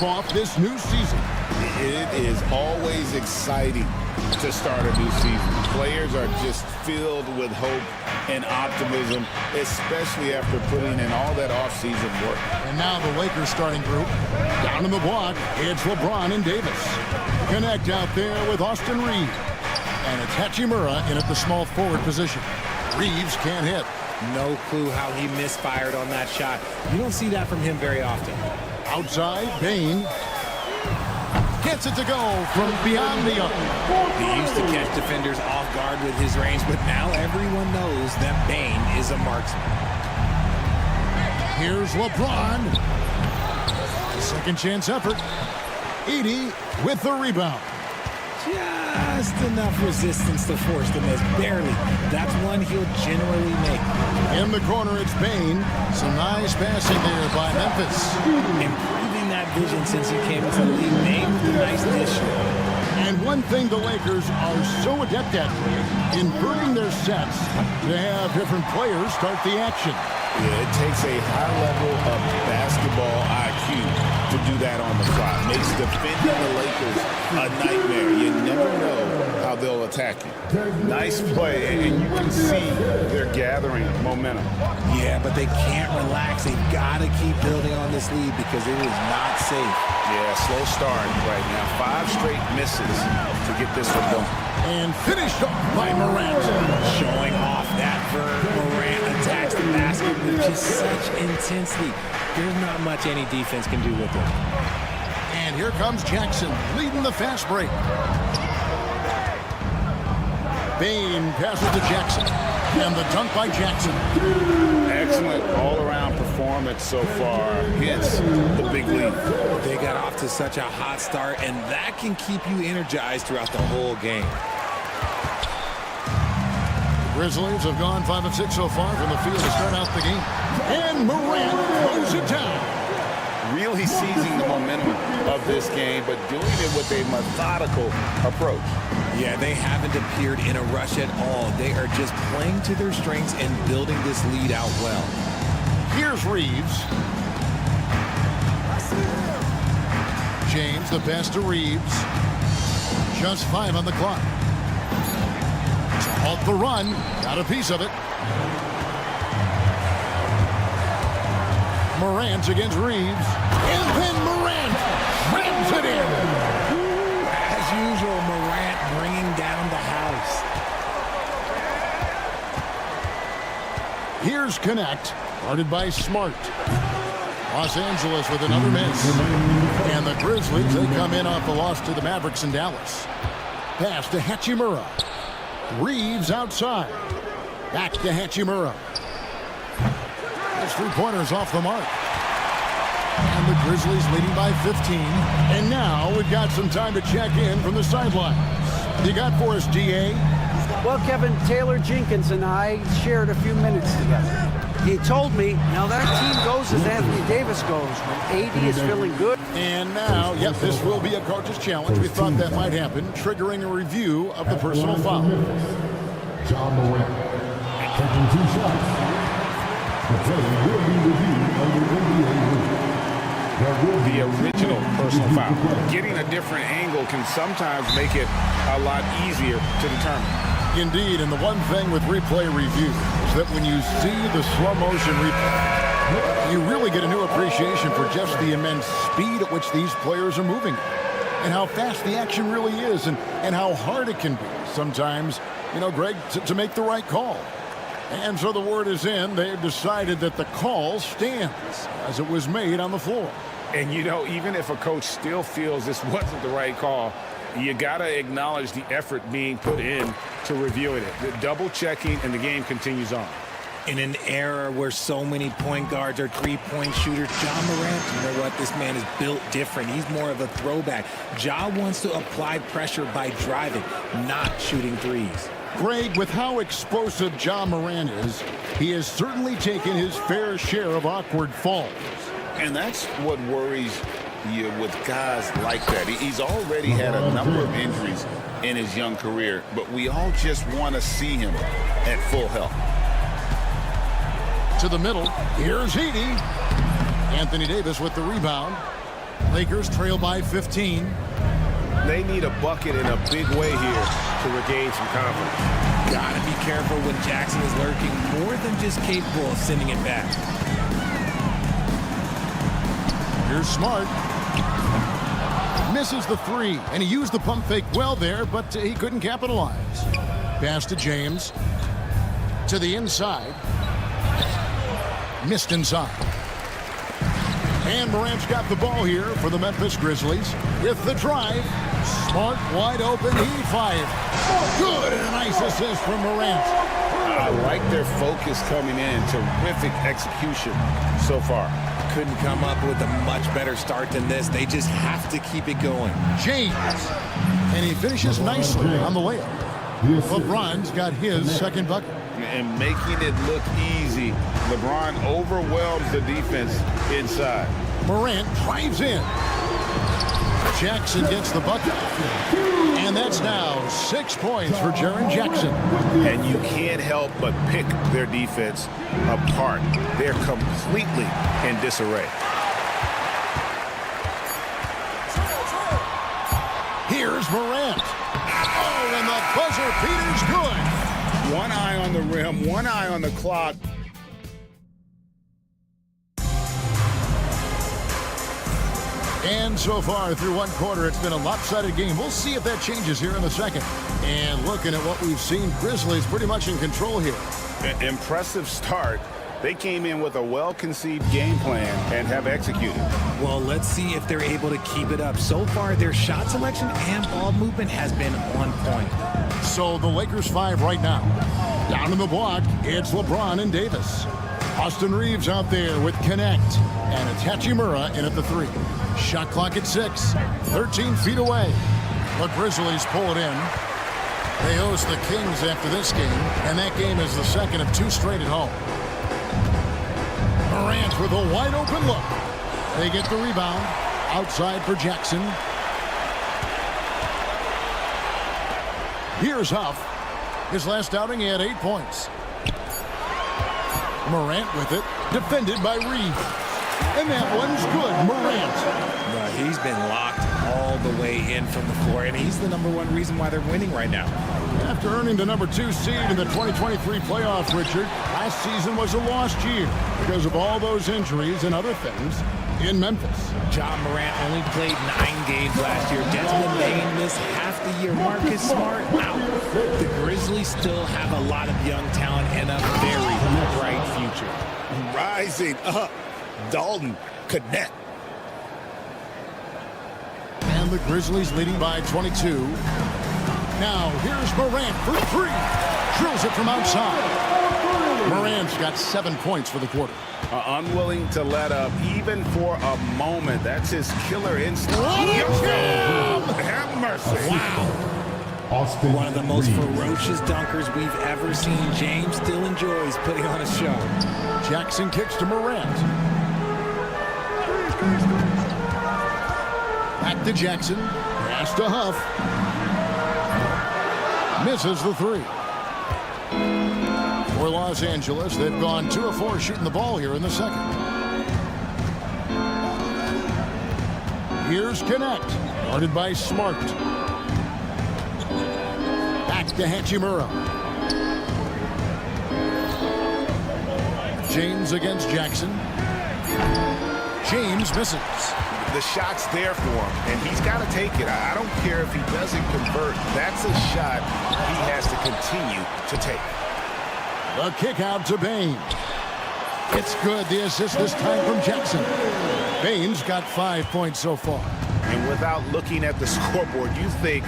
kick off this new season. It is always exciting to start a new season. Players are just filled with hope and optimism, especially after putting in all that offseason work. And now the Lakers starting group. Down in the block, it's LeBron and Davis. Connect out there with Austin Reeves. And it's Hachimura in at the small forward position. Reeves can't hit. No clue how he misfired on that shot. You don't see that from him very often. Outside, Bane gets it to go from beyond the arc. He used to catch defenders off guard with his range, but now everyone knows that Bane is a marksman. Here's LeBron. Second chance effort. Edey with the rebound. Just enough resistance to force the miss. Barely. That's one he'll generally make. In the corner, it's Bane. Some nice passing there by Memphis. Improving that vision since he came into the league. Named the nice dish. And one thing the Lakers are so adept at, inverting their sets to have different players start the action. Yeah, it takes a high level of basketball IQ to do that on the fly. Makes defending the Lakers a nightmare. You never know how they'll attack you. Nice play, and you can see they're gathering momentum. Yeah, but they can't relax. They've got to keep building on this lead because it is not safe. Yeah, slow start right now. 5 straight misses to get this one going. And finished off by Morant. Showing off that verb. Morant attacks the basket with just such intensity. There's not much any defense can do with it. And here comes Jackson leading the fast break. Bane passes to Jackson. And the dunk by Jackson. Excellent all-around performance so far. Hits the big lead. They got off to such a hot start, and that can keep you energized throughout the whole game. The Grizzlies have gone 5 of 6 so far from the field to start out the game. And Morant throws it down. Really seizing the momentum of this game, but doing it with a methodical approach. Yeah, they haven't appeared in a rush at all. They are just playing to their strengths and building this lead out well. Here's Reeves. James, the pass to Reeves. Just 5 on the clock. To halt the run. Got a piece of it. Morant against Reeves. And then Morant rams it in. As usual, Morant bringing down the house. Here's Connect, guarded by Smart. Los Angeles with another miss. And the Grizzlies, they come in off the loss to the Mavericks in Dallas. Pass to Hachimura. Reeves outside. Back to Hachimura. His 3-pointers off the mark. And the Grizzlies leading by 15. And now we've got some time to check in from the sidelines. You got for us, DA? Well, Kevin, Taylor Jenkins and I shared a few minutes together. He told me, now that team goes as Anthony Davis goes when AD is feeling good. And now, yep, this will be a coach's challenge. We thought that might happen, triggering a review of the personal foul. John Morant taking 2 shots. The play will be reviewed under NBA rule. The original personal foul. Getting a different angle can sometimes make it a lot easier to determine. Indeed, and the one thing with replay review is that when you see the slow motion replay, you really get a new appreciation for just the immense speed at which these players are moving and how fast the action really is and how hard it can be sometimes, you know, Greg, to make the right call. And so the word is in. They've decided that the call stands as it was made on the floor. And, you know, even if a coach still feels this wasn't the right call, you got to acknowledge the effort being put in to reviewing it. The double checking, and the game continues on. In an era where so many point guards are 3-point shooters, Ja Morant, you know what? This man is built different. He's more of a throwback. Ja wants to apply pressure by driving, not shooting threes. Greg, with how explosive Ja Morant is, he has certainly taken his fair share of awkward falls. And that's what worries you with guys like that. He's already had a number of injuries in his young career, but we all just want to see him at full health. To the middle, here's Edey. Anthony Davis with the rebound. Lakers trail by 15. They need a bucket in a big way here to regain some confidence. Gotta be careful when Jackson is lurking, more than just capable of sending it back. Here's Smart. Misses the three, and he used the pump fake well there, but he couldn't capitalize. Pass to James. To the inside. Missed inside. And Morant's got the ball here for the Memphis Grizzlies. With the drive, Smart wide open, he fired. Good, and a nice assist from Morant. I like their focus coming in. Terrific execution so far. Couldn't come up with a much better start than this. They just have to keep it going. James. And he finishes nicely on the layup. LeBron's got his second bucket. And making it look easy. LeBron overwhelms the defense inside. Morant drives in. Jackson gets the bucket. And that's now 6 points for Jaren Jackson. And you can't help but pick their defense apart. They're completely in disarray. Here's Morant. Oh, and the buzzer beater's good. One eye on the rim, one eye on the clock. And so far through one quarter, it's been a lopsided game. We'll see if that changes here in the second. And looking at what we've seen, Grizzlies pretty much in control here. Impressive start. They came in with a well-conceived game plan and have executed. Well, let's see if they're able to keep it up. So far, their shot selection and ball movement has been on point. So the Lakers 5 right now. Down in the block, it's LeBron and Davis. Austin Reeves out there with Connect. And it's Hachimura in at the 3. Shot clock at 6. 13 feet away. The Grizzlies pull it in. They host the Kings after this game. And that game is the second of 2 straight at home. Morant with a wide open look. They get the rebound. Outside for Jackson. Here's Huff. His last outing, he had 8 points. Morant with it. Defended by Reeves. And that one's good. Morant. He's been locked all the way in from the floor, and he's the #1 reason why they're winning right now. After earning the #2 seed in the 2023 playoffs, Richard, last season was a lost year because of all those injuries and other things in Memphis. John Morant only played 9 games last year. Desmond Bane missed half the year. Marcus Smart out. The Grizzlies still have a lot of young talent and a very bright future. Rising up. Dalton, connect. And the Grizzlies leading by 22. Now, here's Morant for 3. Drills it from outside. Morant's got 7 points for the quarter. Unwilling to let up even for a moment. That's his killer instinct. Have mercy. Wow. Austin One of the most Reeves. ferocious dunkers we've ever seen. James still enjoys putting on a show. Jackson kicks to Morant. Back to Jackson. Pass to Huff. Misses the 3. For Los Angeles, they've gone 2 of 4 shooting the ball here in the second. Here's Connect. Guarded by Smart. Back to Hachimura. James against Jackson. James misses. The shot's there for him, and he's got to take it. I don't care if he doesn't convert. That's a shot he has to continue to take. The kick out to Bane. It's good. The assist this time from Jackson. Bane's got 5 points so far. And without looking at the scoreboard, you think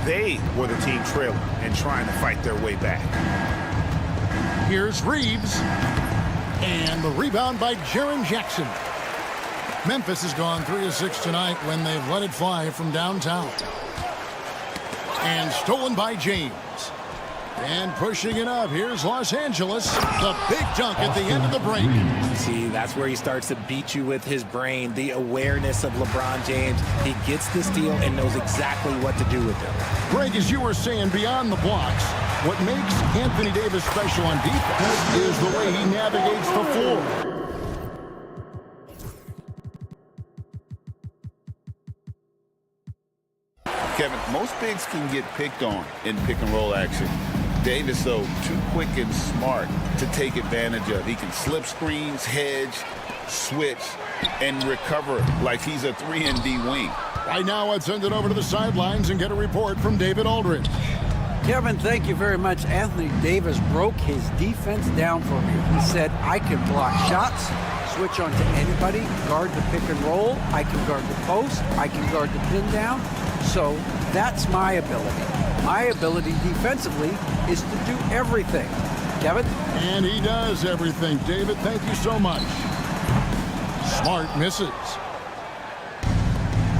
they were the team trailing and trying to fight their way back. Here's Reeves. And the rebound by Jaren Jackson. Memphis has gone 3 of 6 tonight when they've let it fly from downtown. And stolen by James. And pushing it up, here's Los Angeles. The big dunk at the end of the break. See, that's where he starts to beat you with his brain, the awareness of LeBron James. He gets the steal and knows exactly what to do with it. Greg, as you were saying, beyond the blocks, what makes Anthony Davis special on defense is the way he navigates the floor. Kevin, most bigs can get picked on in pick-and-roll action. Davis, though, too quick and smart to take advantage of. He can slip screens, hedge, switch, and recover like he's a 3-and-D wing. Right now, let's send it over to the sidelines and get a report from David Aldridge. Kevin, thank you very much. Anthony Davis broke his defense down for me. He said, I can block shots, switch on to anybody, guard the pick and roll, I can guard the post, I can guard the pin down. So that's my ability. My ability defensively is to do everything. Kevin? And he does everything. David, thank you so much. Smart misses.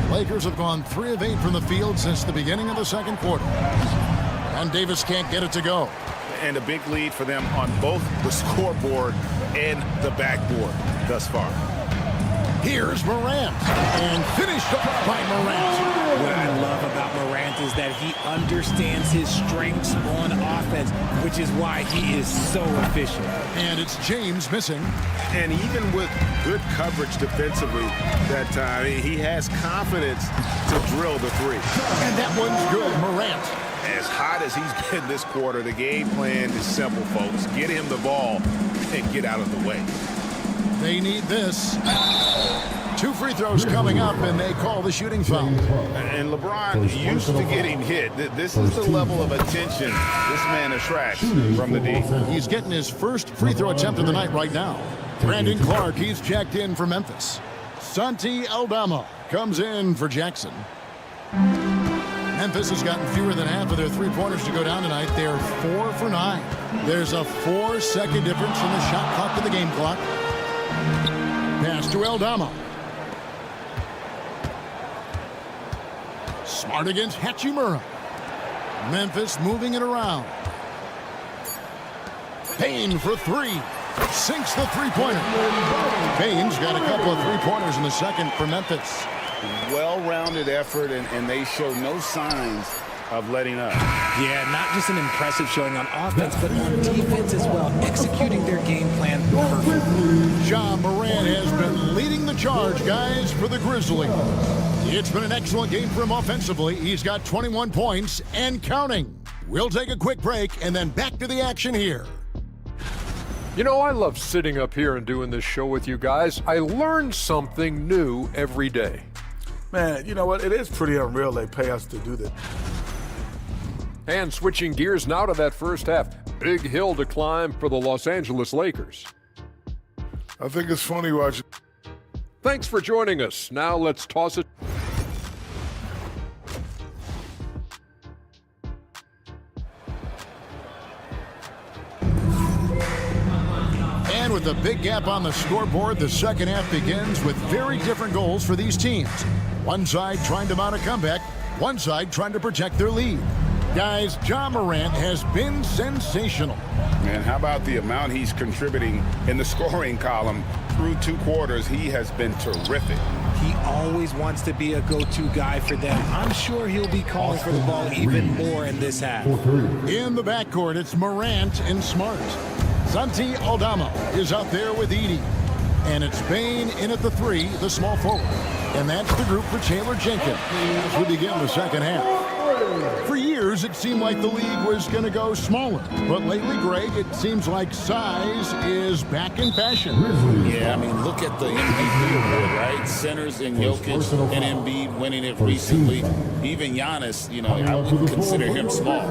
The Lakers have gone 3 of 8 from the field since the beginning of the second quarter. And Davis can't get it to go. And a big lead for them on both the scoreboard and the backboard thus far. Here's Morant. And finished up by Morant. What I love about Morant is that he understands his strengths on offense, which is why he is so efficient. And it's James missing. And even with good coverage defensively that time, he has confidence to drill the three. And that one's good. Morant. As hot as he's been this quarter, the game plan is simple, folks. Get him the ball and get out of the way. They need this. 2 free throws coming up, and they call the shooting foul. And LeBron used to getting hit. This is the level of attention this man attracts from the D. He's getting his first free throw attempt of the night right now. Brandon Clark, he's checked in for Memphis. Santi Aldama comes in for Jackson. Memphis has gotten fewer than half of their three-pointers to go down tonight. They're 4 for 9. There's a 4-second difference from the shot clock to the game clock. Pass to Aldama. Smart against Hachimura. Memphis moving it around. Payne for 3. Sinks the three-pointer. Payne's got a couple of three-pointers in the second for Memphis. Well-rounded effort, and they show no signs of letting up. Yeah, not just an impressive showing on offense, but on defense as well, executing their game plan perfectly. Ja Morant has been leading the charge, guys, for the Grizzlies. It's been an excellent game for him offensively. He's got 21 points and counting. We'll take a quick break and then back to the action here. You know, I love sitting up here and doing this show with you guys. I learn something new every day. Man, you know what? It is pretty unreal they pay us to do this. And switching gears now to that first half. Big hill to climb for the Los Angeles Lakers. I think it's funny watching. Thanks for joining us. Now let's toss it. And with a big gap on the scoreboard, the second half begins with very different goals for these teams. One side trying to mount a comeback, one side trying to protect their lead. Guys, Ja Morant has been sensational. Man, how about the amount he's contributing in the scoring column through 2 quarters? He has been terrific. He always wants to be a go-to guy for them. I'm sure he'll be calling for the ball even more in this half. In the backcourt, it's Morant and Smart. Santi Aldama is out there with Edey. And it's Payne in at the 3, the small forward. And that's the group for Taylor Jenkins as we begin the second half. For years, it seemed like the league was going to go smaller. But lately, Greg, it seems like size is back in fashion. Yeah, I mean, look at the MVP award, right? Centers and Jokic and Embiid winning it recently. Even Giannis, you know, I would consider him small.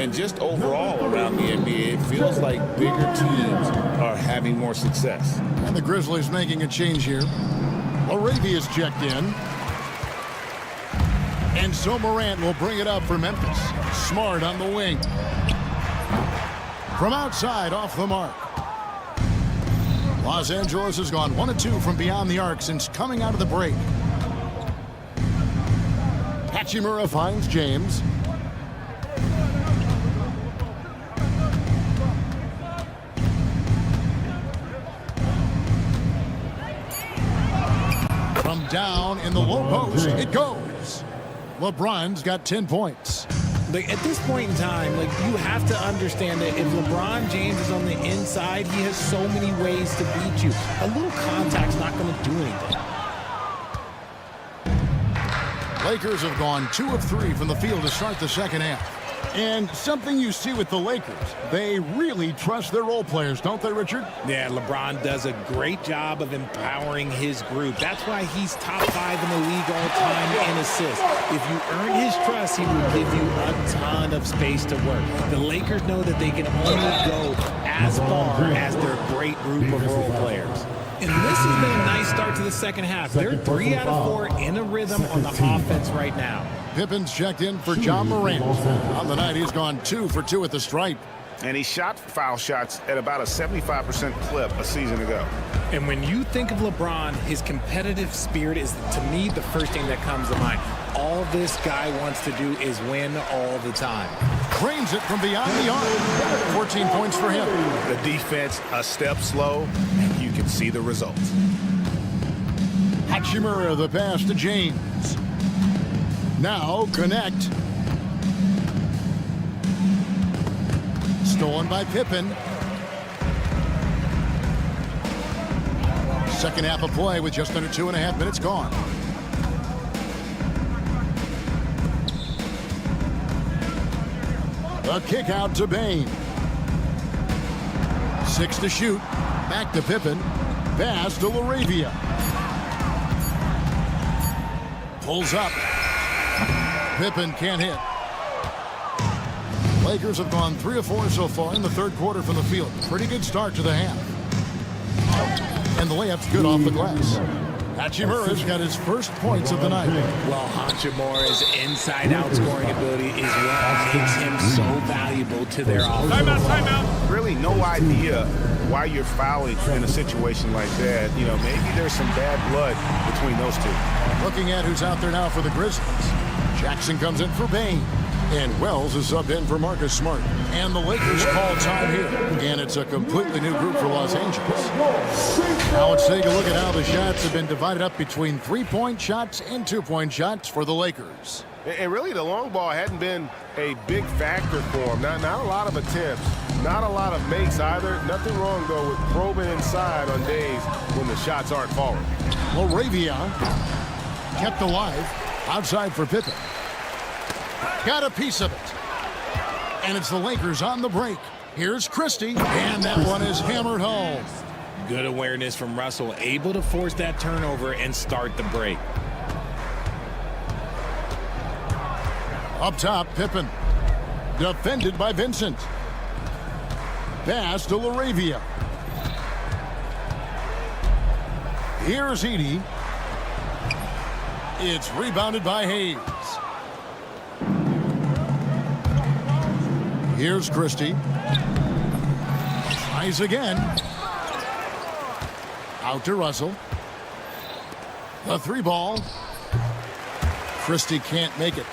And just overall around the NBA, it feels like bigger teams are having more success. And the Grizzlies making a change here. Arabia's checked in. And so Morant will bring it up for Memphis. Smart on the wing. From outside, off the mark. Los Angeles has gone 1 of 2 from beyond the arc since coming out of the break. Hachimura finds James. From down in the low post, it goes. LeBron's got 10 points. Like, at this point in time, like, you have to understand that if LeBron James is on the inside, he has so many ways to beat you. A little contact's not going to do anything. Lakers have gone 2 of 3 from the field to start the second half. And something you see with the Lakers, they really trust their role players, don't they, Richard? Yeah, LeBron does a great job of empowering his group. That's why he's top 5 in the league all time in assists. If you earn his trust, he will give you a ton of space to work. The Lakers know that they can only go as far as their great group of role players. And this has been a nice start to the second half. They're 3 out of 4 in a rhythm on the offense right now. Pippen's checked in for John Morant. On the night, he's gone 2 for 2 at the stripe. And he shot foul shots at about a 75% clip a season ago. And when you think of LeBron, his competitive spirit is, to me, the first thing that comes to mind. All this guy wants to do is win all the time. Cranes it from beyond the arc. 14 points for him. The defense a step slow, and you can see the results. Hachimura, the pass to James. Now connect. Stolen by Pippen. Second half of play with just under 2.5 minutes gone. A kick out to Bain. 6 to shoot. Back to Pippen. Pass to LaRavia. Pulls up. Pippen can't hit. Lakers have gone 3 of 4 so far in the third quarter from the field. Pretty good start to the half. And the layup's good off the glass. Hachimura's got his first points of the night. Well, Hachimura's inside-out scoring ability is what makes him so valuable to their offense. Timeout. Really no idea why you're fouling in a situation like that. You know, maybe there's some bad blood between those two. Looking at who's out there now for the Grizzlies. Jackson comes in for Bain. And Wells is subbed in for Marcus Smart. And the Lakers call time here. And it's a completely new group for Los Angeles. Now let's take a look at how the shots have been divided up between 3-point shots and 2-point shots for the Lakers. And really, the long ball hadn't been a big factor for him. Not a lot of attempts, not a lot of makes either. Nothing wrong, though, with probing inside on days when the shots aren't falling. LaRavia kept alive outside for Pippen. Got a piece of it. And it's the Lakers on the break. Here's Christie, and that one is hammered home. Good awareness from Russell, able to force that turnover and start the break. Up top, Pippen. Defended by Vincent. Pass to LaRavia. Here's Edey. It's rebounded by Hayes. Here's Christie. Tries again. Out to Russell. The 3 ball. Christie can't make it.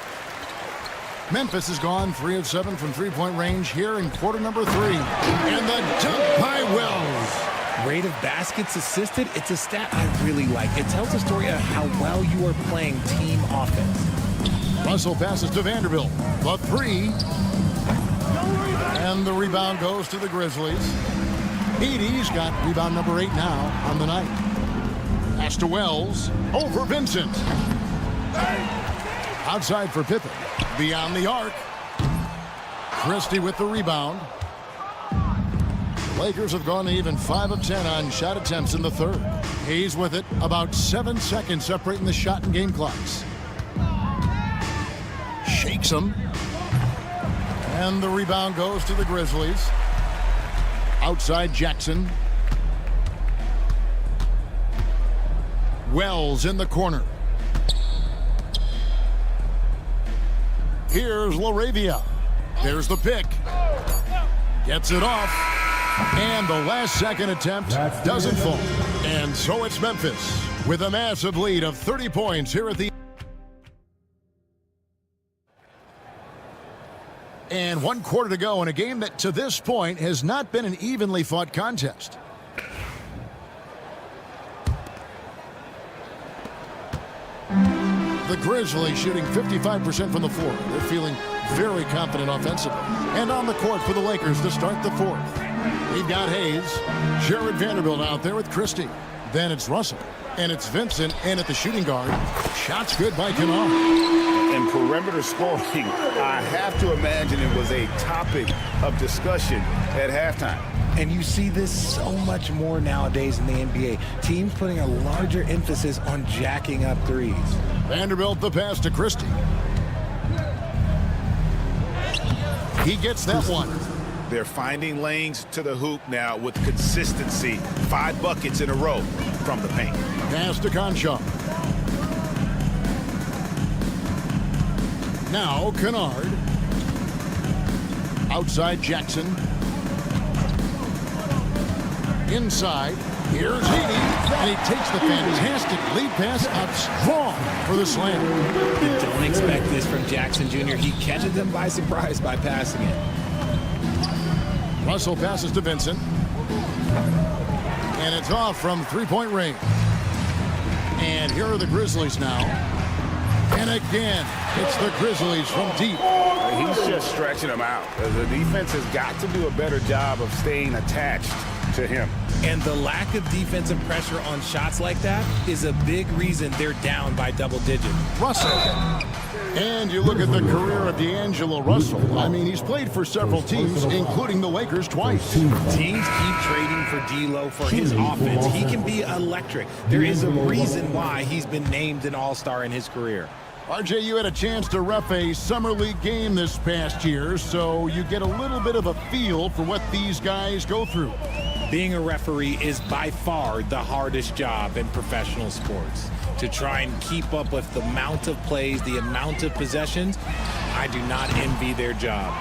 Memphis has gone 3 of 7 from 3-point range here in quarter number 3. And the dunk by Wells. Rate of baskets assisted, it's a stat I really like. It tells a story of how well you are playing team offense. Russell passes to Vanderbilt. The 3. And the rebound goes to the Grizzlies. Edey's got rebound number 8 now on the night. Pass to Wells. Over Vincent. Outside for Pippen. Beyond the arc. Christie with the rebound. Lakers have gone even 5 of 10 on shot attempts in the third. Hayes with it. About 7 seconds separating the shot and game clocks. Shakes him. And the rebound goes to the Grizzlies. Outside Jackson. Wells in the corner. Here's LaRavia. There's the pick. Gets it off. And the last second attempt doesn't fall. And so it's Memphis with a massive lead of 30 points here at the... And 1 quarter to go in a game that to this point has not been an evenly fought contest. The Grizzlies shooting 55% from the floor. They're feeling very confident offensively. And on the court for the Lakers to start the fourth. We've got Hayes, Jared Vanderbilt out there with Christie. Then it's Russell. And it's Vincent in at the shooting guard. Shots good by Kennard. And perimeter scoring, I have to imagine it was a topic of discussion at halftime. And you see this so much more nowadays in the NBA. Teams putting a larger emphasis on jacking up threes. Vanderbilt the pass to Christie. He gets that one. They're finding lanes to the hoop now with consistency. 5 buckets in a row from the paint. Pass to Conchar. Now Kennard. Outside Jackson. Inside. Here's Heaney. And he takes the fantastic lead pass out strong for the slam. You don't expect this from Jackson Jr. He catches them by surprise by passing it. Russell passes to Vincent. And it's off from three-point range. And here are the Grizzlies now. And again, it's the Grizzlies from deep. He's just stretching them out. The defense has got to do a better job of staying attached to him. And the lack of defensive pressure on shots like that is a big reason they're down by double digits. Russell. And you look at the career of D'Angelo Russell. I mean, he's played for several teams, including the Lakers twice. Teams keep trading for D'Lo for his offense. He can be electric. There is a reason why he's been named an all-star in his career. RJ, you had a chance to ref a summer league game this past year, so you get a little bit of a feel for what these guys go through. Being a referee is by far the hardest job in professional sports. To try and keep up with the amount of plays, the amount of possessions, I do not envy their job.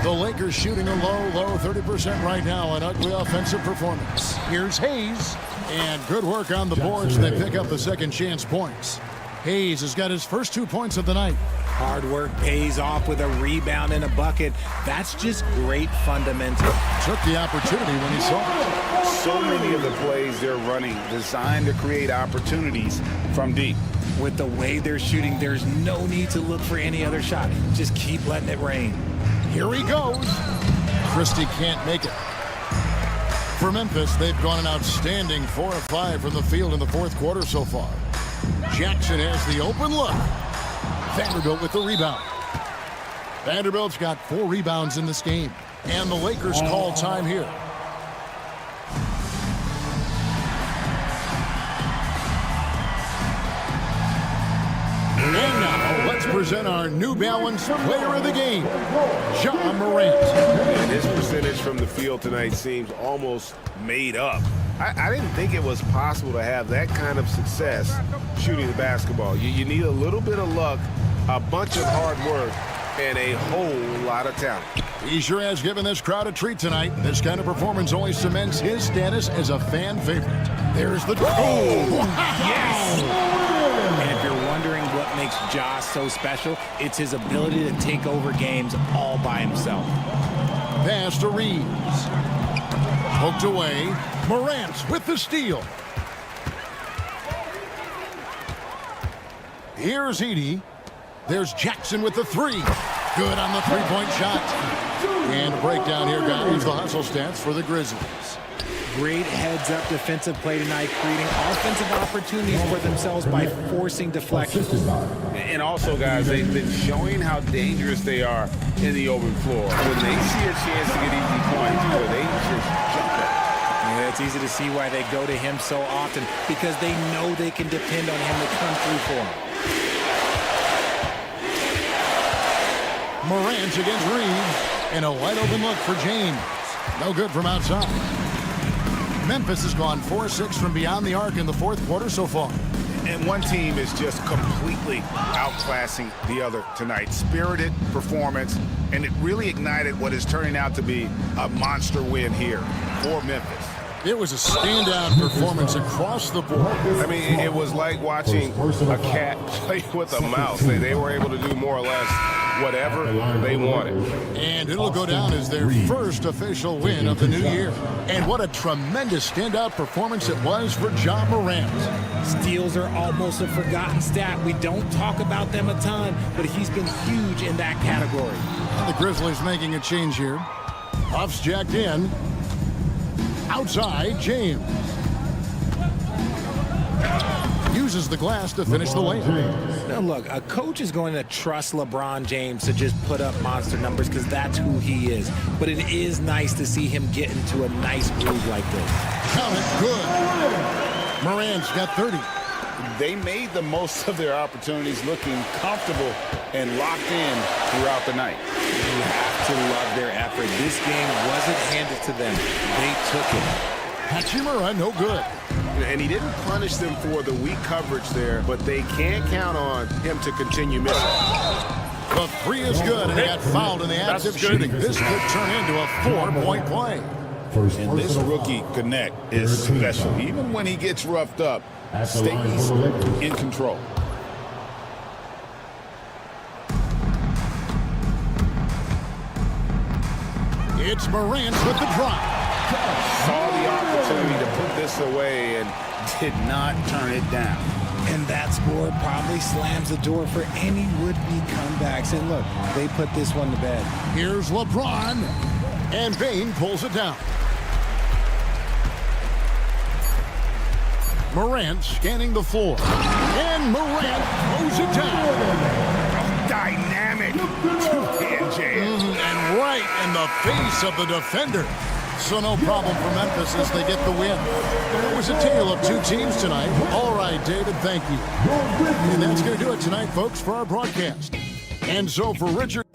The Lakers shooting a low 30% right now, an ugly offensive performance. Here's Hayes, and good work on the boards. They pick up the second chance points. Hayes has got his first 2 points of the night. Hard work pays off with a rebound and a bucket. That's just great fundamentals. Took the opportunity when he saw it. So many of the plays they're running designed to create opportunities from deep. With the way they're shooting, there's no need to look for any other shot. Just keep letting it rain. Here he goes. Christie can't make it. For Memphis, they've gone an outstanding 4 of 5 from the field in the fourth quarter so far. Jackson has the open look. Vanderbilt with the rebound. Vanderbilt's got 4 rebounds in this game. And the Lakers call time here. And now, let's present our New Balance player of the game, Ja Morant. And his percentage from the field tonight seems almost made up. I didn't think it was possible to have that kind of success shooting the basketball. You need a little bit of luck, a bunch of hard work, and a whole lot of talent. He sure has given this crowd a treat tonight. This kind of performance only cements his status as a fan favorite. There's the... Yes! And if you're wondering what makes Ja so special, it's his ability to take over games all by himself. Pass to Reeves. Poked away. Morant with the steal. Here's Edey. There's Jackson with the 3. Good on the three-point shot. And a breakdown here, guys. The hustle stats for the Grizzlies. Great heads-up defensive play tonight, creating offensive opportunities for themselves by forcing deflections. And also, guys, they've been showing how dangerous they are in the open floor. When they see a chance to get easy points, they just jump it. Yeah, it's easy to see why they go to him so often, because they know they can depend on him to come through for them. Morant against Reeves. And a wide-open look for James. No good from outside. Memphis has gone 4-6 from beyond the arc in the fourth quarter so far. And one team is just completely outclassing the other tonight. Spirited performance, and it really ignited what is turning out to be a monster win here for Memphis. It was a standout performance across the board. I mean, it was like watching a cat play with a mouse. They were able to do more or less whatever they wanted. And it'll go down as their first official win of the new year. And what a tremendous standout performance it was for Ja Morant. Steals are almost a forgotten stat. We don't talk about them a ton, but he's been huge in that category. And the Grizzlies making a change here. Puff's jacked in. Outside, James. Uses the glass to finish the layup. Now look, a coach is going to trust LeBron James to just put up monster numbers because that's who he is. But it is nice to see him get into a nice groove like this. Count it, good. Morant's got 30. They made the most of their opportunities, looking comfortable and locked in throughout the night. You have to love their effort. This game wasn't handed to them. They took it. Hachimura, no good. And he didn't punish them for the weak coverage there, but they can't count on him to continue missing. The three is good, and he got fouled in the act of shooting. This could turn into a 4-point play. And this rookie Connect is special. Even when he gets roughed up, stays in control. It's Morant with the drop. Saw the opportunity to put this away and did not turn it down. And that score probably slams the door for any would-be comebacks. And look, they put this one to bed. Here's LeBron, and Bane pulls it down. Morant scanning the floor, and Morant throws it down. Dynamic two-hand jam. And right in the face of the defender. So no problem for Memphis as they get the win. It was a tale of two teams tonight. All right, David, thank you. And that's going to do it tonight, folks, for our broadcast. And so for Richard.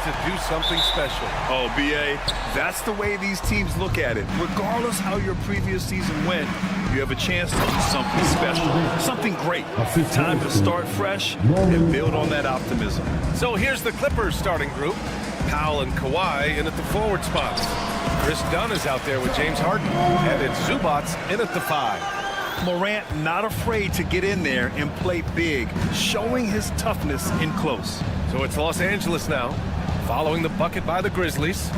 to do something special. Oh, B.A., that's the way these teams look at it. Regardless how your previous season went, you have a chance to do something special, something great. Time to start fresh and build on that optimism. So here's the Clippers starting group. Powell and Kawhi in at the forward spots. Chris Dunn is out there with James Harden. And it's Zubats in at the 5. Morant not afraid to get in there and play big, showing his toughness in close. So it's Los Angeles now, following the bucket by the Grizzlies.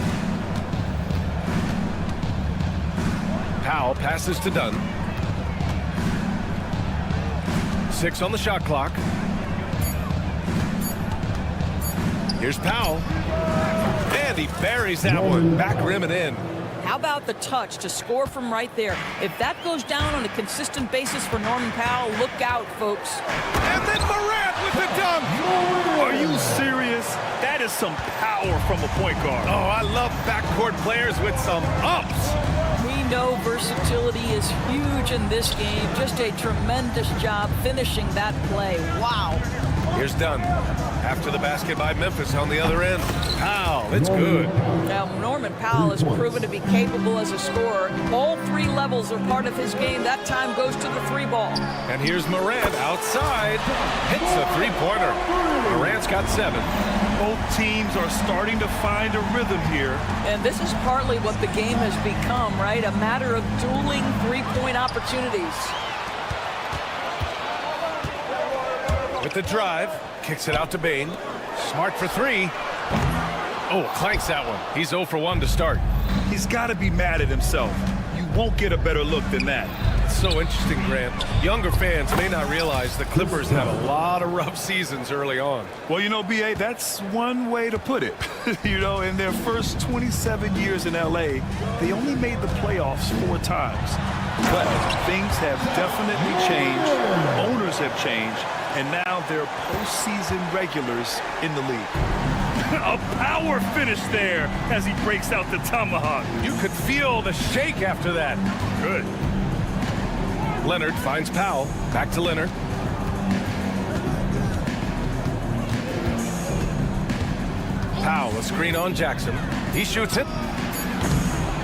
Powell passes to Dunn. 6 on the shot clock. Here's Powell. And he buries that one. Back rim and in. How about the touch to score from right there? If that goes down on a consistent basis for Norman Powell, look out, folks. And then Morant with the dunk. Are you serious? That is some power from a point guard. Oh, I love backcourt players with some ups. We know versatility is huge in this game. Just a tremendous job finishing that play. Wow. Here's Dunn. After the basket by Memphis on the other end. Powell, it's good. Now, Norman Powell has proven to be capable as a scorer. All 3 levels are part of his game. That time goes to the 3 ball. And here's Morant outside. Hits a 3-pointer. Morant's got 7. Both teams are starting to find a rhythm here. And this is partly what the game has become, right? A matter of dueling 3-point opportunities. With the drive, kicks it out to Bane. Smart for 3. Oh, clanks that one. He's 0 for 1 to start. He's got to be mad at himself. You won't get a better look than that. It's so interesting, Grant. Younger fans may not realize the Clippers had a lot of rough seasons early on. Well, you know, B.A., that's one way to put it. You know, in their first 27 years in L.A., they only made the playoffs 4 times. But things have definitely changed. Owners have changed. And now they're postseason regulars in the league. A power finish there as he breaks out the tomahawk. You could feel the shake after that. Good. Leonard finds Powell. Back to Leonard. Powell, a screen on Jackson. He shoots it.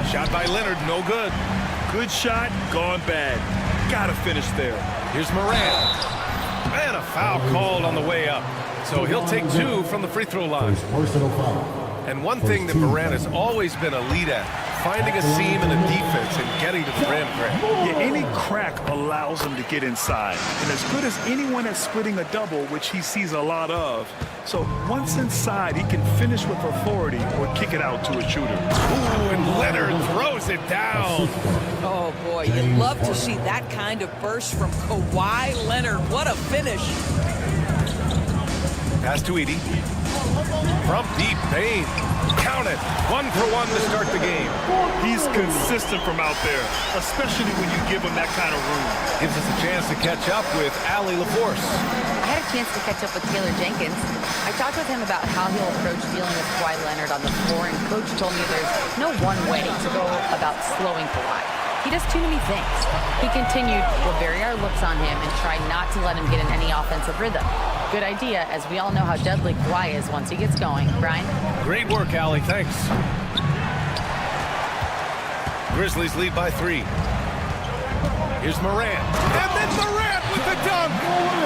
Shot by Leonard, no good. Good shot, gone bad. Gotta finish there. Here's Morant. And a foul called on the way up. So he'll take 2 from the free throw line. And one thing that Morant has always been elite at, finding a seam in a defense and getting to the rim. Yeah, any crack allows him to get inside. And as good as anyone at splitting a double, which he sees a lot of. So once inside, he can finish with authority or kick it out to a shooter. Ooh, and Leonard throws it down. Oh, boy, you'd love to see that kind of burst from Kawhi Leonard. What a finish. Pass to Edie. From deep, Bane. Count it. 1 for 1 to start the game. He's consistent from out there, especially when you give him that kind of room. Gives us a chance to catch up with Allie LaForce. I had a chance to catch up with Taylor Jenkins. I talked with him about how he'll approach dealing with Kawhi Leonard on the floor, and Coach told me there's no one way to go about slowing Kawhi. He does too many things. He continued, we'll vary our looks on him and try not to let him get in any offensive rhythm. Good idea, as we all know how deadly Kawhi is once he gets going. Brian? Great work, Allie. Thanks. Grizzlies lead by 3. Here's Morant. And then Morant with the dunk.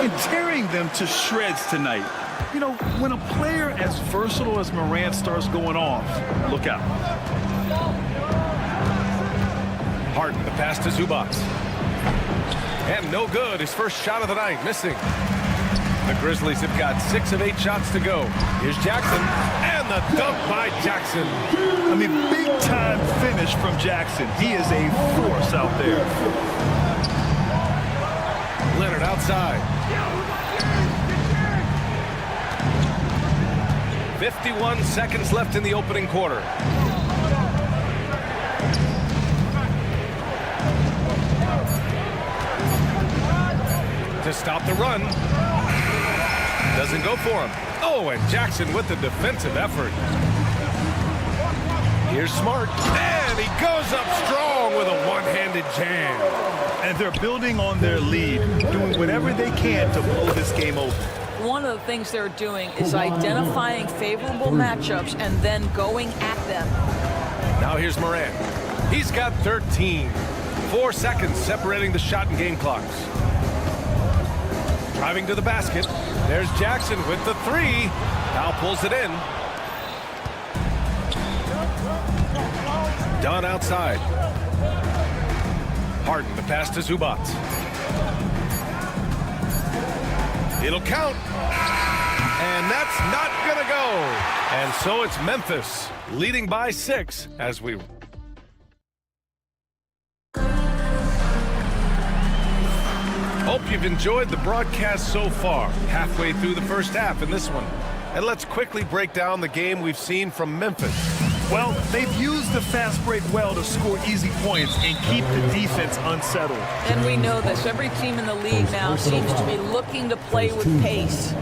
And tearing them to shreds tonight. You know, when a player as versatile as Morant starts going off, look out. Harden, the pass to Zubats. And no good. His first shot of the night, missing. The Grizzlies have got 6 of 8 shots to go. Here's Jackson. And the dunk by Jackson. I mean, big-time finish from Jackson. He is a force out there. Leonard outside. 51 seconds left in the opening quarter. To stop the run. Doesn't go for him. Oh, and Jackson with the defensive effort. Here's Smart. And he goes up strong with a one-handed jam. And they're building on their lead, doing whatever they can to blow this game open. one of the things they're doing is identifying favorable matchups and then going at them. Now here's Morant. He's got 13. 4 seconds separating the shot and game clocks. Driving to the basket. There's Jackson with the 3. Now pulls it in. Dunn outside. Harden, the pass to Zubac. It'll count. And that's not going to go. And so it's Memphis leading by 6 as we... Hope you've enjoyed the broadcast so far. Halfway through the first half in this one. And let's quickly break down the game we've seen from Memphis. Well, they've used the fast break well to score easy points and keep the defense unsettled. And we know this. Every team in the league now seems to be looking to play with pace.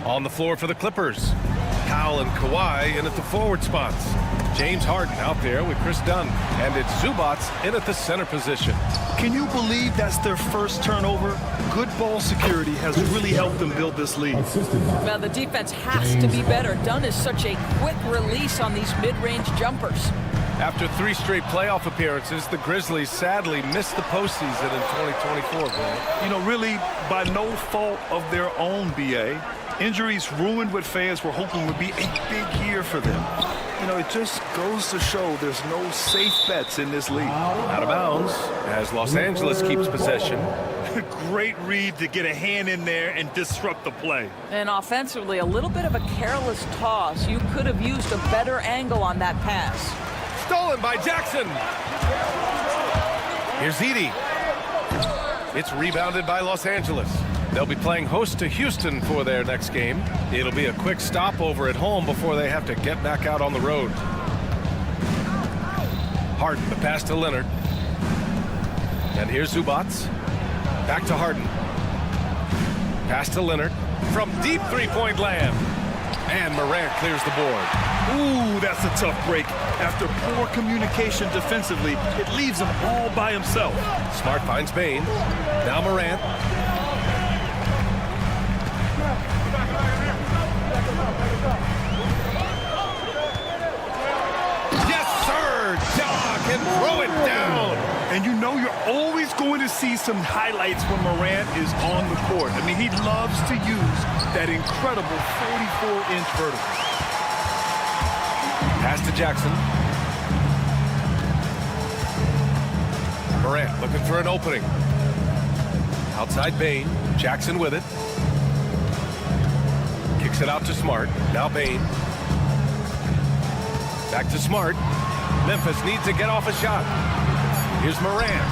On the floor for the Clippers. Powell and Kawhi in at the forward spots. James Harden out there with Chris Dunn. And it's Zubac in at the center position. Can you believe that's their first turnover? Good ball security has really helped them build this lead. Well, the defense has to be better. Dunn is such a quick release on these mid-range jumpers. After 3 straight playoff appearances, the Grizzlies sadly missed the postseason in 2024, Brad. You know, really by no fault of their own, BA. Injuries ruined what fans were hoping would be a big year for them. You know, it just goes to show there's no safe bets in this league. Out of bounds as Los Angeles keeps possession. Great read to get a hand in there and disrupt the play. And offensively, a little bit of a careless toss. You could have used a better angle on that pass. Stolen by Jackson. Here's Edey. It's rebounded by Los Angeles. They'll be playing host to Houston for their next game. It'll be a quick stopover at home before they have to get back out on the road. Harden, the pass to Leonard. And here's Zubac. Back to Harden. Pass to Leonard. From deep three-point land. And Morant clears the board. Ooh, that's a tough break. After poor communication defensively, it leaves him all by himself. Smart finds Bane. Now Morant. Yes, sir! Ja can throw it down. And you know you're always going to see some highlights when Morant is on the court. I mean, he loves to use that incredible 44-inch vertical. Pass to Jackson. Morant looking for an opening. Outside Bane. Jackson with it. Kicks it out to Smart. Now Bane. Back to Smart. Memphis needs to get off a shot. Here's Morant.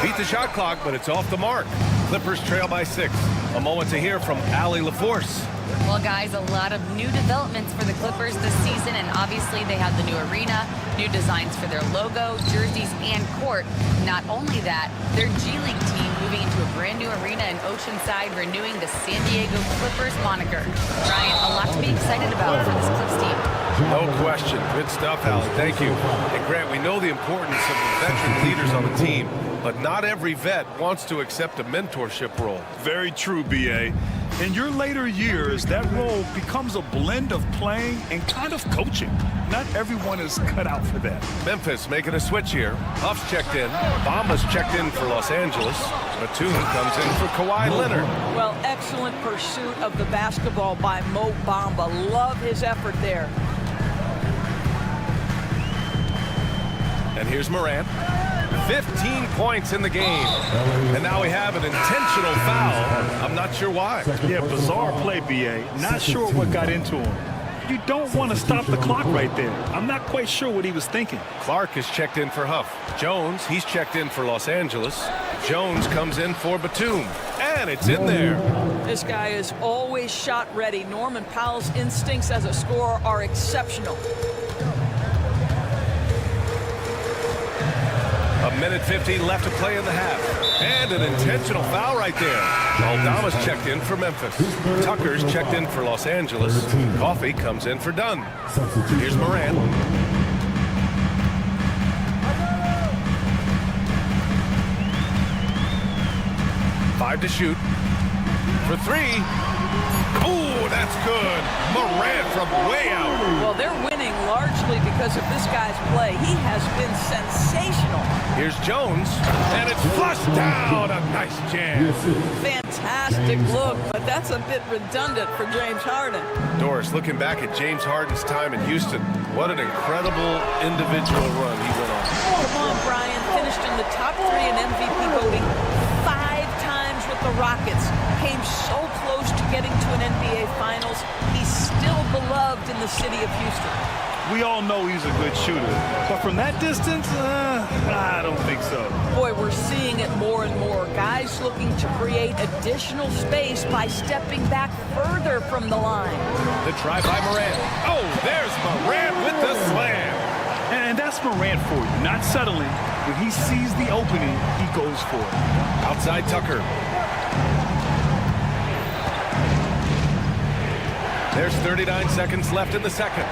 Beat the shot clock, but it's off the mark. Clippers trail by 6. A moment to hear from Allie LaForce. Well, guys, a lot of new developments for the Clippers this season, and obviously they have the new arena, new designs for their logo, jerseys, and court. Not only that, their G League team moving into a brand new arena in Oceanside, renewing the San Diego Clippers moniker. Ryan, a lot to be excited about for this Clips team. No question. Good stuff, Allie. Thank you. And Grant, we know the importance of the veteran leaders on the team, but not every vet wants to accept a mentorship role. Very true, B.A. In your later years, that role becomes a blend of playing and kind of coaching. Not everyone is cut out for that. Memphis making a switch here. Huff's checked in. Bamba's checked in for Los Angeles. Batum comes in for Kawhi Leonard. Well, excellent pursuit of the basketball by Mo Bamba. Love his effort there. And here's Morant. 15 points in the game. And now we have an intentional foul. I'm not sure why. Yeah, bizarre play, B.A. Not sure what got into him. You don't want to stop the clock right there. I'm not quite sure what he was thinking. Clark is checked in for Huff. Jones, he's checked in for Los Angeles. Jones comes in for Batum. And it's in there. This guy is always shot ready. Norman Powell's instincts as a scorer are exceptional. A minute 15 left to play in the half. And an intentional foul right there. Aldama's checked in for Memphis. Tucker's checked in for Los Angeles. Coffey comes in for Dunn. Here's Morant. Five to shoot. for three. Oh, that's good. Morant from way out. Well, they're winning largely because of this guy's play. He has been sensational. Here's Jones, and it's flushed down. A nice jam. Fantastic look, but that's a bit redundant for James Harden. Doris, looking back at James Harden's time in Houston, what an incredible individual run he went on. Come on, Brian. Finished in the top 3 in MVP voting 5 times with the Rockets. Came so close to getting to an NBA Finals. He's still beloved in the city of Houston. We all know he's a good shooter, but from that distance, I don't think so. Boy, we're seeing it more and more. Guys looking to create additional space by stepping back further from the line. The try by Morant. Oh, there's Morant with the slam. And that's Morant for you. Not settling. When he sees the opening, he goes for it. Outside Tucker. There's 39 seconds left in the second.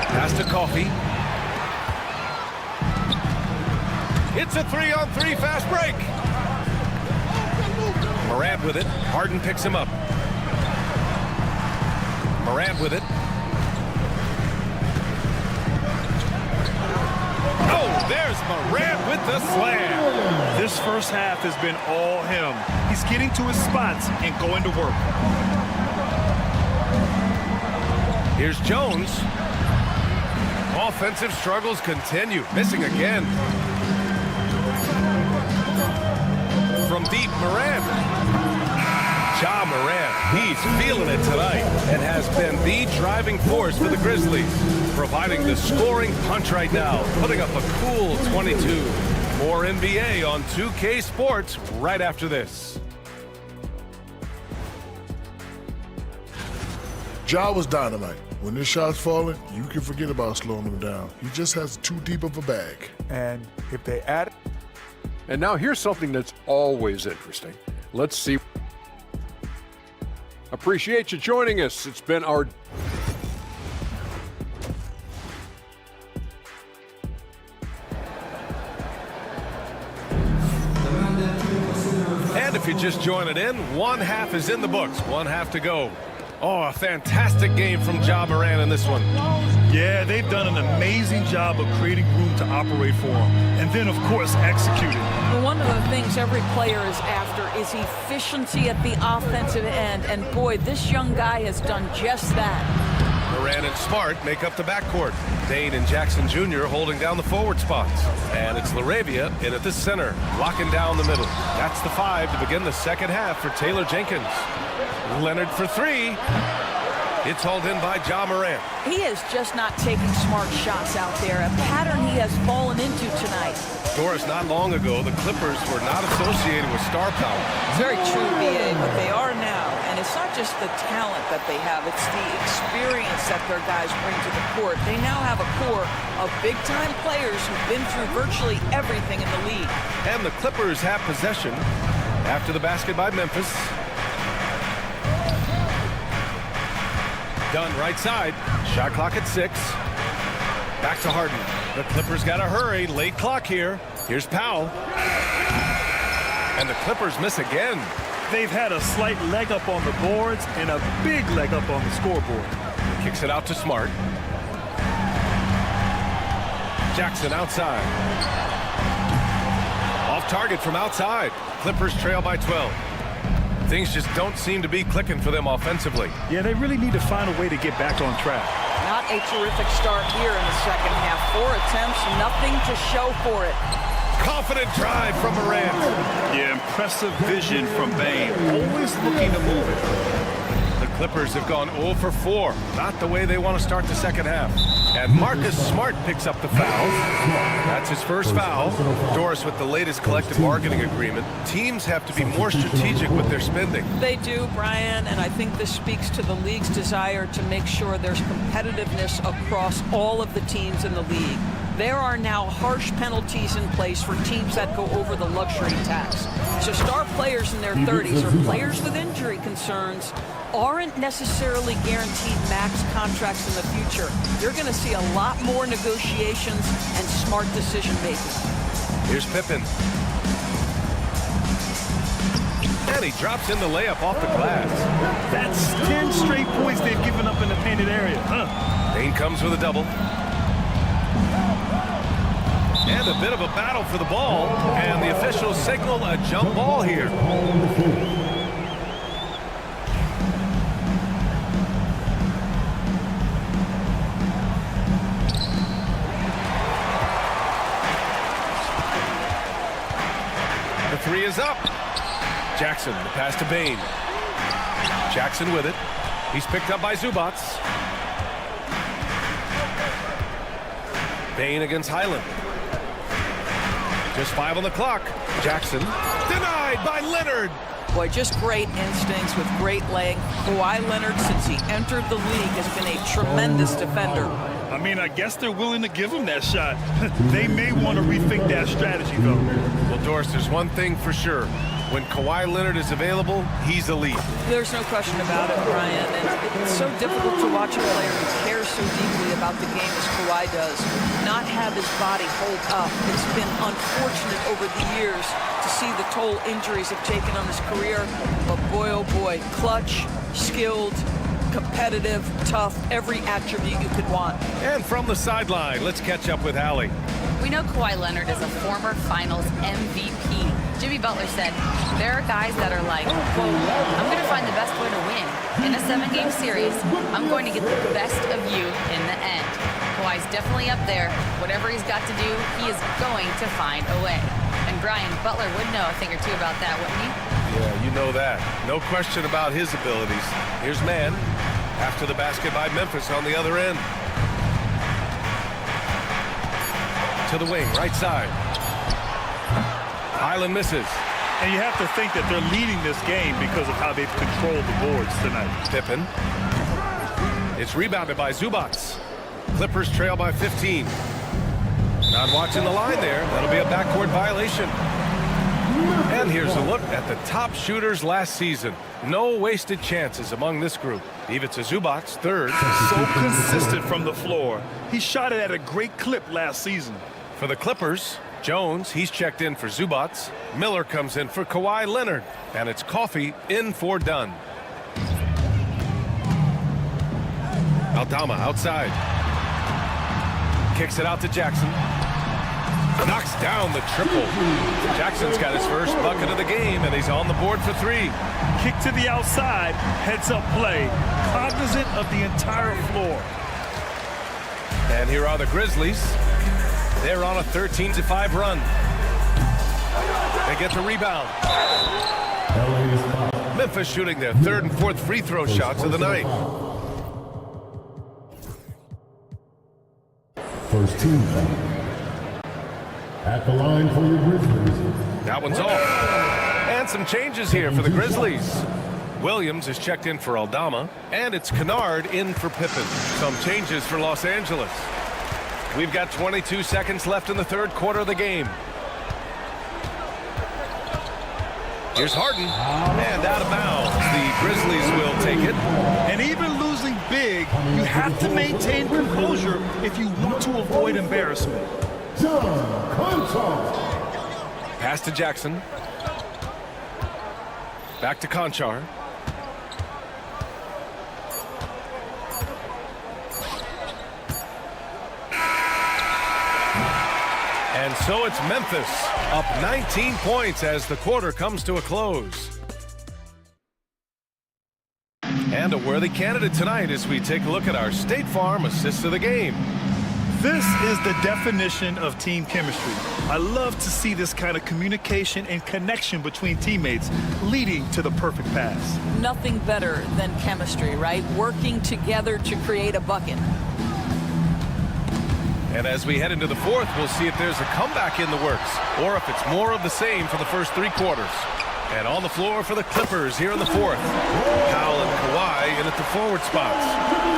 Pass to Coffee. It's a 3-on-3 fast break. Morant with it. Harden picks him up. Morant with it. Oh, there's Morant with the slam. This first half has been all him. He's getting to his spots and going to work. Here's Jones. Offensive struggles continue. Missing again. From deep, Morant. Ja Morant, he's feeling it tonight and has been the driving force for the Grizzlies, providing the scoring punch right now, putting up a cool 22. More NBA on 2K Sports right after this. Ja was dynamite. When his shot's falling, you can forget about slowing him down. He just has too deep of a bag. And if they add... And now here's something that's always interesting. Let's see. Appreciate you joining us. It's been our... And if you're just joining in, one half is in the books, one half to go. Oh, a fantastic game from Ja Morant in this one. Yeah, they've done an amazing job of creating room to operate for him. And then, of course, executing. Well, one of the things every player is after is efficiency at the offensive end. And boy, this young guy has done just that. Morant and Smart make up the backcourt. Dane and Jackson Jr. holding down the forward spots. And it's LaRavia in at the center, locking down the middle. That's the 5 to begin the second half for Taylor Jenkins. Leonard for 3. It's hauled in by Ja Morant. He is just not taking smart shots out there, a pattern he has fallen into tonight. Doris, not long ago, the Clippers were not associated with star power. Very true, B.A., but they are now. And it's not just the talent that they have, it's the experience that their guys bring to the court. They now have a core of big-time players who've been through virtually everything in the league. And the Clippers have possession after the basket by Memphis. Done right side. Shot clock at 6. Back to Harden. The Clippers got to hurry. Late clock here. Here's Powell. And the Clippers miss again. They've had a slight leg up on the boards and a big leg up on the scoreboard. Kicks it out to Smart. Jackson outside. Off target from outside. Clippers trail by 12. Things just don't seem to be clicking for them offensively. Yeah, they really need to find a way to get back on track. Not a terrific start here in the second half. 4 attempts, nothing to show for it. Confident drive from Morant. Yeah, impressive vision from Bane. Always looking to move it. The Clippers have gone 0 for 4. Not the way they want to start the second half. And Marcus Smart picks up the foul. That's his first foul. Doris, with the latest collective bargaining agreement, teams have to be more strategic with their spending. They do, Brian, and I think this speaks to the league's desire to make sure there's competitiveness across all of the teams in the league. There are now harsh penalties in place for teams that go over the luxury tax. So star players in their 30s or players with injury concerns aren't necessarily guaranteed max contracts in the future. You're going to see a lot more negotiations and smart decision making. Here's Pippen. And he drops in the layup off the glass. That's 10 straight points they've given up in the painted area. Dane comes with a double. And a bit of a battle for the ball. And the officials signal a jump ball here. The three is up. Jackson, the pass to Bane. Jackson with it. He's picked up by Zubac. Bane against Highland. Just 5 on the clock. Jackson denied by Leonard. Boy, just great instincts with great length. Kawhi Leonard, since he entered the league, has been a tremendous defender. I mean, I guess they're willing to give him that shot. They may want to rethink that strategy, though. Well, Doris, there's one thing for sure. When Kawhi Leonard is available, he's elite. There's no question about it, Brian. And it's so difficult to watch a player who cares so deeply about the game as Kawhi does not have his body hold up. It's been unfortunate over the years to see the toll injuries have taken on his career. But boy, oh boy, clutch, skilled, competitive, tough, every attribute you could want. And from the sideline, let's catch up with Allie. We know Kawhi Leonard is a former Finals MVP. Jimmy Butler said, there are guys that are like, quote, I'm going to find the best way to win. In a 7-game series, I'm going to get the best of you in the end. Kawhi's definitely up there. Whatever he's got to do, he is going to find a way. And Brian, Butler would know a thing or two about that, wouldn't he? Yeah, you know that. No question about his abilities. Here's Man after the basket by Memphis on the other end. To the wing, right side. Highland misses. And you have to think that they're leading this game because of how they've controlled the boards tonight. Pippen. It's rebounded by Zubac. Clippers trail by 15. Not watching the line there. That'll be a backcourt violation. And here's a look at the top shooters last season. No wasted chances among this group. Ivica Zubac, third. So consistent from the floor. He shot it at a great clip last season. For the Clippers, Jones, he's checked in for Zubac. Miller comes in for Kawhi Leonard. And it's Coffey in for Dunn. Aldama outside. Kicks it out to Jackson. Knocks down the triple. Jackson's got his first bucket of the game, and he's on the board for 3. Kick to the outside, heads-up play, cognizant of the entire floor. And here are the Grizzlies. They're on a 13-5 run. They get the rebound. Memphis shooting their 3rd and 4th free throw shots of the night. First team foul. At the line for your Grizzlies. That one's off. And some changes here for the Grizzlies. Williams is checked in for Aldama, and it's Kennard in for Pippen. Some changes for Los Angeles. We've got 22 seconds left in the 3rd quarter of the game. Here's Harden, and out of bounds. The Grizzlies will take it. And even losing big, you have to maintain composure if you want to avoid embarrassment. Pass to Jackson. Back to Conchar. And so it's Memphis up 19 points as the quarter comes to a close. And a worthy candidate tonight as we take a look at our State Farm assist of the game. This is the definition of team chemistry. I love to see this kind of communication and connection between teammates leading to the perfect pass. Nothing better than chemistry, right? Working together to create a bucket. And as we head into the 4th, we'll see if there's a comeback in the works or if it's more of the same for the first 3 quarters. And on the floor for the Clippers here in the 4th. Powell and Kawhi in at the forward spots.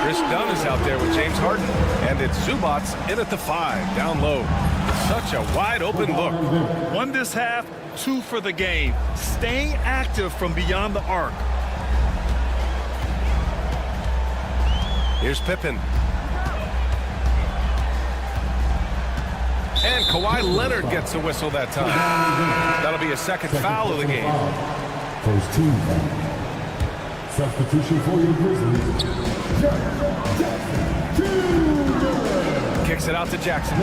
Chris Dunn is out there with James Harden. And it's Zubac in at the 5, down low. Such a wide open look. 1 this half, 2 for the game. Staying active from beyond the arc. Here's Pippen. And Kawhi Leonard gets a whistle that time. That'll be a 2nd foul of the game. First team foul. Substitution for your Grizzlies. Kicks it out to Jackson.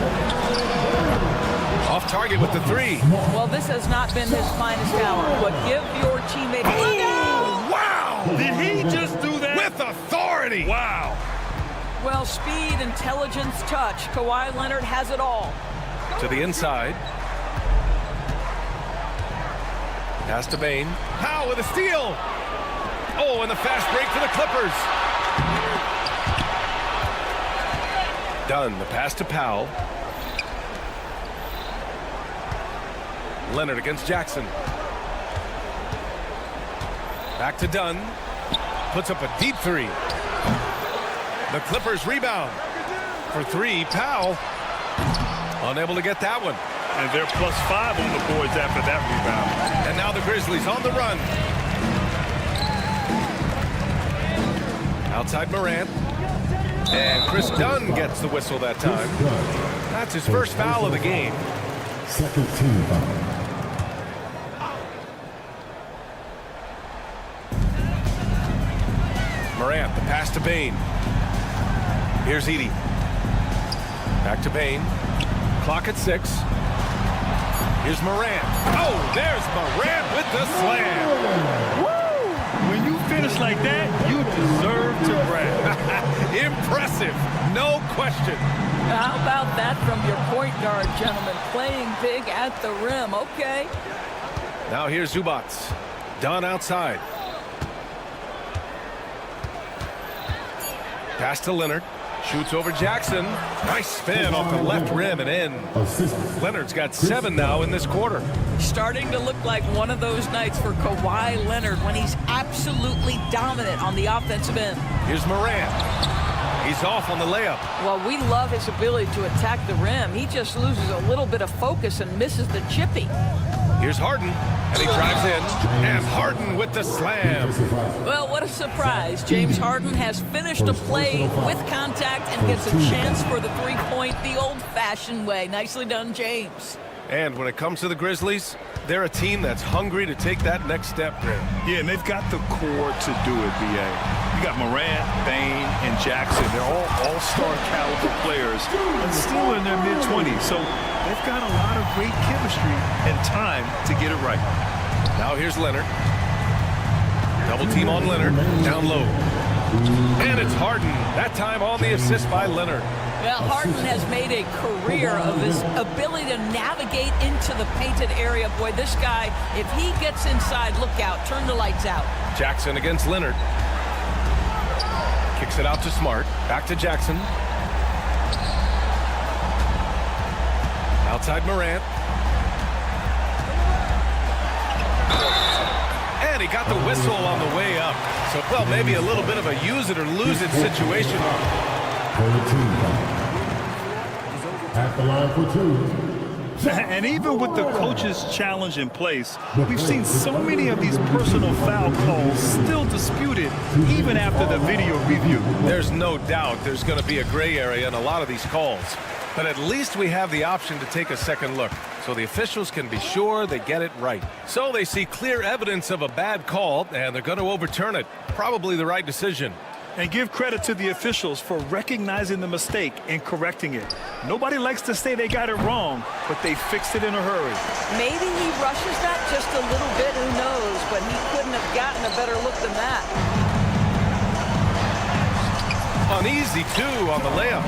Off target with the three. Well, this has not been his finest hour, but give your teammate... Oh, wow! Did he just do that? With authority! Wow. Well, speed, intelligence, touch. Kawhi Leonard has it all. To the inside. Pass to Bane. Powell with a steal. Oh, and the fast break for the Clippers. Dunn, the pass to Powell. Leonard against Jackson. Back to Dunn. Puts up a deep three. The Clippers rebound. For three, Powell. Unable to get that one. And they're +5 on the boards after that rebound. And now the Grizzlies on the run. Outside Morant. And Chris Dunn gets the whistle that time. That's his first foul of the game. Second team foul. Morant, the pass to Bane. Here's Edey. Back to Bane. Clock at 6. Here's Morant. Oh, there's Morant with the slam. Woo! When you finish like that, you deserve to brag. Impressive, no question. How about that from your point guard, gentlemen? Playing big at the rim. Okay. Now here's Zubac. Dunn outside. Pass to Leonard. Shoots over Jackson. Nice spin off the left rim and in. Leonard's got 7 now in this quarter. Starting to look like one of those nights for Kawhi Leonard when he's absolutely dominant on the offensive end. Here's Morant. He's off on the layup. Well, we love his ability to attack the rim. He just loses a little bit of focus and misses the chippy. Here's Harden, and he drives in, and Harden with the slam. Well, what a surprise. James Harden has finished a play with contact and gets a chance for the three-point the old-fashioned way. Nicely done, James. And when it comes to the Grizzlies, they're a team that's hungry to take that next step, Grant. Yeah, and they've got the core to do it, B.A. You got Morant, Bane, and Jackson. They're all all-star caliber players and still in their mid-20s. So they've got a lot of great chemistry and time to get it right. Now here's Leonard. Double team on Leonard. Down low. And it's Harden. That time on the assist by Leonard. Well, Harden has made a career of his ability to navigate into the painted area. Boy, this guy, if he gets inside, look out. Turn the lights out. Jackson against Leonard. Kicks it out to Smart. Back to Jackson. Outside Morant. And he got the whistle on the way up. So, well, maybe a little bit of a use it or lose it situation. At the line for 2. And even with the coach's challenge in place, we've seen so many of these personal foul calls still disputed even after the video review. There's no doubt there's going to be a gray area in a lot of these calls. But at least we have the option to take a second look, so the officials can be sure they get it right. So they see clear evidence of a bad call, and they're going to overturn it. Probably the right decision. And give credit to the officials for recognizing the mistake and correcting it. Nobody likes to say they got it wrong, but they fixed it in a hurry. Maybe he rushes that just a little bit, who knows, but he couldn't have gotten a better look than that. Uneasy, too, on the layup.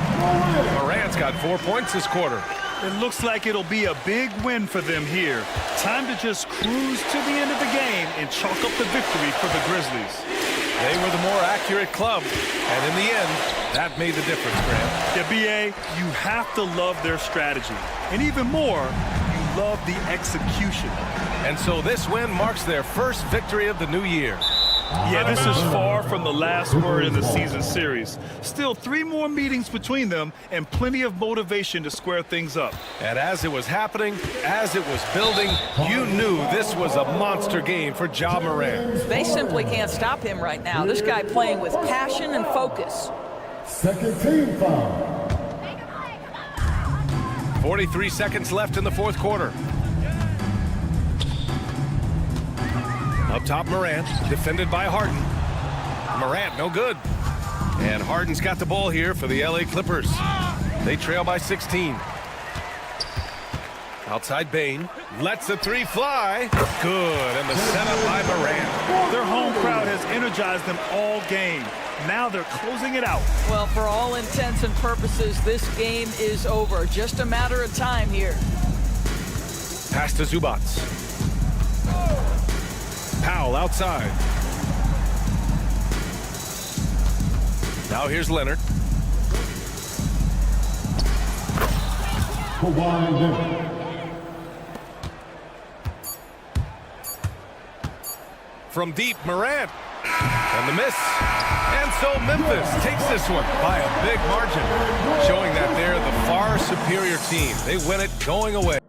Morant's got 4 points this quarter. It looks like it'll be a big win for them here. Time to just cruise to the end of the game and chalk up the victory for the Grizzlies. They were the more accurate club, and in the end, that made the difference, Grant. Yeah, B.A., you have to love their strategy. And even more, you love the execution. And so this win marks their first victory of the new year. Yeah, this is far from the last word in the season series. Still 3 more meetings between them and plenty of motivation to square things up. And as it was happening, as it was building, you knew this was a monster game for Ja Morant. They simply can't stop him right now. This guy playing with passion and focus. Second team foul. 43 seconds left in the fourth quarter. Up top, Morant, defended by Harden. Morant, no good. And Harden's got the ball here for the LA Clippers. They trail by 16. Outside Bane, lets the three fly. Good, and the setup by Morant. Their home crowd has energized them all game. Now they're closing it out. Well, for all intents and purposes, this game is over. Just a matter of time here. Pass to Zubac. Powell outside. Now here's Leonard. From deep, Morant. And the miss. And so Memphis takes this one by a big margin, showing that they're the far superior team. They win it going away.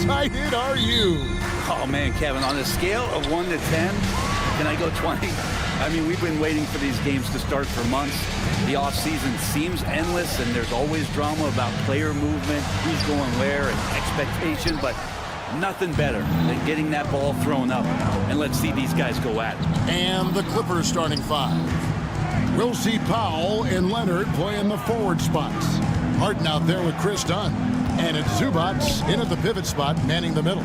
excited are you? Oh, man, Kevin, on a scale of 1 to 10, can I go 20? I mean, we've been waiting for these games to start for months. The offseason seems endless, and there's always drama about player movement, who's going where, and expectation, but nothing better than getting that ball thrown up. And let's see these guys go at it. And the Clippers starting 5. We'll see Powell and Leonard play in the forward spots. Harden out there with Chris Dunn. And it's Zubats in at the pivot spot, manning the middle.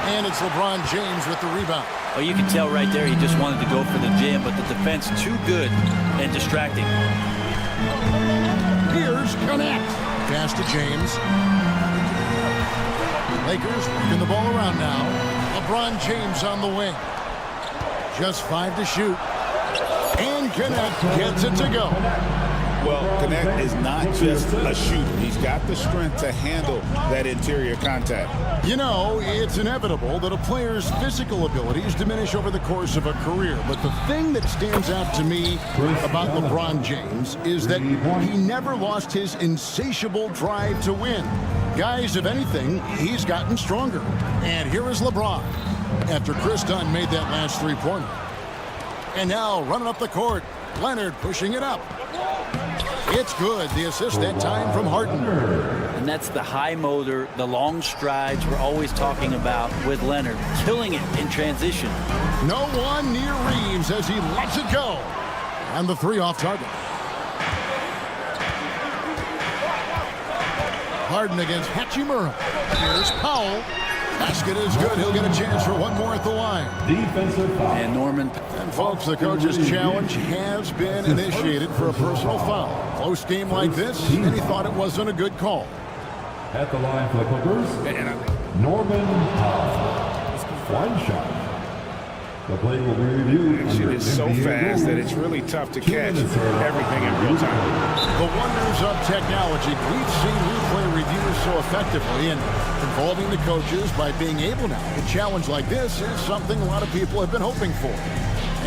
And it's LeBron James with the rebound. Well, you can tell right there he just wanted to go for the jam, but the defense too good and distracting. Here's Connect. Pass to James. Lakers working the ball around now. LeBron James on the wing. Just 5 to shoot. And Connect gets it to go. Well, Connect is not just a shooter. He's got the strength to handle that interior contact. You know, it's inevitable that a player's physical abilities diminish over the course of a career. But the thing that stands out to me about LeBron James is that he never lost his insatiable drive to win. Guys, if anything, he's gotten stronger. And here is LeBron after Chris Dunn made that last three-pointer. And now running up the court, Leonard pushing it up. It's good. The assist that time from Harden. And that's the high motor, the long strides we're always talking about with Leonard. Killing it in transition. No one near Reeves as he lets it go. And the three off target. Harden against Hachimura. Here's Powell. Basket is good. He'll get a chance for one more at the line. Defensive foul. And Norman. And folks, the coach's challenge has been initiated for a personal foul. Close game like this, and he thought it wasn't a good call. At the line for the Clippers, Norman Powell. One shot. The play will be reviewed. It is so fast that it's really tough to catch everything in real time. The wonders of technology. We've seen replay reviews so effectively, and involving the coaches by being able now. A challenge like this is something a lot of people have been hoping for.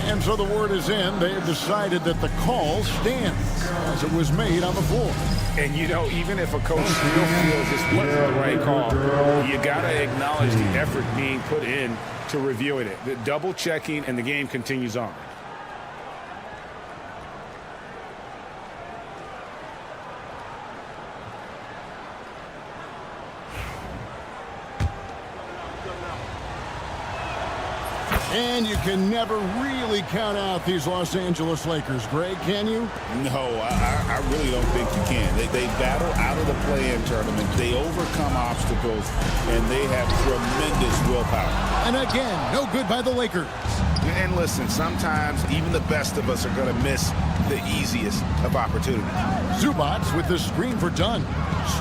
And so the word is in. They have decided that the call stands as it was made on the floor. And, you know, even if a coach still feels this wasn't the right call, you got to acknowledge the effort being put in to reviewing it. The double checking, and the game continues on. And you can never really count out these Los Angeles Lakers, Greg, can you? No, I really don't think you can. They battle out of the play-in tournament. They overcome obstacles, and they have tremendous willpower. And again, no good by the Lakers. And listen, sometimes even the best of us are going to miss the easiest of opportunities. Zubats with the screen for Dunn.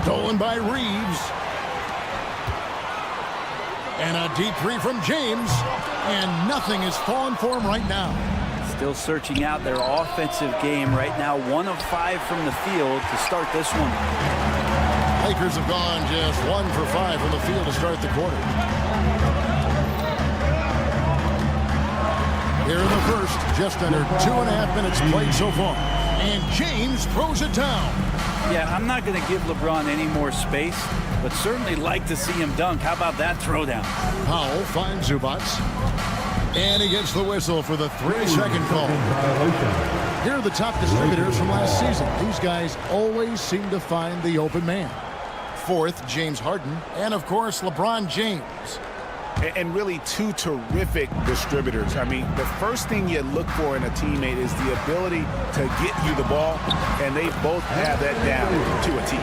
Stolen by Reeves. And a deep three from James. And nothing is falling for him right now. Still searching out their offensive game right now. 1 of 5 from the field to start this one. Lakers have gone just 1 for 5 from the field to start the quarter. Here in the first, just under 2.5 minutes played so far. And James throws it down. Yeah, I'm not going to give LeBron any more space, but certainly like to see him dunk. How about that throwdown? Powell finds Zubats. And he gets the whistle for the 3-second call. Here are the top distributors from last season. These guys always seem to find the open man. Fourth, James Harden. And, of course, LeBron James. And really two terrific distributors. I mean, the first thing you look for in a teammate is the ability to get you the ball, and they both have that down to a T.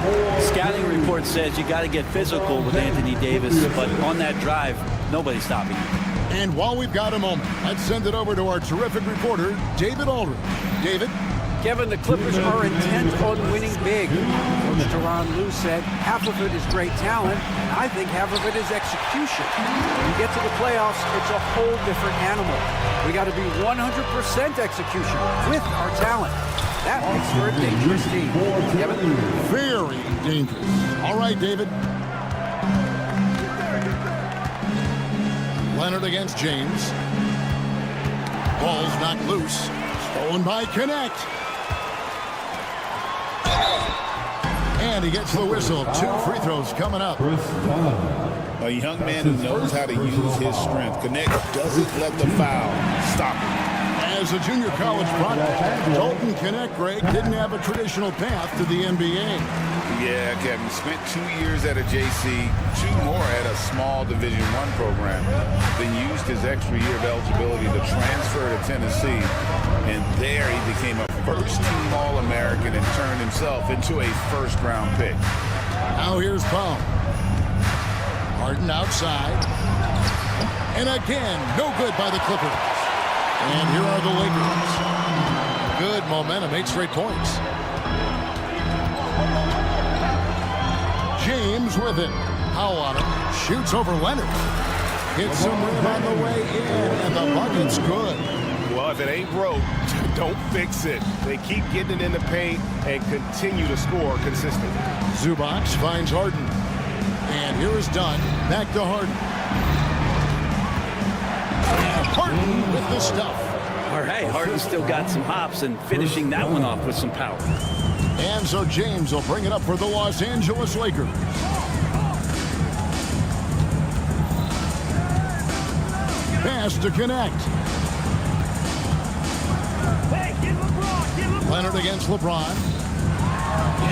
Scouting report says you got to get physical with Anthony Davis, but on that drive, nobody's stopping him. And while we've got a moment, let's send it over to our terrific reporter, David Aldridge. David? Kevin, the Clippers are intent on winning big. Coach Tyronn Lue said half of it is great talent, and I think half of it is execution. When you get to the playoffs, it's a whole different animal. We got to be 100% execution with our talent. That makes for a dangerous team. Kevin? Very dangerous. All right, David. Leonard against James. Ball's knocked loose. Stolen by Connect. And And he gets the whistle. 2 free throws coming up. A young man who knows how to use his strength. Connect doesn't let the foul stop him. As a junior college product, Dalton Connect, Greg, didn't have a traditional path to the NBA. Yeah, Kevin. Spent 2 years at a JC, 2 more at a small Division I program. Then used his extra year of eligibility to transfer to Tennessee. And there he became a first-team All-American and turned himself into a first-round pick. Now here's Paul. Harden outside. And again, no good by the Clippers. And here are the Lakers. Good momentum, 8 straight points. James with it. Powell on him. Shoots over Leonard. Hits some rim on the way in, and the bucket's good. Well, if it ain't broke, don't fix it. They keep getting it in the paint and continue to score consistently. Zubac finds Harden. And here is Dunn. Back to Harden. And Harden with the stuff. All right, Harden still got some hops and finishing that one off with some power. And so James will bring it up for the Los Angeles Lakers. Pass to Connect. Leonard against LeBron.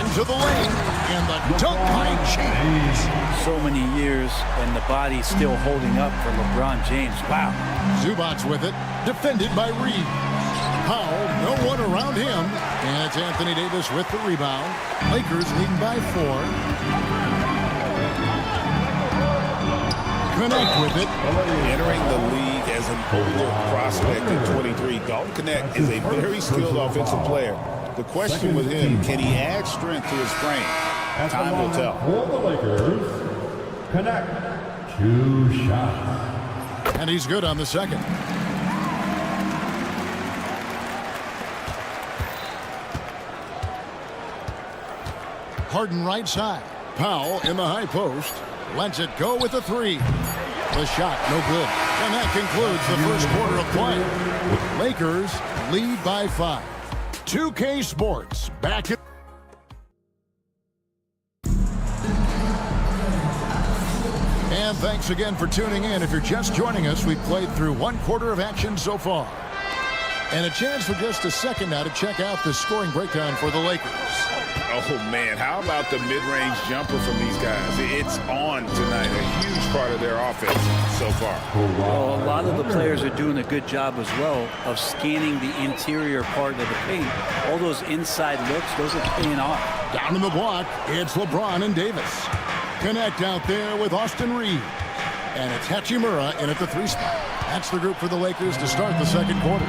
Into the lane. And the dunk by James. So many years, and the body's still holding up for LeBron James. Wow. Zubac with it. Defended by Reed. Powell, no one around him. And it's Anthony Davis with the rebound. Lakers leading by 4. Connect with it. Entering the league as an older prospect at 23, Dalton Connect is a very skilled offensive player. The question with him, can he add strength to his frame? Time will tell. For the Lakers, Connect. 2 shots. And he's good on the second. Harden right side. Powell in the high post. Lets it go with the 3. The shot, no good. And that concludes the first quarter of play. Lakers lead by 5. 2K Sports back in. And thanks again for tuning in. If you're just joining us, we've played through 1 quarter of action so far. And a chance for just a second now to check out the scoring breakdown for the Lakers. Oh, man, how about the mid-range jumper from these guys? It's on tonight, a huge part of their offense so far. Well, a lot of the players are doing a good job as well of scanning the interior part of the paint. All those inside looks, those are paying off. Down in the block, it's LeBron and Davis. Connect out there with Austin Reed. And it's Hachimura in at the 3 spot. That's the group for the Lakers to start the second quarter.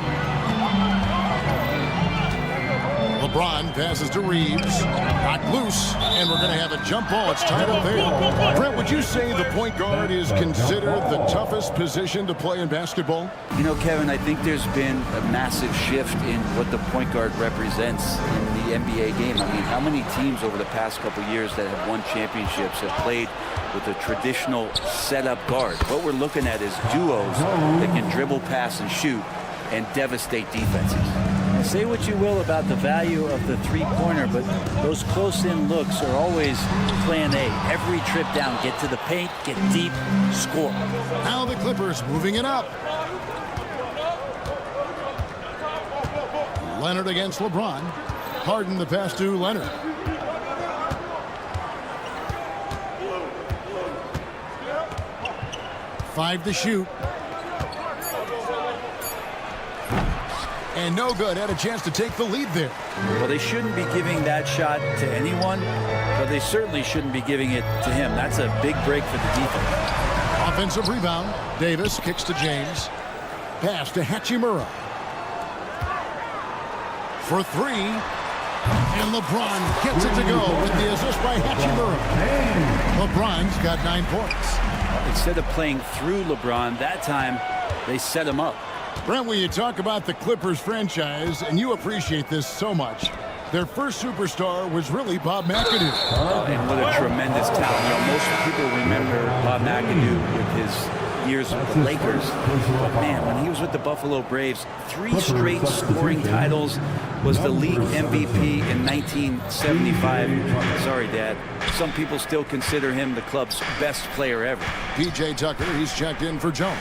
LeBron passes to Reeves. Knocked loose, and we're going to have a jump ball. It's tied up there. Brent, would you say the point guard is considered the toughest position to play in basketball? You know, Kevin, I think there's been a massive shift in what the point guard represents in the NBA game. I mean, how many teams over the past couple years that have won championships have played with a traditional setup guard? What we're looking at is duos that can dribble, pass, and shoot and devastate defenses. Say what you will about the value of the 3-pointer, but those close-in looks are always plan A. Every trip down, get to the paint, get deep, score. Now the Clippers moving it up. Leonard against LeBron. Harden the pass to Leonard. Five to shoot. And no good. Had a chance to take the lead there. Well, they shouldn't be giving that shot to anyone, but they certainly shouldn't be giving it to him. That's a big break for the defense. Offensive rebound. Davis kicks to James. Pass to Hachimura. For 3. And LeBron gets it to go with the assist by Hachimura. LeBron's got 9 points. Instead of playing through LeBron, that time they set him up. Brent, when you talk about the Clippers franchise, and you appreciate this so much, their first superstar was really Bob McAdoo. And what a tremendous talent. You know, most people remember Bob McAdoo with his years with the Lakers. But man, when he was with the Buffalo Braves, 3 straight scoring titles, was the league MVP in 1975. Sorry, Dad. Some people still consider him the club's best player ever. P.J. Tucker, he's checked in for Jones.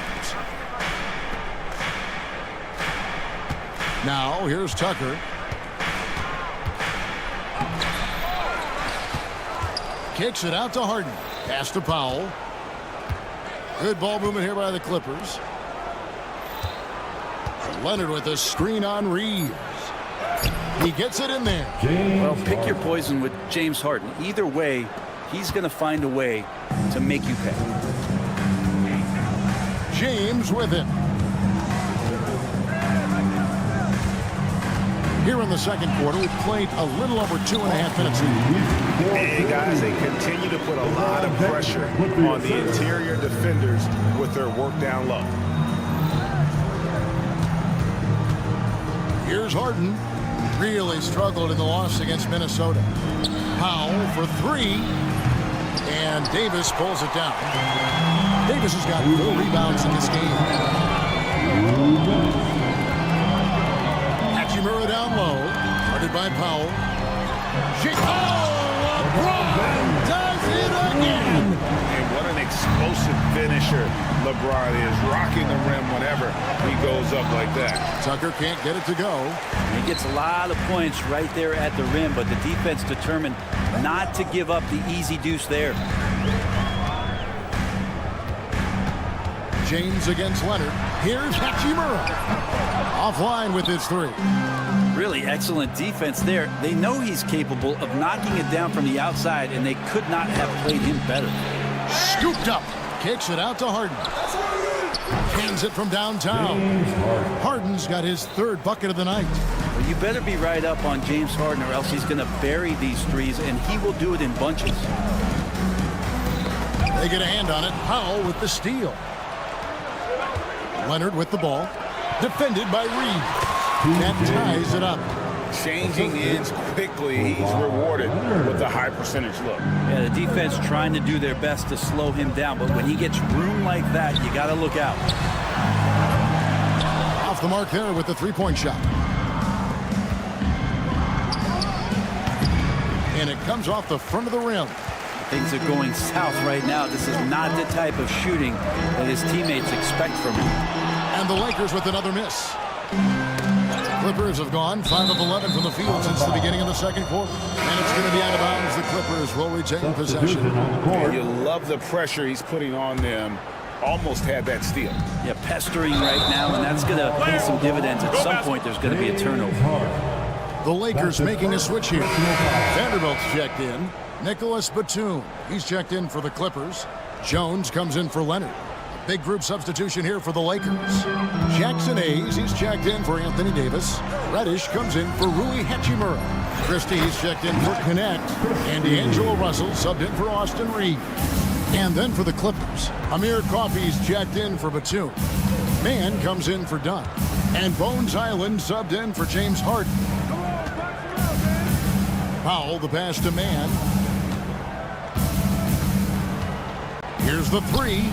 Now, here's Tucker. Kicks it out to Harden. Pass to Powell. Good ball movement here by the Clippers. Leonard with a screen on Reeves. He gets it in there. Well, pick your poison with James Harden. Either way, he's going to find a way to make you pay. James with it. Here in the second quarter, we played a little over 2.5 minutes. And guys, they continue to put a lot of pressure on the interior defenders with their work down low. Here's Harden. Really struggled in the loss against Minnesota. Powell for 3. And Davis pulls it down. Davis has got 4 rebounds in this game. Hachimura down low. Guarded by Powell. LeBron does it again. And what an explosive finisher LeBron is. Rocking the rim whenever he goes up like that. Tucker can't get it to go. He gets a lot of points right there at the rim, but the defense determined not to give up the easy deuce there. James against Leonard. Here's Hachimura. Offline with his 3. Really excellent defense there. They know he's capable of knocking it down from the outside, and they could not have played him better. Scooped up. Kicks it out to Harden. Hands it from downtown. Harden's got his 3rd bucket of the night. Well, you better be right up on James Harden, or else he's going to bury these threes, and he will do it in bunches. They get a hand on it. Powell with the steal. Leonard with the ball. Defended by Reed. That ties it up. Changing ends quickly. He's rewarded with a high percentage look. Yeah, the defense trying to do their best to slow him down, but when he gets room like that, you got to look out. Off the mark there with the 3-point shot. And it comes off the front of the rim. Things are going south right now. This is not the type of shooting that his teammates expect from him. And the Lakers with another miss. Clippers have gone 5 of 11 from the field since the beginning of the second quarter. And it's going to be out of bounds. The Clippers will retain possession. And you love the pressure he's putting on them. Almost had that steal. Yeah, pestering right now, and that's going to pay some dividends. At some point, there's going to be a turnover. The Lakers making a switch here. Vanderbilt's checked in. Nicholas Batum, he's checked in for the Clippers. Jones comes in for Leonard. Big group substitution here for the Lakers. Jackson Hayes, he's checked in for Anthony Davis. Reddish comes in for Rui Hachimura. Christie's checked in for Connect. And D'Angelo Russell subbed in for Austin Reed. And then for the Clippers, Amir Coffey's checked in for Batum. Mann comes in for Dunn. And Bones Island subbed in for James Harden. Powell, the pass to Mann. Here's the 3.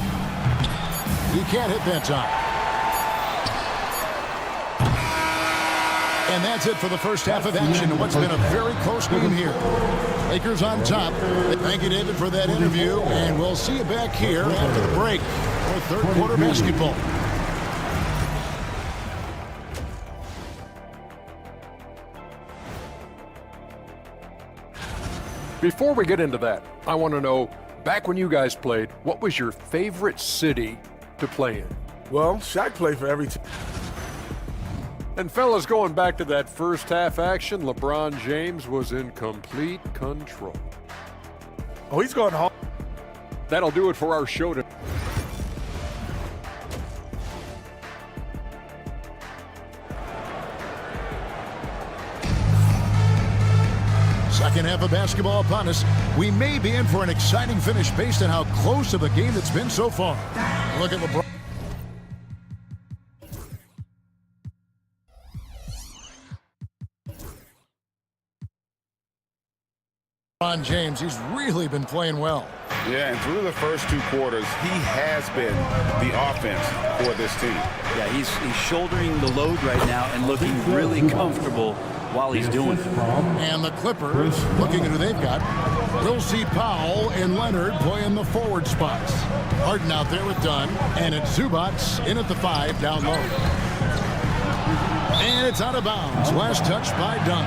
He can't hit that time. And that's it for the first half of action in what's been a very close game here. Lakers on top. Thank you, David, for that interview. And we'll see you back here after the break for third quarter basketball. Before we get into that, I want to know, back when you guys played, what was your favorite city to play in? Well, Shaq played for every team. And fellas, going back to that first half action, LeBron James was in complete control. Oh, he's going home. That'll do it for our show today. Second half of basketball upon us. We may be in for an exciting finish based on how close of a game it's been so far. Look at LeBron. LeBron James, he's really been playing well. Yeah, and through the first 2 quarters, he has been the offense for this team. Yeah, he's shouldering the load right now and looking really comfortable while he's doing it. And the Clippers, looking at who they've got, we'll see Powell and Leonard playing the forward spots. Harden out there with Dunn, and it's Zubac in at the 5 down low. And it's out of bounds. Last touch by Dunn.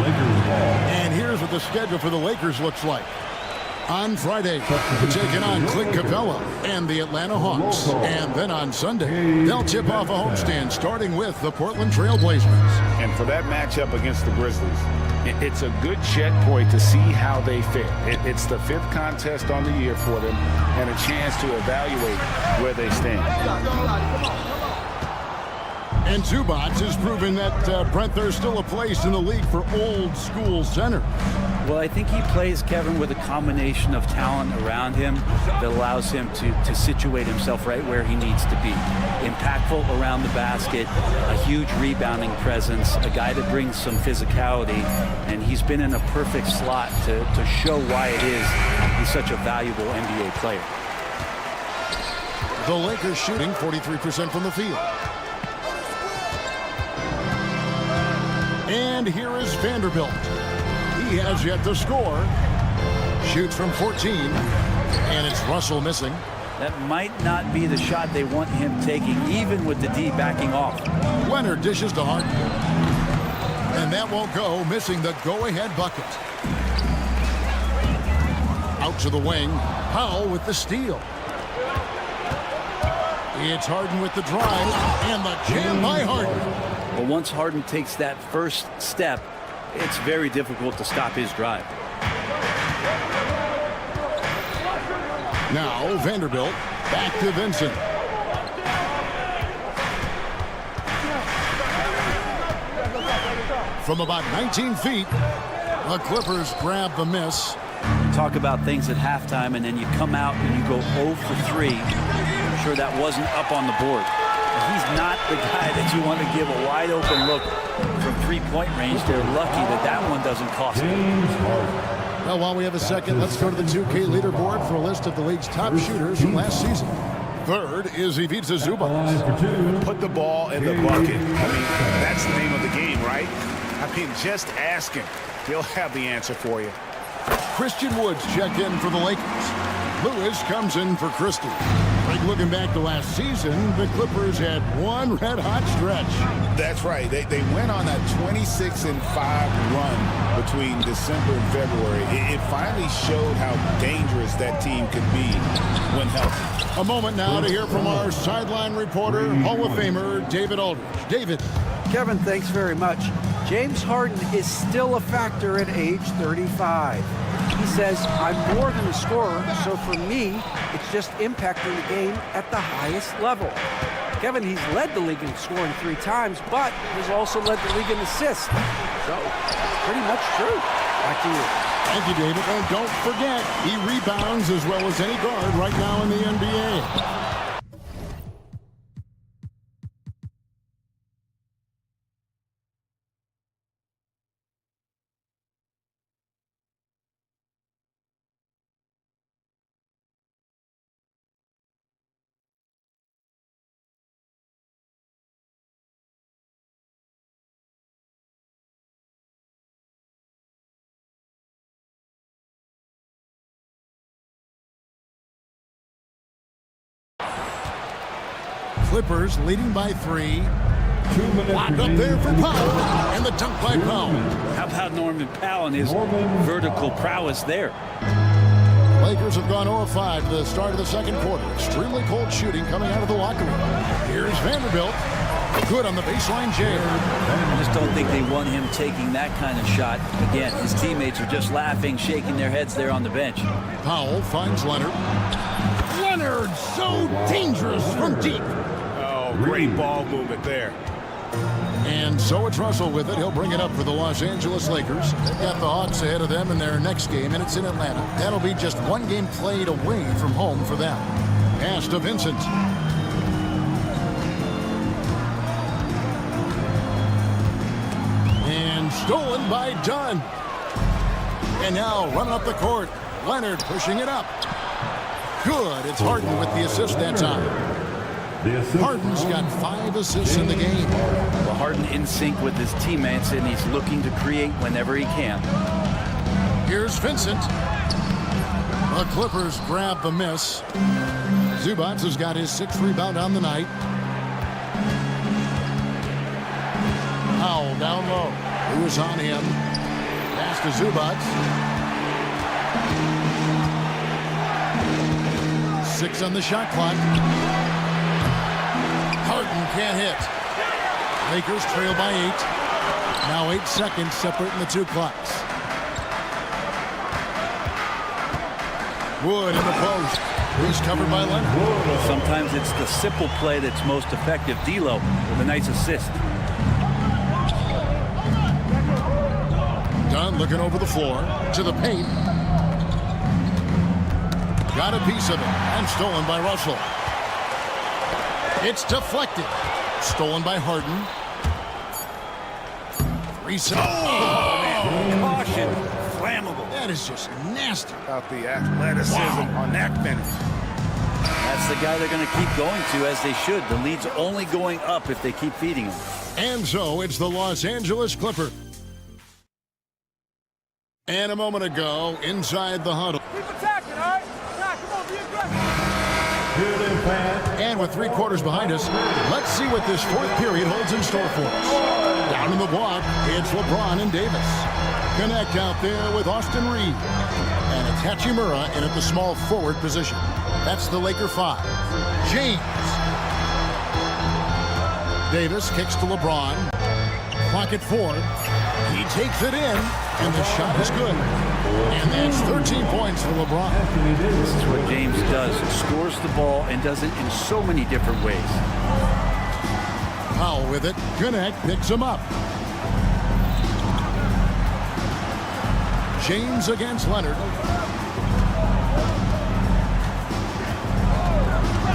And here's what the schedule for the Lakers looks like. On Friday, taking on Clint Capella and the Atlanta Hawks. And then on Sunday, they'll tip off a homestand, starting with the Portland Trail Blazers. And for that matchup against the Grizzlies, it's a good checkpoint to see how they fare. It's the 5th contest on the year for them and a chance to evaluate where they stand. And Zubac has proven that, Brent, there's still a place in the league for old school center. Well, I think he plays, Kevin, with a combination of talent around him that allows him to situate himself right where he needs to be. Impactful around the basket, a huge rebounding presence, a guy that brings some physicality, and he's been in a perfect slot to show why it is he's such a valuable NBA player. The Lakers shooting 43% from the field. And here is Vanderbilt. He has yet to score. Shoots from 14. And it's Russell missing. That might not be the shot they want him taking, even with the D backing off. Leonard dishes to Harden. And that won't go, missing the go-ahead bucket. Out to the wing. Powell with the steal. It's Harden with the drive. And the jam by Harden. Well, once Harden takes that first step, it's very difficult to stop his drive. Now Vanderbilt back to Vincent. From about 19 feet, the Clippers grab the miss. Talk about things at halftime, and then you come out and you go 0 for 3. I'm sure that wasn't up on the board. He's not the guy that you want to give a wide open look from 3-point range. They're lucky that one doesn't cost them. Well, while we have a second, let's go to the 2K leaderboard for a list of the league's top shooters from last season. Third is Ivica Zubac. Put the ball in the bucket. I mean, that's the name of the game, right? I mean, just ask him. He'll have the answer for you. Christian Woods checked in for the Lakers. Lewis comes in for Christie. Like looking back to last season, the Clippers had one red-hot stretch. That's right. They went on a 26-5 run between December and February. It finally showed how dangerous that team could be when healthy. A moment now to hear from our sideline reporter, Hall of Famer David Aldridge. David. Kevin, thanks very much. James Harden is still a factor at age 35. He says, I'm more than a scorer, so for me, it's just impacting the game at the highest level. Kevin, he's led the league in scoring 3 times, but he's also led the league in assists. So, pretty much true. Back to you. Thank you, David. And don't forget, he rebounds as well as any guard right now in the NBA. Clippers leading by 3. Locked up there for Powell, and the dunk by Powell. How about Norman Powell and his vertical prowess there? Lakers have gone 0-5 to the start of the second quarter. Extremely cold shooting coming out of the locker room. Here's Vanderbilt. Good on the baseline jam. I just don't think they want him taking that kind of shot. Again, his teammates are just laughing, shaking their heads there on the bench. Powell finds Leonard. Leonard, so dangerous from deep. Oh, great ball movement there. And so it's Russell with it. He'll bring it up for the Los Angeles Lakers. They've got the Hawks ahead of them in their next game, and it's in Atlanta. That'll be just one game played away from home for them. Pass to Vincent. And stolen by Dunn. And now running up the court. Leonard pushing it up. Good. It's Harden with the assist that time. Harden's got 5 assists in the game. Well, Harden in sync with his teammates, and he's looking to create whenever he can. Here's Vincent. The Clippers grab the miss. Zubac has got his 6th rebound on the night. Powell down low. Who is on him? Pass to Zubac. 6 on the shot clock. Harden can't hit. Lakers trail by 8. Now 8 seconds separating the 2 clocks. Wood in the post. He's covered by Leonard. Sometimes it's the simple play that's most effective. D'Lo with a nice assist. Dunn looking over the floor to the paint. Got a piece of it and stolen by Russell. It's deflected. Stolen by Harden. 3 seconds. Caution. Flammable. That is just nasty. About the athleticism on that finish. That's the guy they're going to keep going to, as they should. The lead's only going up if they keep feeding him. And so it's the Los Angeles Clippers. And a moment ago, inside the huddle. Keep attacking, all right? Now, come on, be aggressive. And with 3 quarters behind us, let's see what this 4th period holds in store for us. Down in the block, it's LeBron and Davis. Connect out there with Austin Reed. And it's Hachimura in at the small forward position. That's the Laker 5. James. Davis kicks to LeBron. Clock at 4. He takes it in, and the shot is good. And that's 13 points for LeBron. This is what James does. Scores the ball and does it in so many different ways. Powell with it. Connect picks him up. James against Leonard.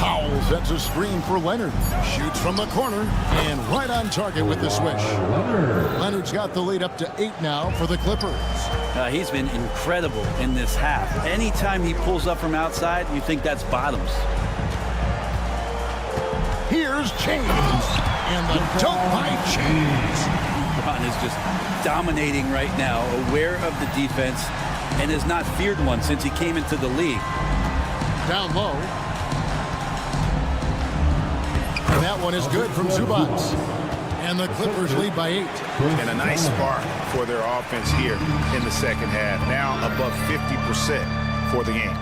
Powell sets a screen for Leonard. Shoots from the corner and right on target with the swish. Leonard's got the lead up to 8 now for the Clippers. He's been incredible in this half. Anytime he pulls up from outside, you think that's bottoms. Here's James. And the dunk by James. LeBron is just dominating right now, aware of the defense, and has not feared one since he came into the league. Down low. And that one is good from Zubac. And the Clippers lead by 8. And a nice spark for their offense here in the second half. Now above 50% for the game.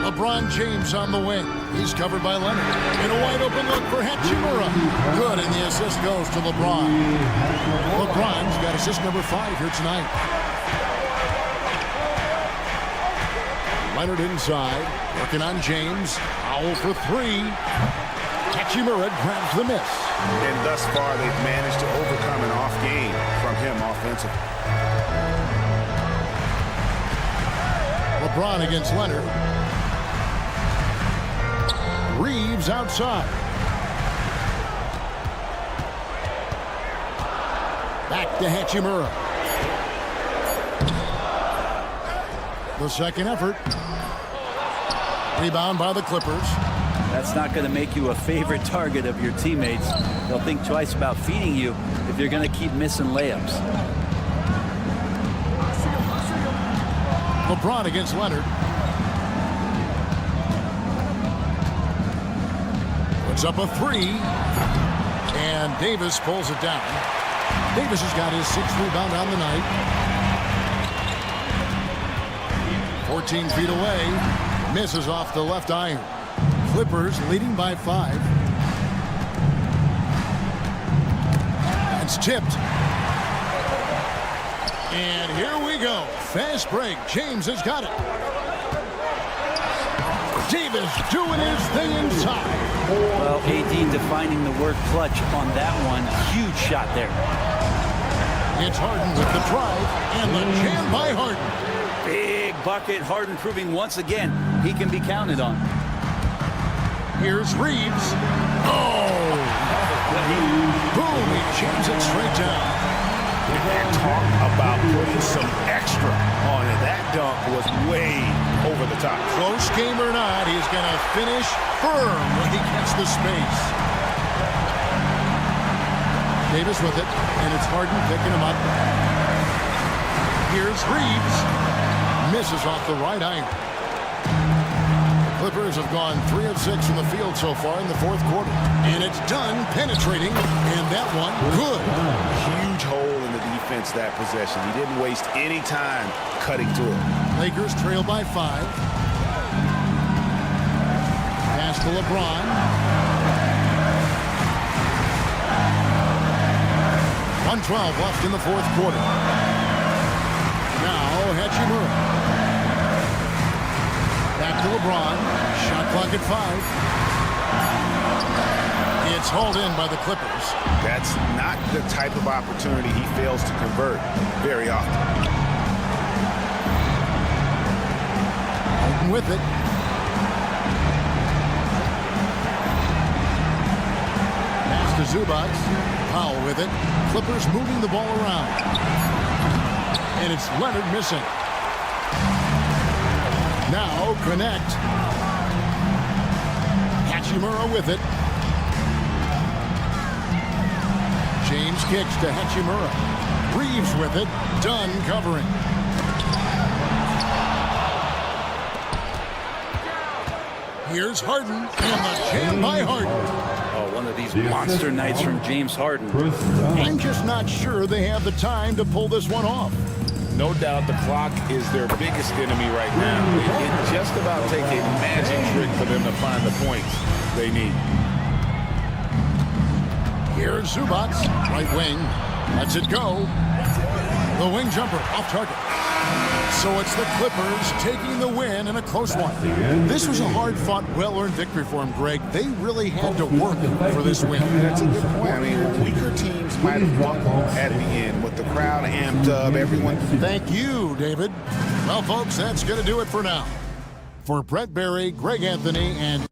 LeBron James on the wing. He's covered by Leonard. And a wide open look for Hachimura. Good, and the assist goes to LeBron. LeBron's got assist number 5 here tonight. Leonard inside, working on James. Powell for 3. Hachimura grabs the miss. And thus far, they've managed to overcome an off game from him offensively. LeBron against Leonard. Reeves outside. Back to Hachimura. The second effort. Rebound by the Clippers. That's not going to make you a favorite target of your teammates. They'll think twice about feeding you if you're going to keep missing layups. LeBron against Leonard. Puts up a 3. And Davis pulls it down. Davis has got his 6th rebound on the night. 14 feet away. Misses off the left iron. Clippers leading by 5. It's tipped. And here we go. Fast break. James has got it. Davis doing his thing inside. Well, AD defining the word clutch on that one. Huge shot there. It's Harden with the drive and the jam by Harden. Big bucket. Harden proving once again he can be counted on. Here's Reeves. Oh! Boom! He jams it straight down. And talk about putting some extra on it. That dunk was way over the top. Close game or not, he's going to finish firm when he gets the space. Davis with it, and it's Harden picking him up. Here's Freez. Misses off the right iron. The Clippers have gone 3 of 6 from the field so far in the fourth quarter. And it's done penetrating, and that one good. Huge hole in the defense that possession. He didn't waste any time cutting through it. Lakers trail by 5. Pass to LeBron. 1:12 left in the fourth quarter. Now Hachimura. Back to LeBron. Shot clock at 5. It's hauled in by the Clippers. That's not the type of opportunity he fails to convert very often. Harden with it. Pass to Zubac. Powell with it. Clippers moving the ball around. And it's Leonard missing. Now connect. Hachimura with it. James kicks to Hachimura. Reeves with it. Dunn covering. Here's Harden, and the jam by Harden. Oh, one of these monster nights from James Harden. I'm just not sure they have the time to pull this one off. No doubt the clock is their biggest enemy right now. It just about take a magic trick for them to find the points they need. Here's Zubac, right wing, lets it go. The wing jumper off target. So it's the Clippers taking the win in a close one. This was a hard-fought, well-earned victory for them, Greg. They really had to work for this win. That's a good point. I mean, weaker teams might have won at the end with the crowd amped up, everyone. Thank you, David. Well, folks, that's going to do it for now. For Brett Berry, Greg Anthony, and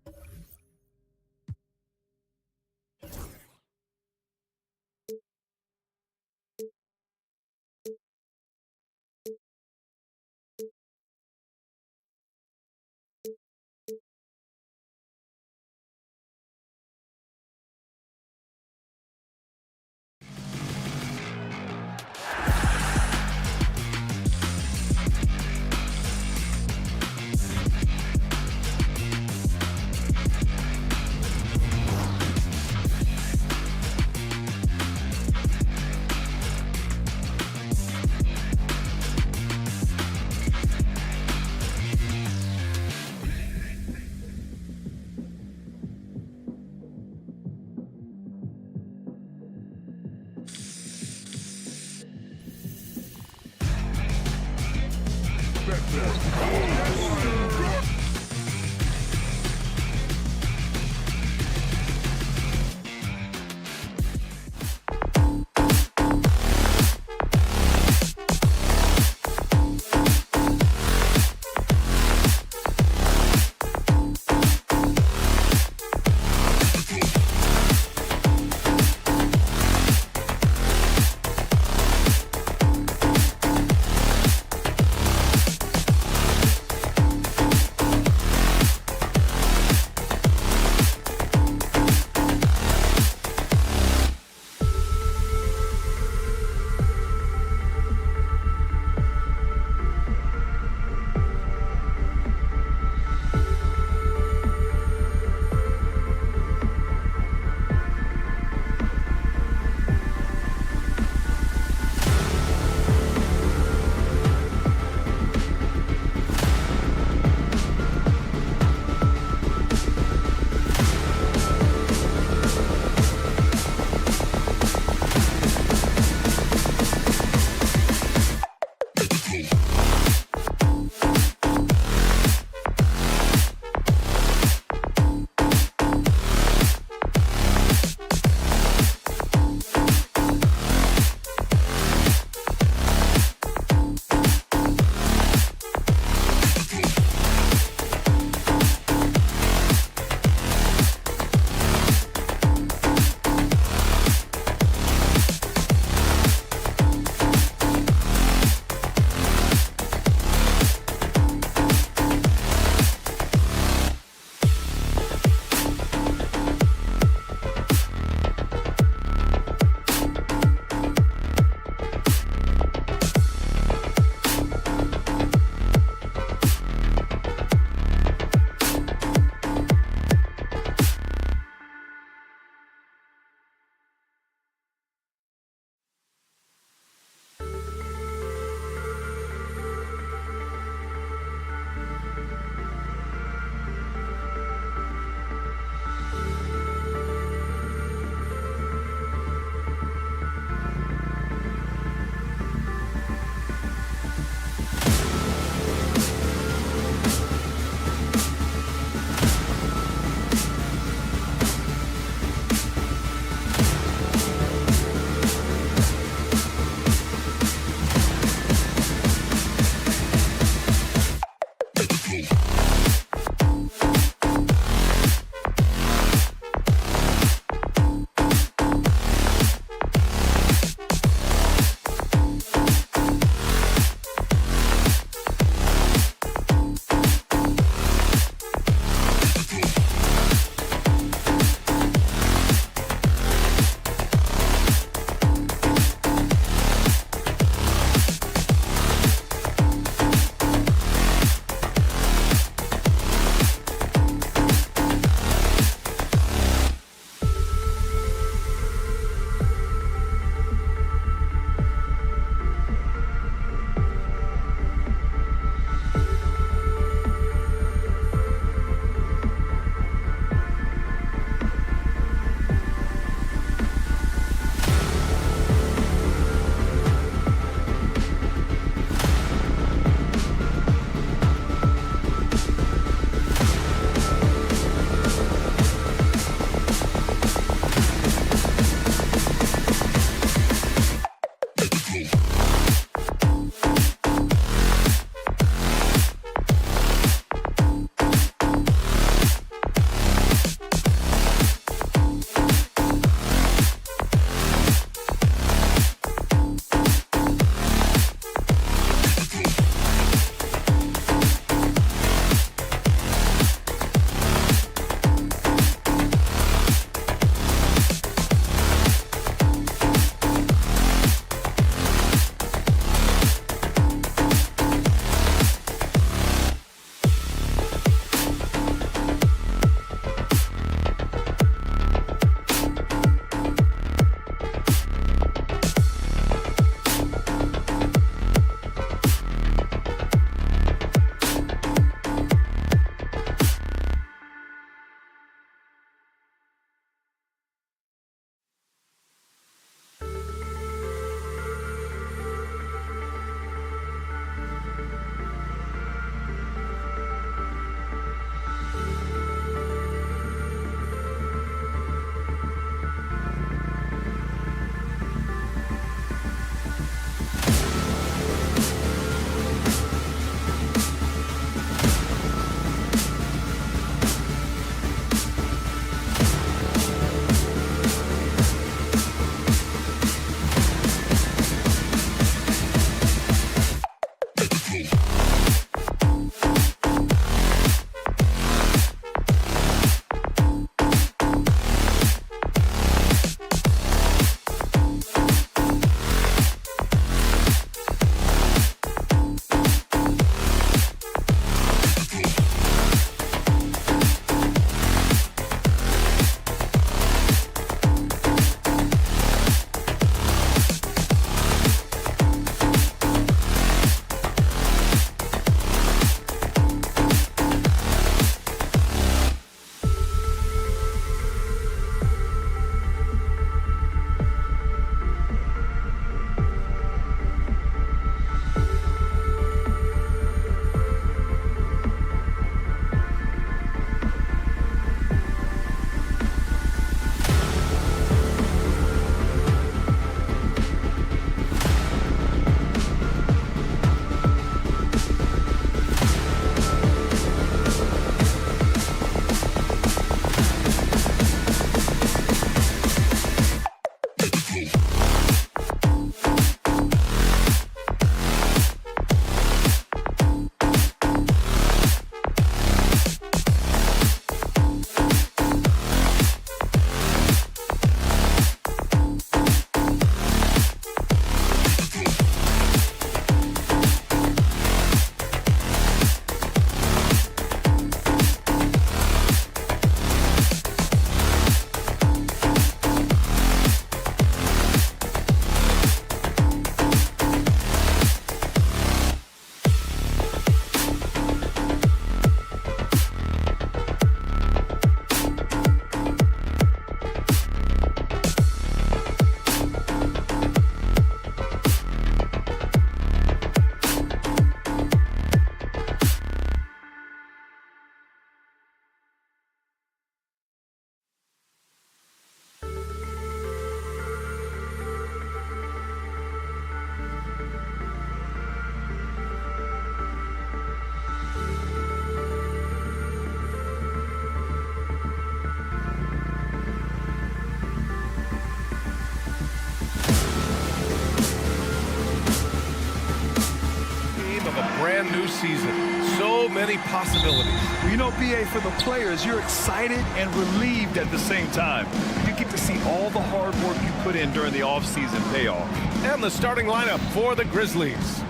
brand new season. So many possibilities. You know, BA, for the players, you're excited and relieved at the same time. You get to see all the hard work you put in during the offseason pay off. And the starting lineup for the Grizzlies.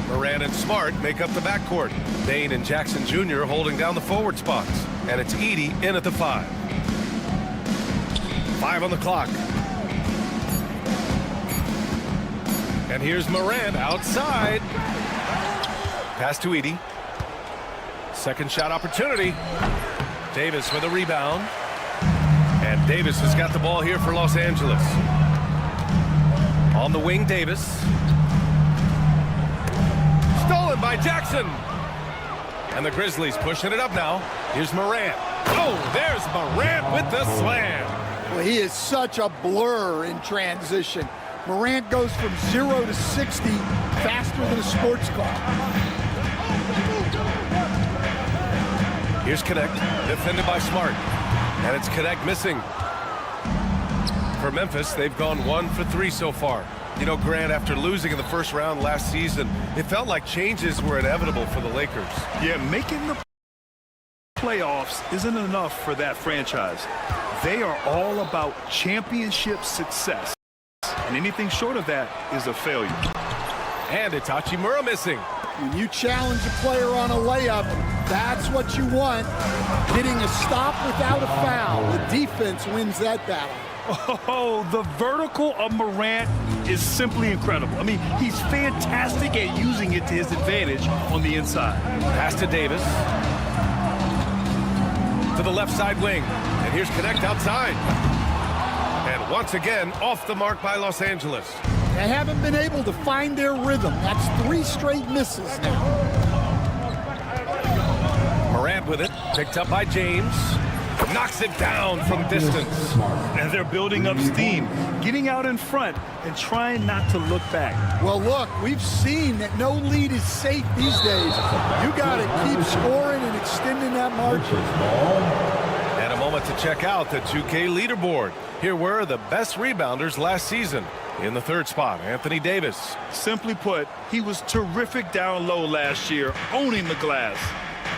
Morant and Smart make up the backcourt. Dane and Jackson Jr. holding down the forward spots. And it's Edey in at the 5. 5 on the clock. And here's Morant outside. Pass to Edey. Second shot opportunity. Davis with a rebound. And Davis has got the ball here for Los Angeles. On the wing, Davis. Stolen by Jackson. And the Grizzlies pushing it up now. Here's Morant. Oh, there's Morant with the slam. Well, he is such a blur in transition. Morant goes from 0 to 60 faster than a sports car. Here's Connect, defended by Smart. And it's Connect missing. For Memphis, they've gone 1 for 3 so far. You know, Grant, after losing in the first round last season, it felt like changes were inevitable for the Lakers. Yeah, making the playoffs isn't enough for that franchise. They are all about championship success. And anything short of that is a failure. And it's Hachimura missing. When you challenge a player on a layup, that's what you want. Getting a stop without a foul. The defense wins that battle. Oh, the vertical of Morant is simply incredible. I mean, he's fantastic at using it to his advantage on the inside. Pass to Davis. To the left side wing. And here's Connect outside. And once again, off the mark by Los Angeles. They haven't been able to find their rhythm. That's 3 straight misses now. Morant with it. Picked up by James. Knocks it down from distance. And they're building up steam, getting out in front and trying not to look back. Well, look, we've seen that no lead is safe these days. You got to keep scoring and extending that margin. And a moment to check out the 2K leaderboard. Here were the best rebounders last season. In the 3rd spot, Anthony Davis. Simply put, he was terrific down low last year, owning the glass.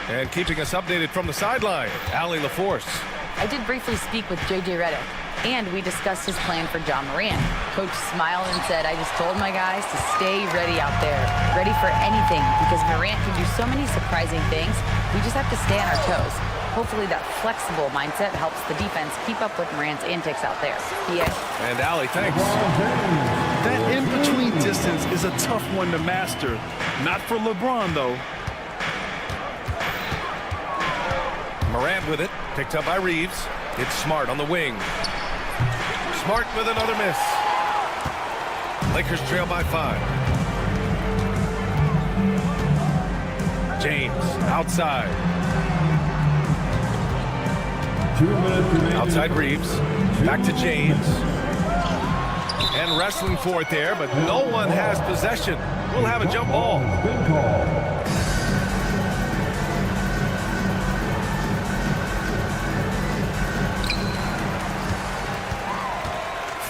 And keeping us updated from the sideline, Allie LaForce. I did briefly speak with J.J. Redick, and we discussed his plan for John Morant. Coach smiled and said, I just told my guys to stay ready out there, ready for anything, because Morant can do so many surprising things. We just have to stay on our toes. Hopefully that flexible mindset helps the defense keep up with Morant's antics out there. And Allie, thanks. That in-between distance is a tough one to master. Not for LeBron, though. Morant with it, picked up by Reeves. It's Smart on the wing. Smart with another miss. Lakers trail by 5. James outside. 2 minutes remaining. Outside Reeves. Back to James. And wrestling for it there, but no one has possession. We'll have a jump ball. Good call.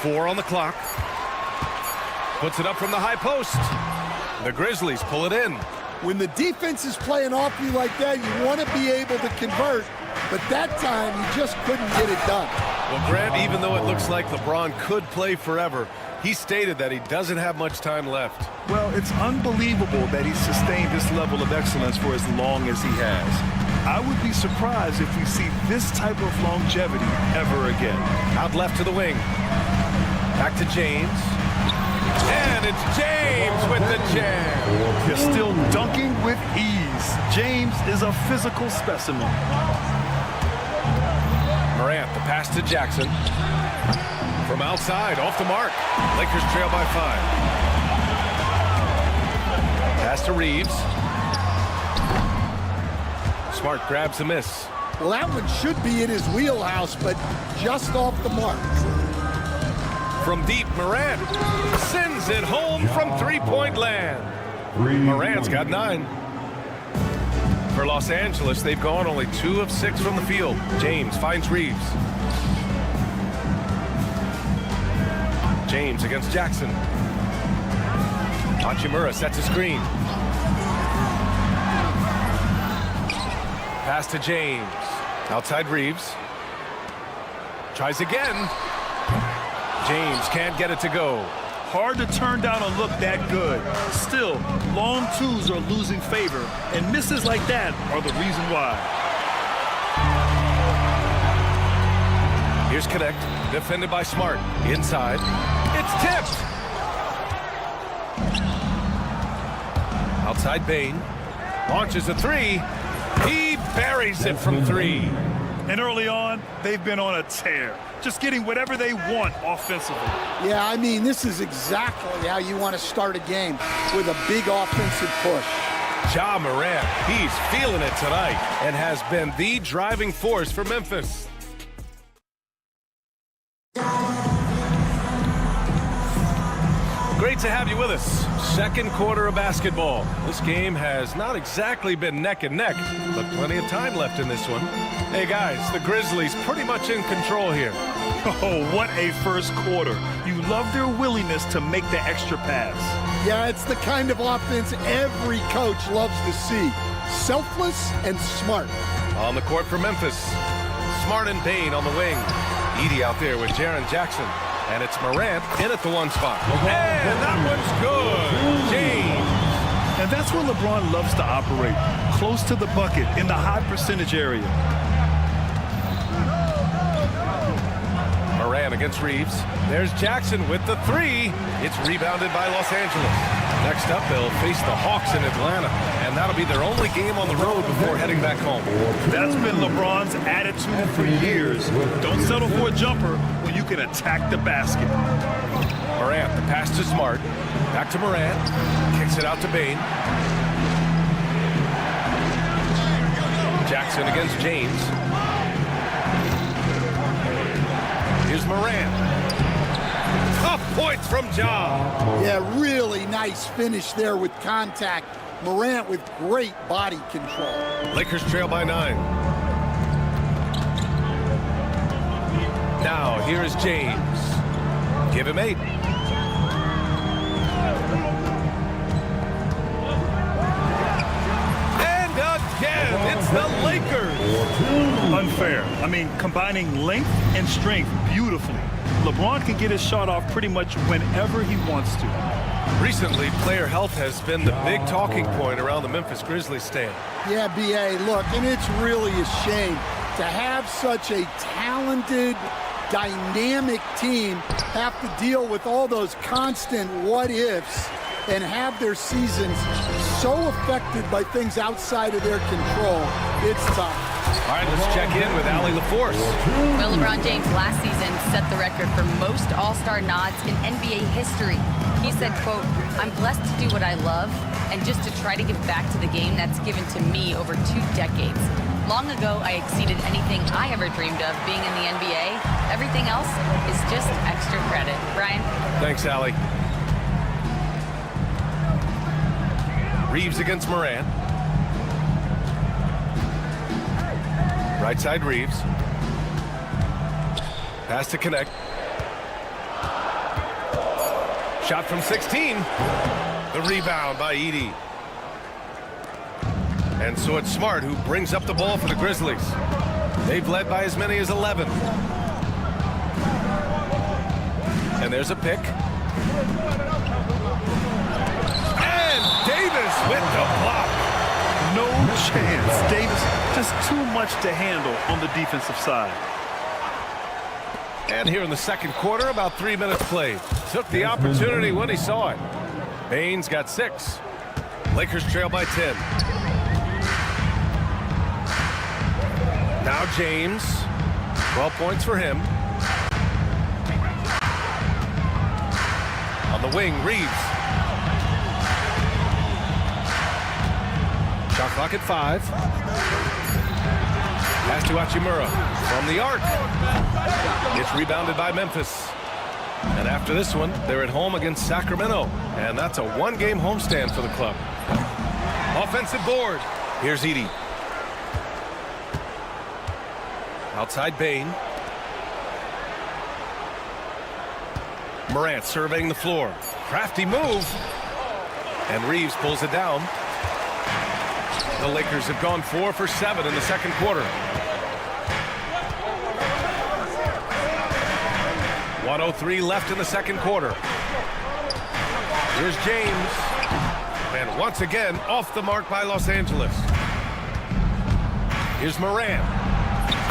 4 on the clock. Puts it up from the high post. The Grizzlies pull it in. When the defense is playing off you like that, you want to be able to convert. But that time, you just couldn't get it done. Well, Grant, even though it looks like LeBron could play forever, he stated that he doesn't have much time left. Well, it's unbelievable that he's sustained this level of excellence for as long as he has. I would be surprised if we see this type of longevity ever again. Out left to the wing. Back to James. And it's James with the jam. They're still dunking with ease. James is a physical specimen. Morant, the pass to Jackson. From outside, off the mark. Lakers trail by 5. Pass to Reeves. Smart grabs a miss. Well, that one should be in his wheelhouse, but just off the mark. From deep, Morant sends it home from three-point land. Morant's got 9. For Los Angeles, they've gone only 2 of 6 from the field. James finds Reeves. James against Jackson. Hachimura sets a screen. Pass to James. Outside Reeves. Tries again. James can't get it to go. Hard to turn down a look that good. Still, long twos are losing favor, and misses like that are the reason why. Here's Connect, defended by Smart. Inside. It's tipped. Outside Bain. Launches a three. He buries it from three. And early on, they've been on a tear. Just getting whatever they want offensively. Yeah, I mean, this is exactly how you want to start a game, with a big offensive push. Ja Morant, he's feeling it tonight and has been the driving force for Memphis. Great to have you with us. Second quarter of basketball. This game has not exactly been neck and neck, but plenty of time left in this one. Hey guys, the Grizzlies pretty much in control here. Oh, what a first quarter. You love their willingness to make the extra pass. Yeah, it's the kind of offense every coach loves to see. Selfless and smart. On the court for Memphis. Smart and Bain on the wing. Edey out there with Jaren Jackson. And it's Morant in at the one spot. And that one's good. James. And that's where LeBron loves to operate. Close to the bucket in the high percentage area. Morant against Reeves. There's Jackson with the three. It's rebounded by Los Angeles. Next up, they'll face the Hawks in Atlanta. And that'll be their only game on the road before heading back home. That's been LeBron's attitude for years. Don't settle for a jumper when you can attack the basket. Morant, the pass to Smart. Back to Morant. Kicks it out to Bain. Jackson against James. Here's Morant. Tough points from Ja. Yeah, really nice finish there with contact. Morant with great body control. Lakers trail by 9. Now, here is James. Give him 8. And again, it's the Lakers. Unfair. I mean, combining length and strength beautifully. LeBron can get his shot off pretty much whenever he wants to. Recently, player health has been the big talking point around the Memphis Grizzlies stand. Yeah, B.A., look, and it's really a shame to have such a talented, dynamic team have to deal with all those constant what-ifs and have their seasons so affected by things outside of their control. It's tough. All right, let's check in with Allie LaForce. Well, LeBron James last season set the record for most All-Star nods in NBA history. He said, quote, "I'm blessed to do what I love and just to try to give back to the game that's given to me over 2 decades. Long ago, I exceeded anything I ever dreamed of being in the NBA. Everything else is just extra credit." Brian? Thanks, Allie. Reeves against Morant. Right side Reeves. Pass to Connect. Shot from 16. The rebound by Edey. And so it's Smart who brings up the ball for the Grizzlies. They've led by as many as 11. And there's a pick. And Davis with the block. No chance. Davis just too much to handle on the defensive side. And here in the second quarter, about 3 minutes played. Took the opportunity when he saw it. Bain's got 6. Lakers trail by 10. Now James. 12 points for him. On the wing, Reeves. Shot clock at 5. Pass to Hachimura from the arc. It's rebounded by Memphis. And after this one, they're at home against Sacramento. And that's a 1-game homestand for the club. Offensive board. Here's Edey. Outside Bain. Morant surveying the floor. Crafty move. And Reeves pulls it down. The Lakers have gone 4 for 7 in the second quarter. 1:03 left in the second quarter. Here's James. And once again, off the mark by Los Angeles. Here's Morant.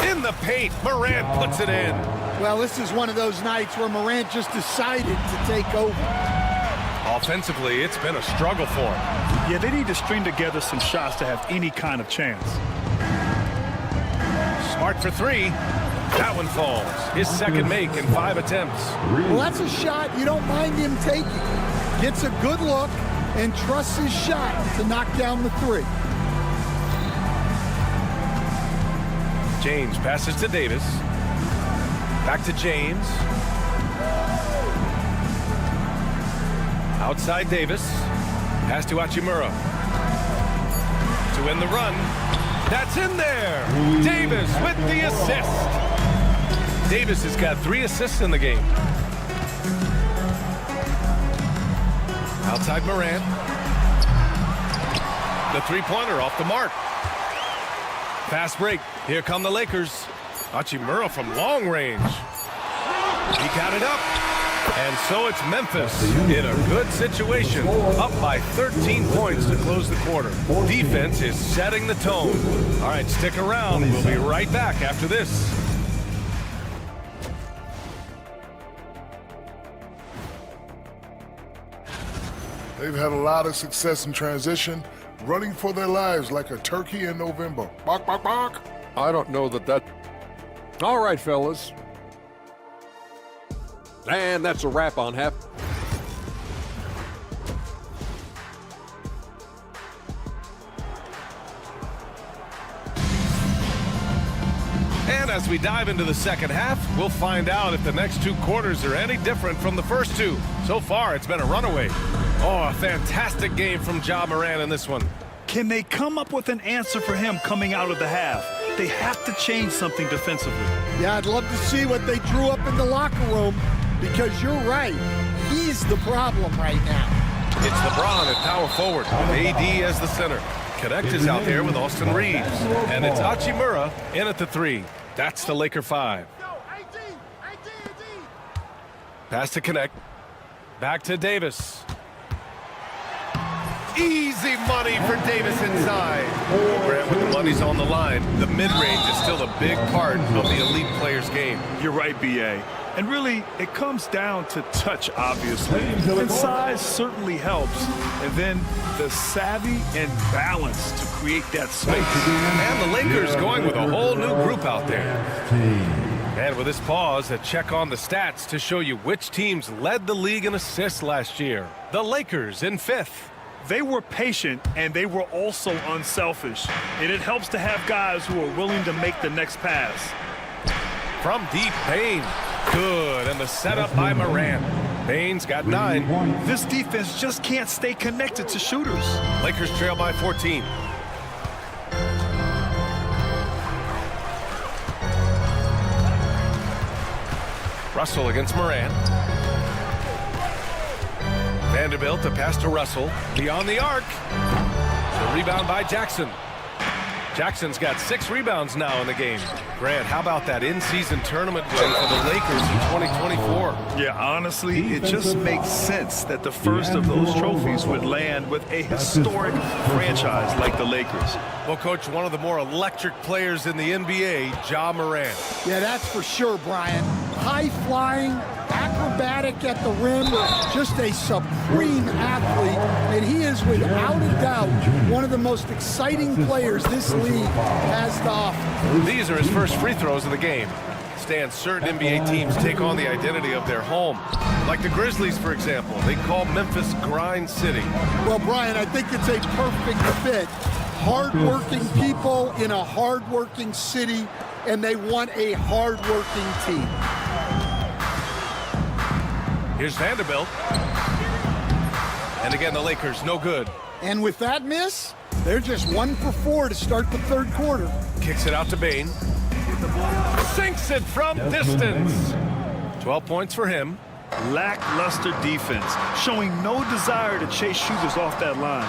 In the paint, Morant puts it in. Well, this is one of those nights where Morant just decided to take over. Offensively, it's been a struggle for him. Yeah, they need to string together some shots to have any kind of chance. Smart for 3. That one falls. His second make in 5 attempts. Well, that's a shot you don't mind him taking. Gets a good look and trusts his shot to knock down the 3. James passes to Davis. Back to James. Outside Davis. Pass to Hachimura. To end the run. That's in there. Davis with the assist. Davis has got 3 assists in the game. Outside Morant. The three-pointer off the mark. Fast break. Here come the Lakers. Hachimura from long range. He got it up. And so it's Memphis in a good situation. Up by 13 points to close the quarter. Defense is setting the tone. All right, stick around. We'll be right back after this. They've had a lot of success in transition, running for their lives like a turkey in November. Bark, bark, bark. I don't know that. All right, fellas. And that's a wrap on half. And as we dive into the second half, we'll find out if the next 2 quarters are any different from the first 2. So far, it's been a runaway. Oh, a fantastic game from Ja Morant in this one. Can they come up with an answer for him coming out of the half? They have to change something defensively. Yeah, I'd love to see what they drew up in the locker room, because you're right. He's the problem right now. It's LeBron at power forward with AD as the center. Connect is out there with Austin Reeves. And it's Hachimura in at the 3. That's the Laker 5. Pass to Connect. Back to Davis. Easy money for Davis inside. Grant, when the money's on the line, the mid-range is still a big part of the elite player's game. You're right, B.A. And really, it comes down to touch, obviously. And size certainly helps. And then the savvy and balance to create that space. And the Lakers going with a whole new group out there. And with this pause, a check on the stats to show you which teams led the league in assists last year. The Lakers in 5th. They were patient, and they were also unselfish. And it helps to have guys who are willing to make the next pass. From deep, Bain. Good, and the setup by Morant. Bain's got 9. This defense just can't stay connected to shooters. Lakers trail by 14. Russell against Morant. Vanderbilt to pass to Russell. Beyond the arc. The rebound by Jackson. Jackson's got 6 rebounds now in the game. Grant, how about that in-season tournament win for the Lakers in 2024? Yeah, honestly, it just makes sense that the first of those trophies would land with a historic franchise like the Lakers. Well, Coach, one of the more electric players in the NBA, Ja Morant. Yeah, that's for sure, Brian. High-flying, acrobatic at the rim, just a supreme athlete, and he is without a doubt one of the most exciting players this league has to offer. These are his first free throws of the game. Stan, certain NBA teams take on the identity of their home. Like the Grizzlies, for example. They call Memphis Grind City. Well, Brian, I think it's a perfect fit. Hard-working people in a hard-working city, and they want a hard-working team. Here's Vanderbilt. And again, the Lakers, no good. And with that miss, they're just 1 for 4 to start the third quarter. Kicks it out to Bain. Sinks it from distance. 12 points for him. Lackluster defense, showing no desire to chase shooters off that line.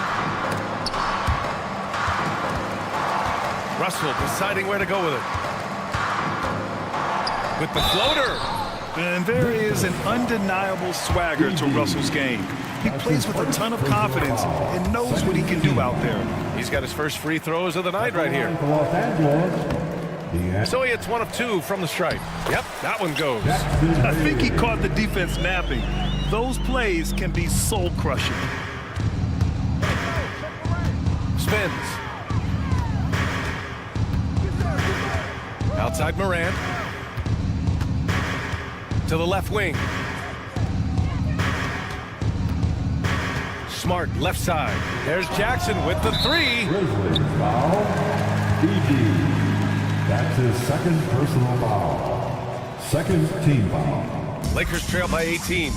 Russell deciding where to go with it. With the floater. And there is an undeniable swagger to Russell's game. He plays with a ton of confidence and knows what he can do out there. He's got his first free throws of the night right here. So he hits 1 of 2 from the stripe. Yep, that one goes. I think he caught the defense napping. Those plays can be soul-crushing. Spins. Outside Morant. To the left wing. Smart, left side. There's Jackson with the 3. Grizzlies foul. BG. That's his second personal foul. Second team foul. Lakers trail by 18.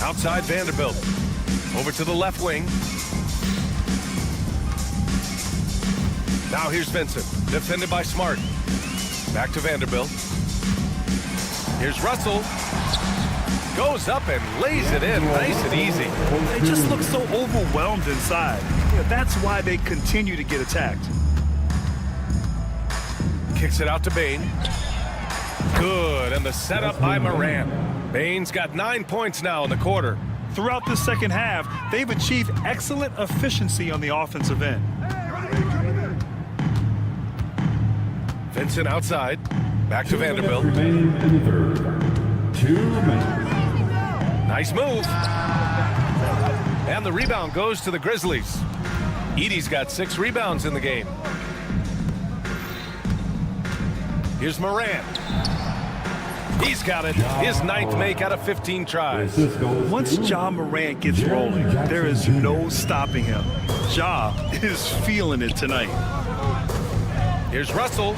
Outside Vanderbilt. Over to the left wing. Now here's Vincent. Defended by Smart. Back to Vanderbilt. Here's Russell. Goes up and lays it in nice and easy. They just look so overwhelmed inside. Yeah, that's why they continue to get attacked. Kicks it out to Bane. Good, and the setup by Morant. Bane's got 9 points now in the quarter. Throughout the second half, they've achieved excellent efficiency on the offensive end. Vincent outside. Back to Vanderbilt. Remaining in the third. 2 minutes. Nice move. And the rebound goes to the Grizzlies. Edey's got 6 rebounds in the game. Here's Morant. He's got it. His 9th make out of 15 tries. Once Ja Morant gets rolling, there is no stopping him. Ja is feeling it tonight. Here's Russell.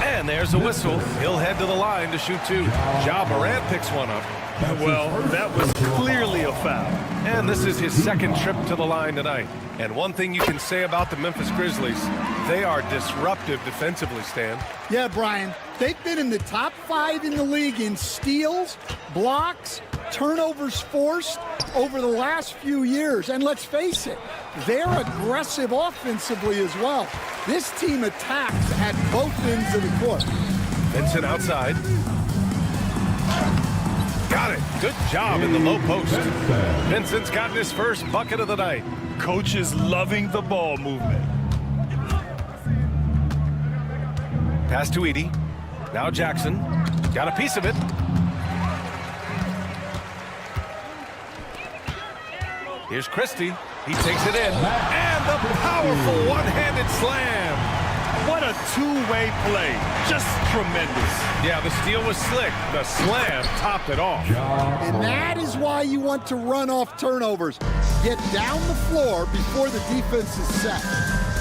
And there's a whistle. He'll head to the line to shoot 2. Ja Morant picks one up. Well, that was clearly a foul. And this is his second trip to the line tonight. And one thing you can say about the Memphis Grizzlies, they are disruptive defensively, Stan. Yeah, Brian. They've been in the top 5 in the league in steals, blocks, turnovers forced over the last few years. And let's face it, they're aggressive offensively as well. This team attacks at both ends of the court. Vincent outside. Got it. Good job in the low post. Vincent's gotten his first bucket of the night. Coach is loving the ball movement. Pass to Edey. Now Jackson. Got a piece of it. Here's Christie. He takes it in. And the powerful one-handed slam. What a two-way play. Just tremendous. Yeah, the steal was slick. The slam topped it off. And that is why you want to run off turnovers. Get down the floor before the defense is set.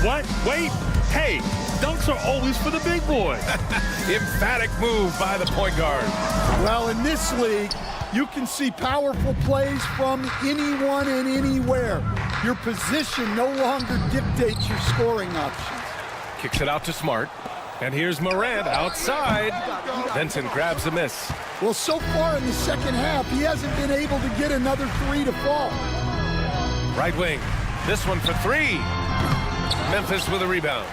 What? Wait. Hey, dunks are always for the big boy. Emphatic move by the point guard. Well, in this league, you can see powerful plays from anyone and anywhere. Your position no longer dictates your scoring options. Kicks it out to Smart. And here's Morant outside. Vincent grabs a miss. Well, so far in the second half, he hasn't been able to get another 3 to fall. Right wing. This one for 3. Memphis with a rebound.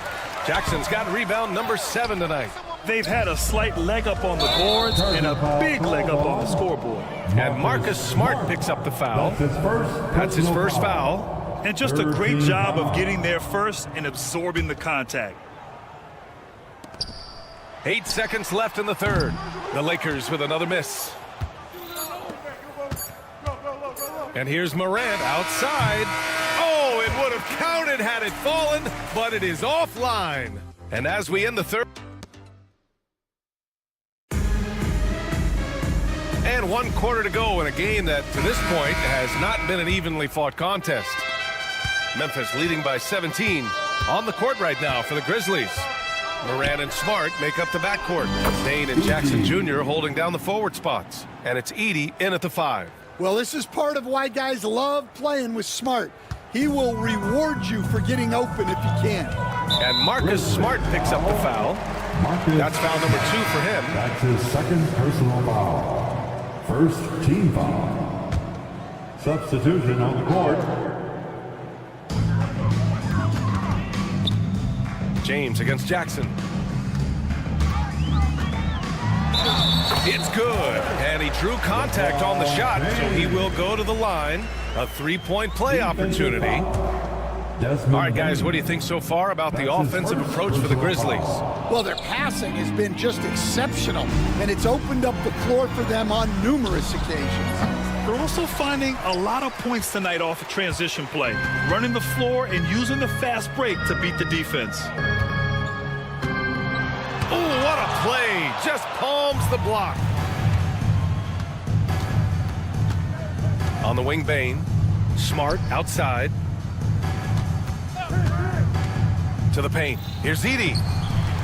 Jackson's got rebound number 7 tonight. They've had a slight leg up on the boards and a big leg up on the scoreboard. And Marcus Smart picks up the foul. That's his first foul. And just a great job of getting there first and absorbing the contact. 8 seconds left in the third. The Lakers with another miss. And here's Morant outside. Oh, it would have counted had it fallen, but it is offline. And as we end the third. And 1 quarter to go in a game that, to this point, has not been an evenly fought contest. Memphis leading by 17 on the court right now for the Grizzlies. Morant and Smart make up the backcourt. Dane and Jackson Jr. holding down the forward spots. And it's Edey in at the 5. Well, this is part of why guys love playing with Smart. He will reward you for getting open if you can. And Marcus Smart picks up the foul. That's foul number 2 for him. That's his second personal foul. First team foul. Substitution on the court. James against Jackson. It's good, and he drew contact on the shot, so he will go to the line. A three-point play opportunity. All right, guys, what do you think so far about the offensive approach for the Grizzlies? Well, their passing has been just exceptional, and it's opened up the floor for them on numerous occasions. They're also finding a lot of points tonight off of transition play, running the floor and using the fast break to beat the defense. Oh, what a play. Just palms the block. On the wing, Bane. Smart outside. To the paint. Here's Edey.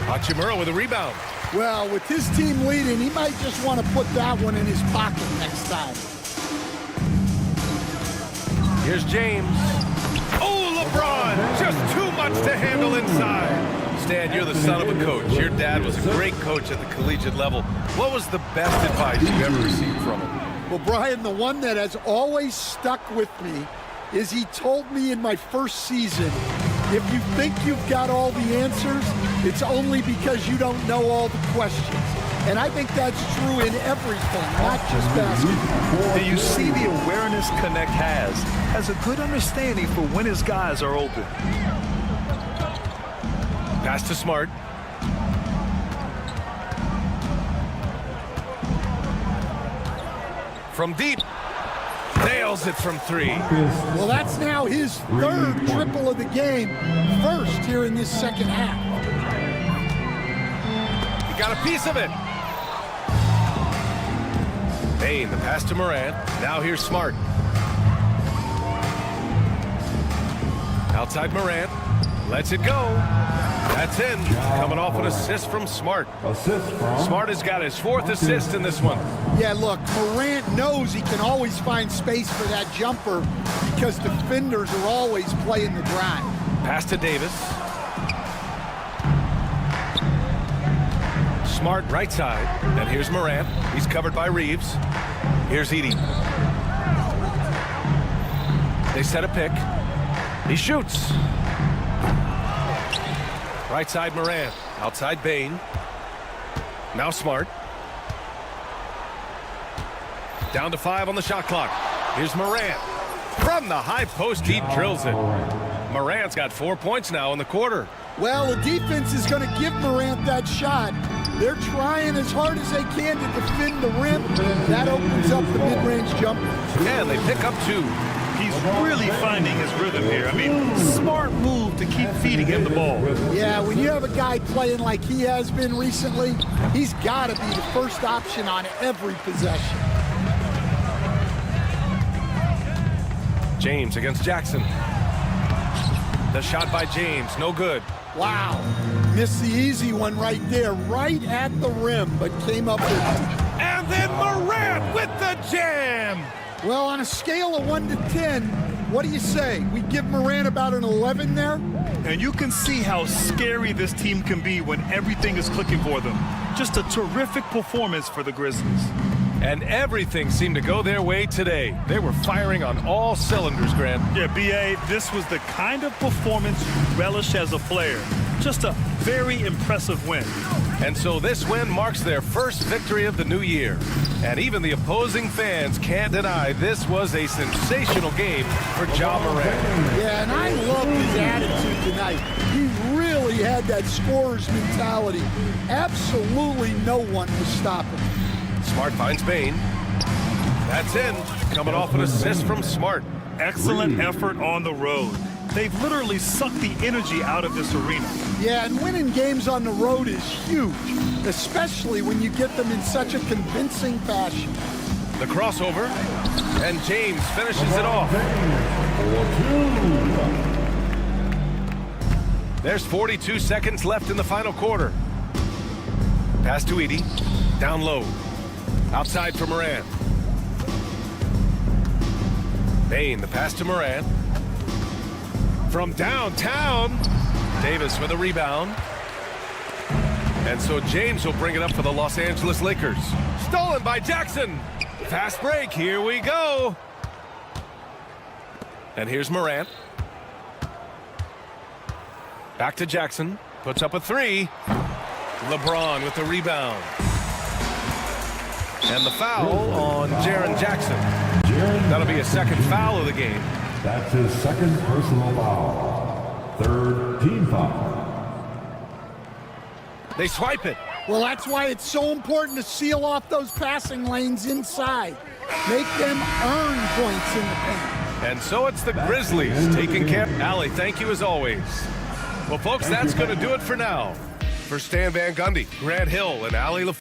Hachimura with a rebound. Well, with his team leading, he might just want to put that one in his pocket next time. Here's James. Oh, LeBron! Just too much to handle inside. Stan, you're the son of a coach. Your dad was a great coach at the collegiate level. What was the best advice you ever received from him? Well, Brian, the one that has always stuck with me is he told me in my first season, if you think you've got all the answers, it's only because you don't know all the questions. And I think that's true in everything, not just basketball. And you see the awareness Connect has a good understanding for when his guys are open. Pass to Smart. From deep. Nails it from three. Well, that's now his third triple of the game. First here in this second half. He got a piece of it. Bane, the pass to Morant. Now here's Smart. Outside Morant. Lets it go. That's in. Coming off an assist from Smart. Smart has got his fourth assist in this one. Yeah, look, Morant knows he can always find space for that jumper because defenders are always playing the drive. Pass to Davis. Smart right side. And here's Morant. He's covered by Reeves. Here's Edey. They set a pick. He shoots. Right side Morant. Outside Bane. Now Smart. Down to 5 on the shot clock. Here's Morant. From the high post, he drills it. Morant's got 4 points now in the quarter. Well, the defense is going to give Morant that shot. They're trying as hard as they can to defend the rim. That opens up the mid-range jumper. And they pick up 2. He's really finding his rhythm here. I mean, smart move to keep feeding him the ball. Yeah, when you have a guy playing like he has been recently, he's got to be the first option on every possession. James against Jackson. The shot by James, no good. Wow, missed the easy one right there, right at the rim, but came up with it. And then Morant with the jam. Well, on a scale of 1 to 10, what do you say? We give Morant about an 11 there? And you can see how scary this team can be when everything is clicking for them. Just a terrific performance for the Grizzlies. And everything seemed to go their way today. They were firing on all cylinders, Grant. Yeah, B.A., this was the kind of performance you relish as a player. Just a very impressive win. And so this win marks their first victory of the new year. And even the opposing fans can't deny this was a sensational game for Ja Morant. Yeah, and I love his attitude tonight. He really had that scorer's mentality. Absolutely no one was stopping him. Smart finds Bane. That's in. Coming off an assist from Smart. Excellent effort on the road. They've literally sucked the energy out of this arena. Yeah, and winning games on the road is huge, especially when you get them in such a convincing fashion. The crossover, and James finishes it off. There's 42 seconds left in the final quarter. Pass to Edey. Down low. Outside for Morant. Bane, the pass to Morant. From downtown, Davis with a rebound. And so James will bring it up for the Los Angeles Lakers. Stolen by Jackson. Fast break, here we go. And here's Morant. Back to Jackson. Puts up a three. LeBron with the rebound. And the foul on Jaren Jackson. That'll be a second foul of the game. That's his second personal foul. Third team foul. They swipe it. Well, that's why it's so important to seal off those passing lanes inside. Make them earn points in the paint. And so it's the Grizzlies taking care. Allie, thank you as always. Well, folks, that's going to do it for now. For Stan Van Gundy, Grant Hill, and Allie LaFleur.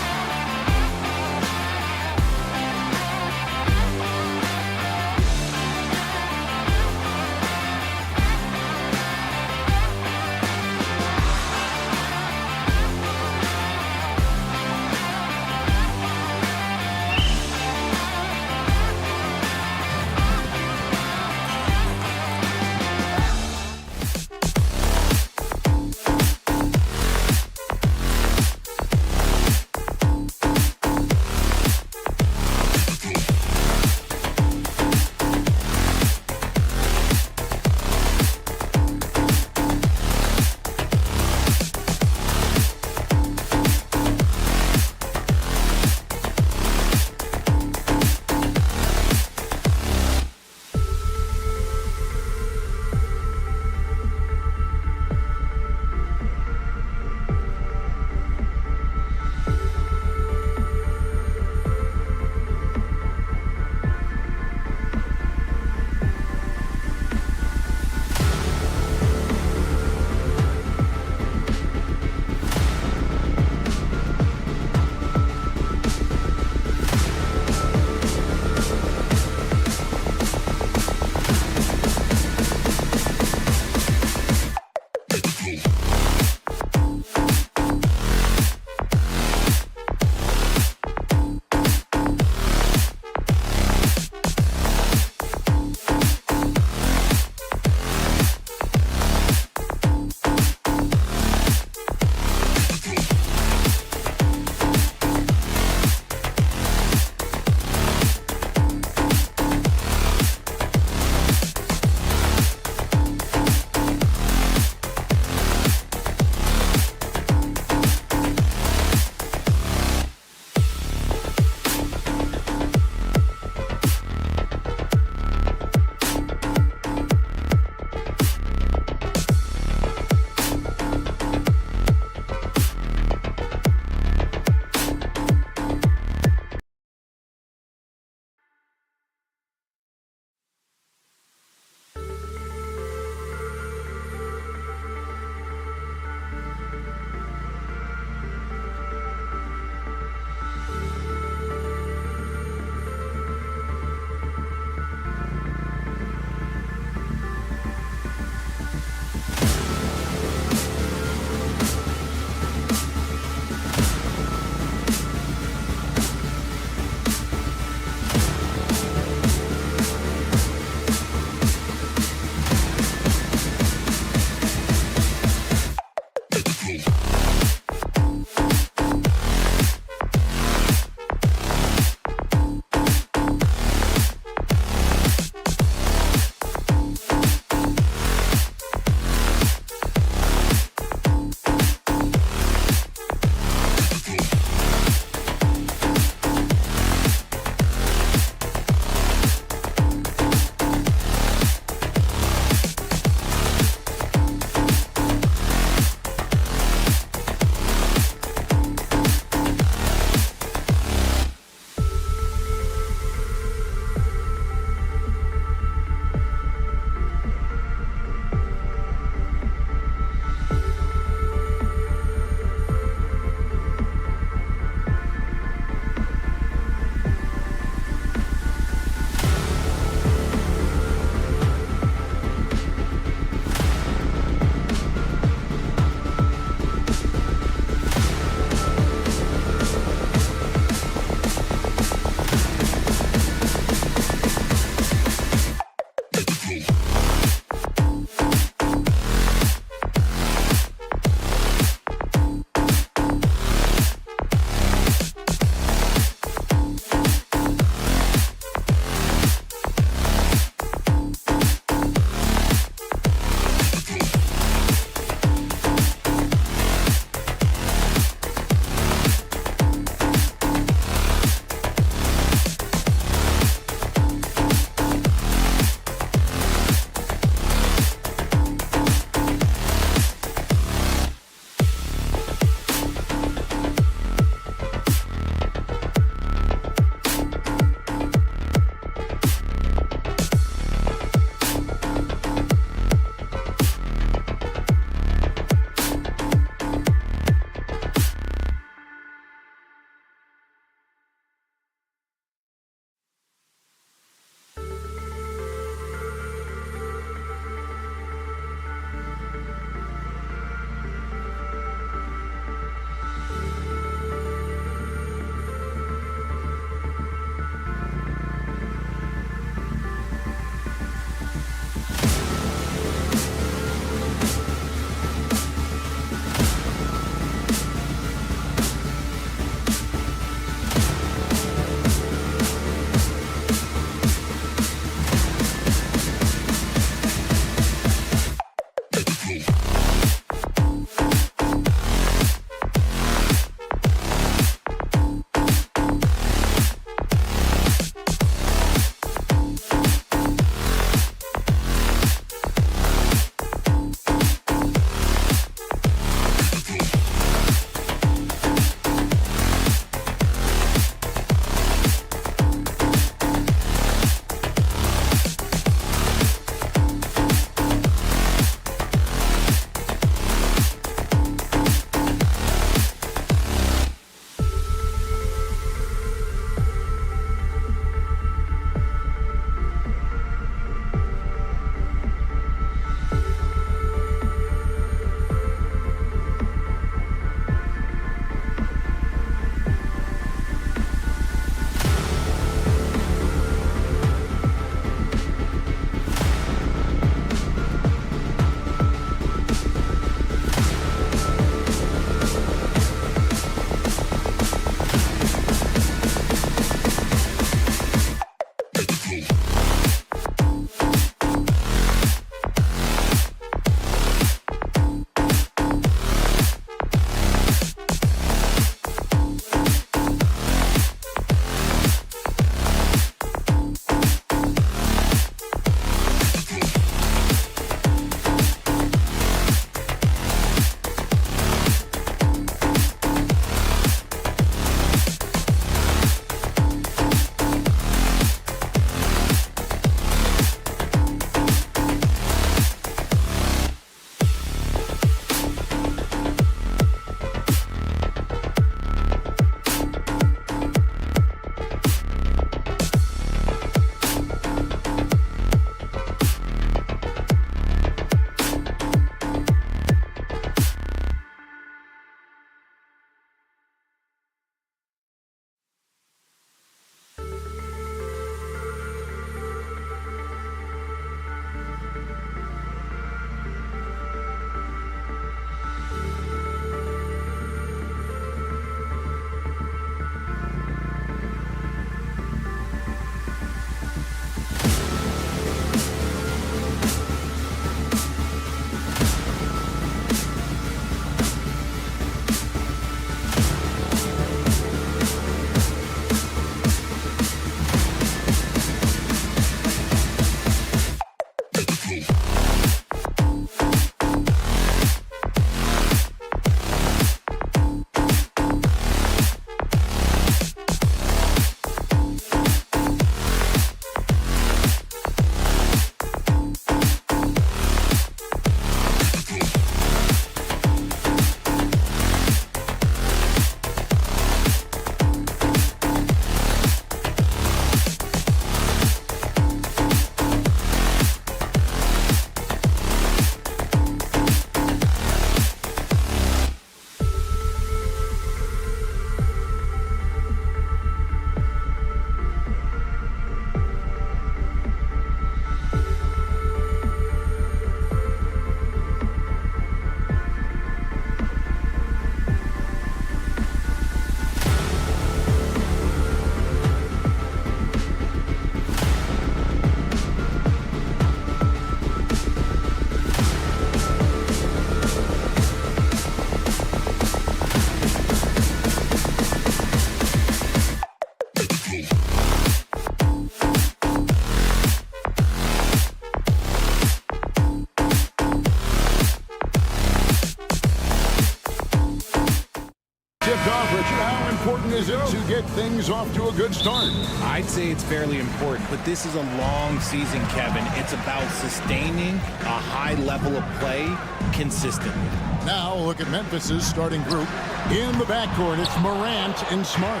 off to a good start. I'd say it's fairly important, but this is a long season, Kevin. It's about sustaining a high level of play consistently. Now look at Memphis's starting group. In the backcourt, it's Morant and Smart.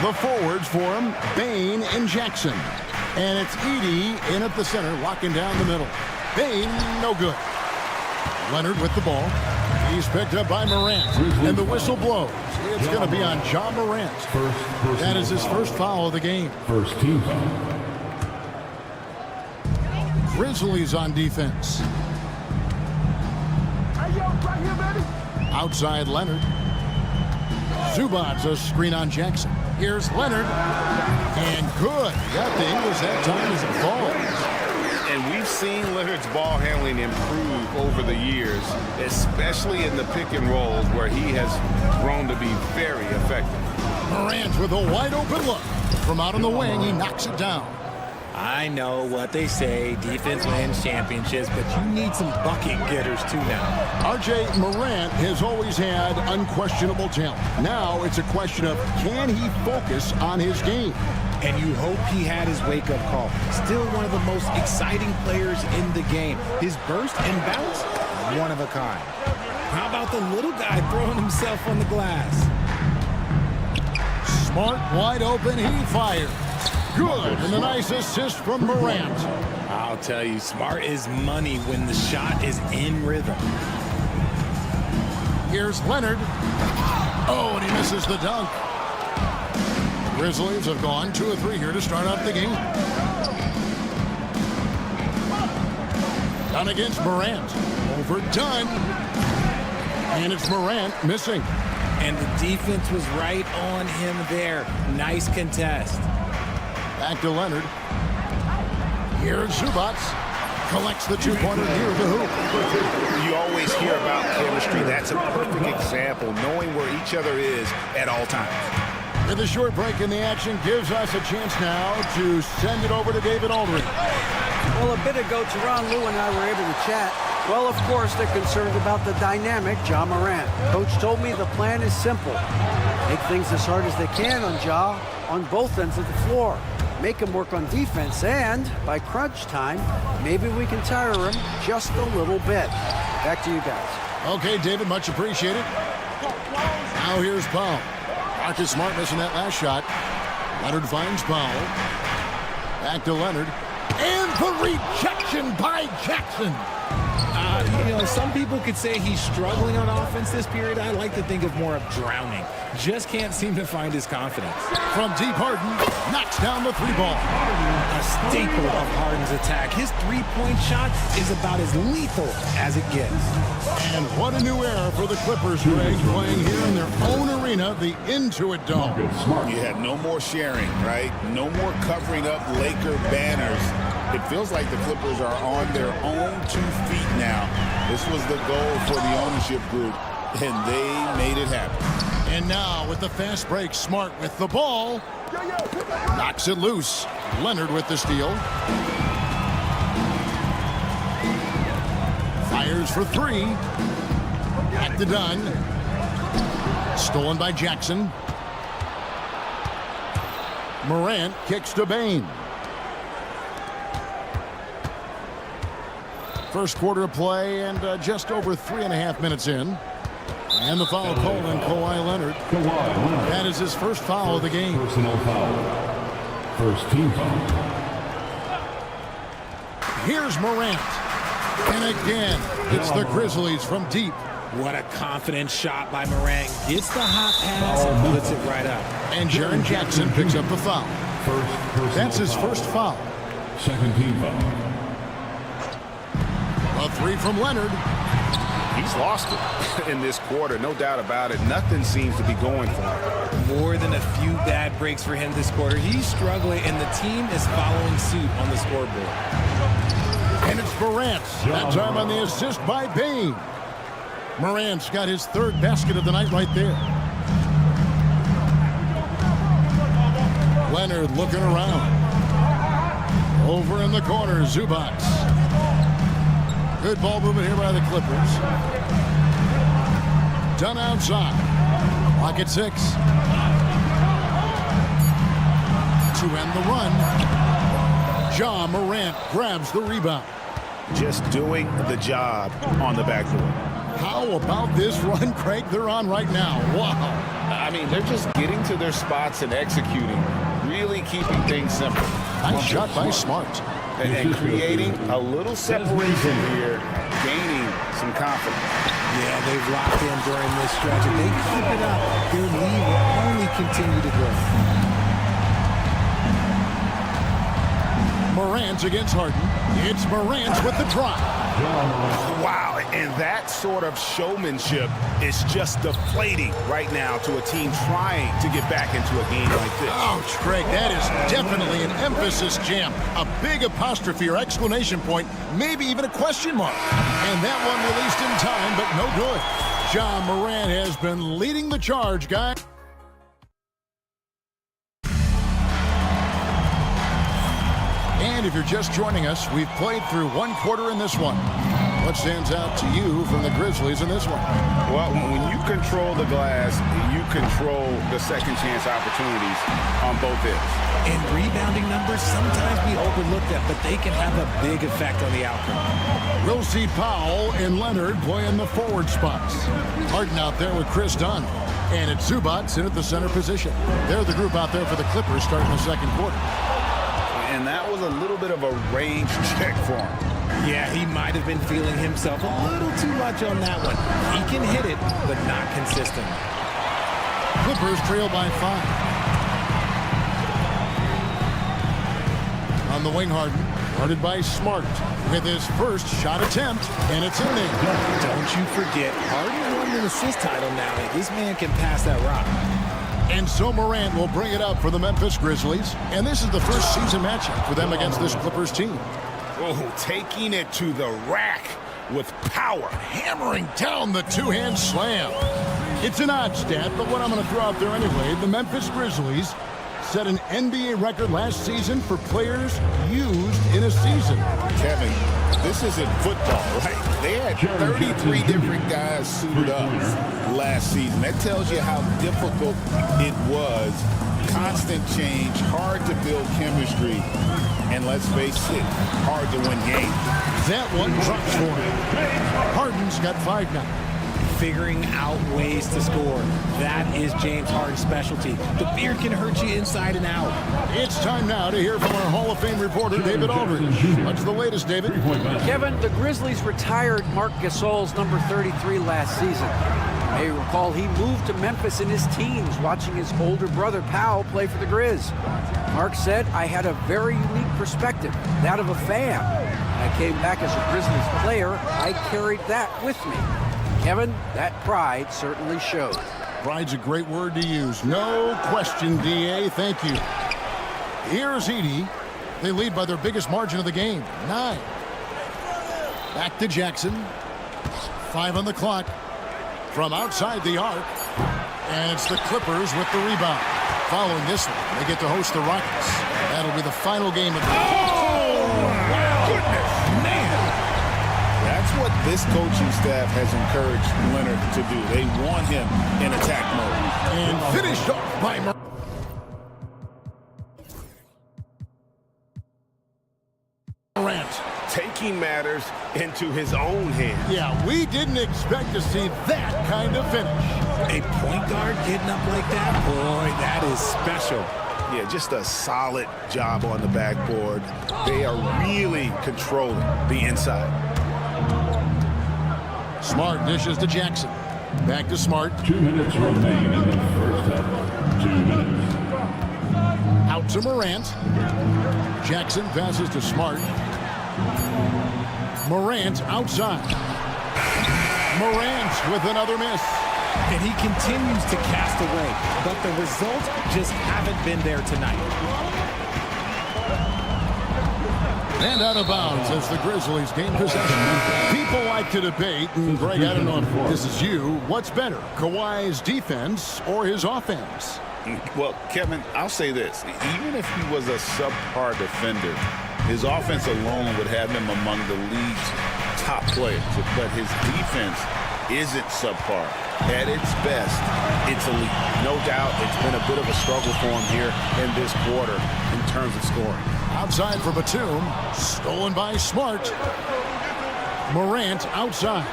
The forwards for him, Bain and Jackson. And it's Edey in at the center, locking down the middle. Bain, no good. Leonard with the ball. He's picked up by Morant. And the whistle blows. It's going to be on Ja Morant. That is his first foul of the game. First team foul. Grizzlies on defense. Outside Leonard. Zubac's a screen on Jackson. Here's Leonard. And good. Got the English that time as it falls. And we've seen Leonard's ball handling improve over the years, especially in the pick and rolls where he has grown to be very effective. Morant with a wide open look. From out on the wing, he knocks it down. I know what they say, defense wins championships, but you need some bucket getters too now. R.J. Morant has always had unquestionable talent. Now it's a question of, can he focus on his game? And you hope he had his wake-up call. Still one of the most exciting players in the game. His burst and bounce, one of a kind. How about the little guy throwing himself on the glass? Smart, wide open, he fires. Good, and a nice assist from Morant. I'll tell you, Smart is money when the shot is in rhythm. Here's Leonard. Oh, and he misses the dunk. Grizzlies have gone 2 of 3 here to start out the game. Done against Morant. Overdone. And it's Morant missing. And the defense was right on him there. Nice contest. Back to Leonard. Here's Zubac. Collects the two-pointer near the hoop. You always hear about chemistry. That's a perfect example, knowing where each other is at all times. With a short break in the action gives us a chance now to send it over to David Aldridge. Well, a bit ago, Teron Lou and I were able to chat. Well, of course, they're concerned about the dynamic Ja Morant. Coach told me the plan is simple. Make things as hard as they can on Ja on both ends of the floor. Make him work on defense, and by crunch time, maybe we can tire him just a little bit. Back to you guys. Okay, David, much appreciated. Now here's Powell. Marcus Smart missing that last shot. Leonard finds Powell. Back to Leonard. And the rejection by Jackson. You know, some people could say he's struggling on offense this period. I like to think of more of drowning. Just can't seem to find his confidence. From deep, Harden knocks down the 3-ball. A staple of Harden's attack. His three-point shot is about as lethal as it gets. And what a new era for the Clippers, Greg, playing here in their own arena, the Intuit Dome. You had no more sharing, right? No more covering up Laker banners. It feels like the Clippers are on their own 2 feet now. This was the goal for the ownership group, and they made it happen. And now with the fast break, Smart with the ball. Knocks it loose. Leonard with the steal. Fires for 3. Back to Dunn. Stolen by Jackson. Morant kicks to Bain. First quarter of play and just over 3.5 minutes in. And the foul called on Kawhi Leonard. That is his first foul of the game. Personal foul. First team foul. Here's Morant. And again, it's the Grizzlies from deep. What a confident shot by Morant. Gets the hot pass and puts it right up. And Jaren Jackson picks up the foul. That's his first foul. Second team foul. A 3 from Leonard. He's lost it in this quarter, no doubt about it. Nothing seems to be going for him. More than a few bad breaks for him this quarter. He's struggling, and the team is following suit on the scoreboard. And it's Morant. That time on the assist by Bain. Morant's got his 3rd basket of the night right there. Leonard looking around. Over in the corner, Zubac. Good ball movement here by the Clippers. Done outside. Clock at 6. to end the run. Ja Morant grabs the rebound. Just doing the job on the backboard. How about this run, Craig, they're on right now? Wow. I mean, they're just getting to their spots and executing, really keeping things simple. Nice shot by Smart. And creating a little separation here, gaining some confidence. Yeah, they've locked in during this stretch. If they keep it up, their lead will only continue to grow. Morant against Harden. It's Morant with the drive. Wow, and that sort of showmanship is just deflating right now to a team trying to get back into a game like this. Ouch, Craig, that is definitely an emphasis jam. A big apostrophe or exclamation point, maybe even a question mark. And that one released in time, but no good. Ja Morant has been leading the charge, guys. And if you're just joining us, we've played through one quarter in this one. What stands out to you from the Grizzlies in this one? Well, when you control the glass, you control the second chance opportunities on both ends. And rebounding numbers sometimes be overlooked at, but they can have a big effect on the outcome. We'll see Powell and Leonard playing the forward spots. Harden out there with Chris Dunn. And it's Zubac in at the center position. They're the group out there for the Clippers starting the second quarter. And that was a little bit of a range check for him. Yeah, he might have been feeling himself a little too much on that one. He can hit it, but not consistent. Clippers trail by 5. On the wing, Harden, guarded by Smart with his first shot attempt, and it's in there. Don't you forget, Harden won an assist title now. This man can pass that rock. And so Morant will bring it up for the Memphis Grizzlies. And this is the first season matchup for them against this Clippers team. Oh, taking it to the rack with power. Hammering down the two-hand slam. It's an odd stat, but what I'm going to throw out there anyway, the Memphis Grizzlies set an NBA record last season for players used in a season. Kevin, this isn't football, right? They had 33 different guys suited up last season. That tells you how difficult it was. Constant change, hard to build chemistry, and let's face it, hard to win games. That one drops for him. Harden's got 5 now. Figuring out ways to score. That is James Harden's specialty. The beard can hurt you inside and out. It's time now to hear from our Hall of Fame reporter, David Aldridge. What's the latest, David? Kevin, the Grizzlies retired Marc Gasol's number 33 last season. You may recall he moved to Memphis in his teens, watching his older brother Powell play for the Grizz. Mark said, I had a very unique perspective, that of a fan. When I came back as a Grizzlies player, I carried that with me. Kevin, that pride certainly shows. Pride's a great word to use. No question, D.A. Thank you. Here's Edey. They lead by their biggest margin of the game, 9. Back to Jackson. 5 on the clock. From outside the arc. And it's the Clippers with the rebound. Following this one, they get to host the Rockets. That'll be the final game of the game. Oh, my goodness, man. That's what this coaching staff has encouraged Leonard to do. They want him in attack mode. And finished off by Morant. Taking matters into his own hands. Yeah, we didn't expect to see that kind of finish. A point guard getting up like that? Boy, that is special. Yeah, just a solid job on the backboard. They are really controlling the inside. Smart dishes to Jackson. Back to Smart. 2 minutes remain in the first half. 2 minutes. Out to Morant. Jackson passes to Smart. Morant outside. Morant with another miss. And he continues to cast away, but the results just haven't been there tonight. And out of bounds as the Grizzlies gain possession. People like to debate, and Greg, I don't know if this is you, what's better, Kawhi's defense or his offense? Well, Kevin, I'll say this. Even if he was a subpar defender, his offense alone would have him among the league's top players. But his defense isn't subpar. At its best, it's elite. No doubt it's been a bit of a struggle for him here in this quarter in terms of scoring. Outside for Batum. Stolen by Smart. Morant outside.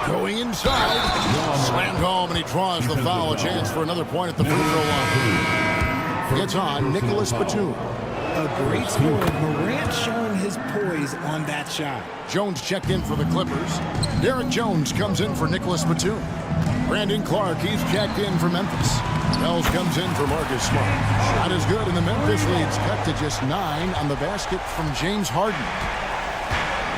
Going inside. Slammed home, and he draws the foul. A chance for another point at the free throw line. It's on Nicholas Batum. A great scorer. Morant showing his poise on that shot. Jones checked in for the Clippers. Derek Jones comes in for Nicholas Batum. Brandon Clark, he's checked in for Memphis. Wells comes in for Marcus Smart. Shot is good, and the Memphis lead's cut to just 9 on the basket from James Harden.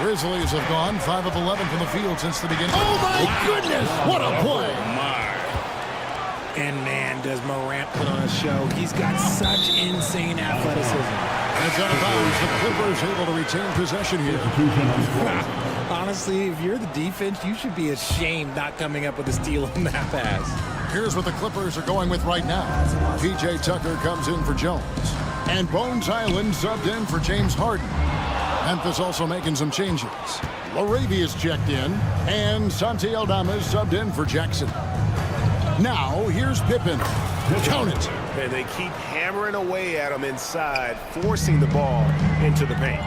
Grizzlies have gone 5 of 11 from the field since the beginning. Oh, my goodness! What a play! And man, does Morant put on a show. He's got such insane athleticism. And it's out of bounds. The Clippers able to retain possession here. Honestly, if you're the defense, you should be ashamed not coming up with a steal on that pass. Here's what the Clippers are going with right now. P.J. Tucker comes in for Jones. And Bones Island subbed in for James Harden. Memphis also making some changes. Laravia's checked in. And Santi Aldama's subbed in for Jackson. Now, here's Pippen. Count it. And they keep hammering away at him inside, forcing the ball into the paint.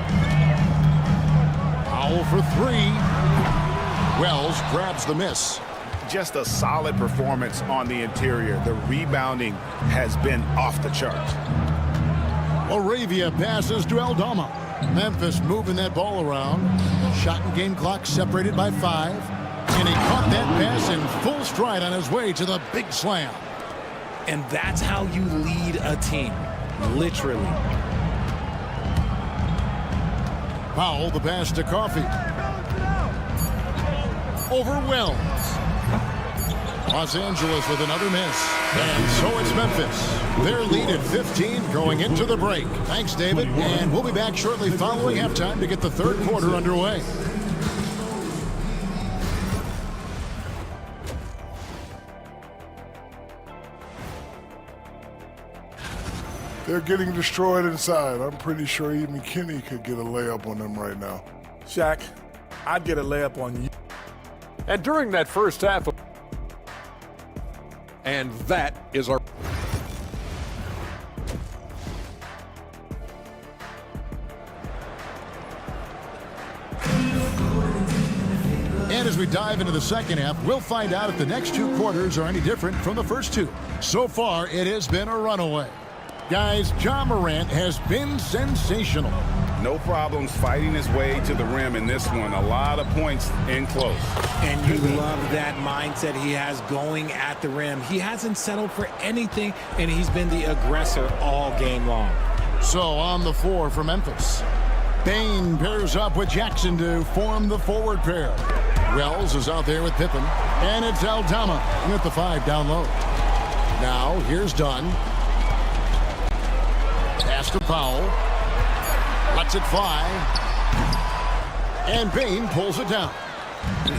Foul for 3. Wells grabs the miss. Just a solid performance on the interior. The rebounding has been off the charts. Laravia passes to Aldama. Memphis moving that ball around. Shot and game clock separated by 5. And he caught that pass in full stride on his way to the big slam. And that's how you lead a team. Literally. Powell, the pass to Coffee. Over Wells. Los Angeles with another miss. And so it's Memphis. Their lead at 15 going into the break. Thanks, David. And we'll be back shortly following halftime to get the third quarter underway. They're getting destroyed inside. I'm pretty sure even Kenny could get a layup on them right now. Shaq, I'd get a layup on you. And during that first half, and that is our... And as we dive into the second half, we'll find out if the next 2 quarters are any different from the first 2. So far, it has been a runaway. Guys, Ja Morant has been sensational. No problems fighting his way to the rim in this one. A lot of points in close. And you love that mindset he has going at the rim. He hasn't settled for anything, and he's been the aggressor all game long. So on the floor for Memphis. Bain pairs up with Jackson to form the forward pair. Wells is out there with Pippen. And it's Aldama with the 5 down low. Now here's Dunn. Pass to Powell. Lets it fly. And Bain pulls it down.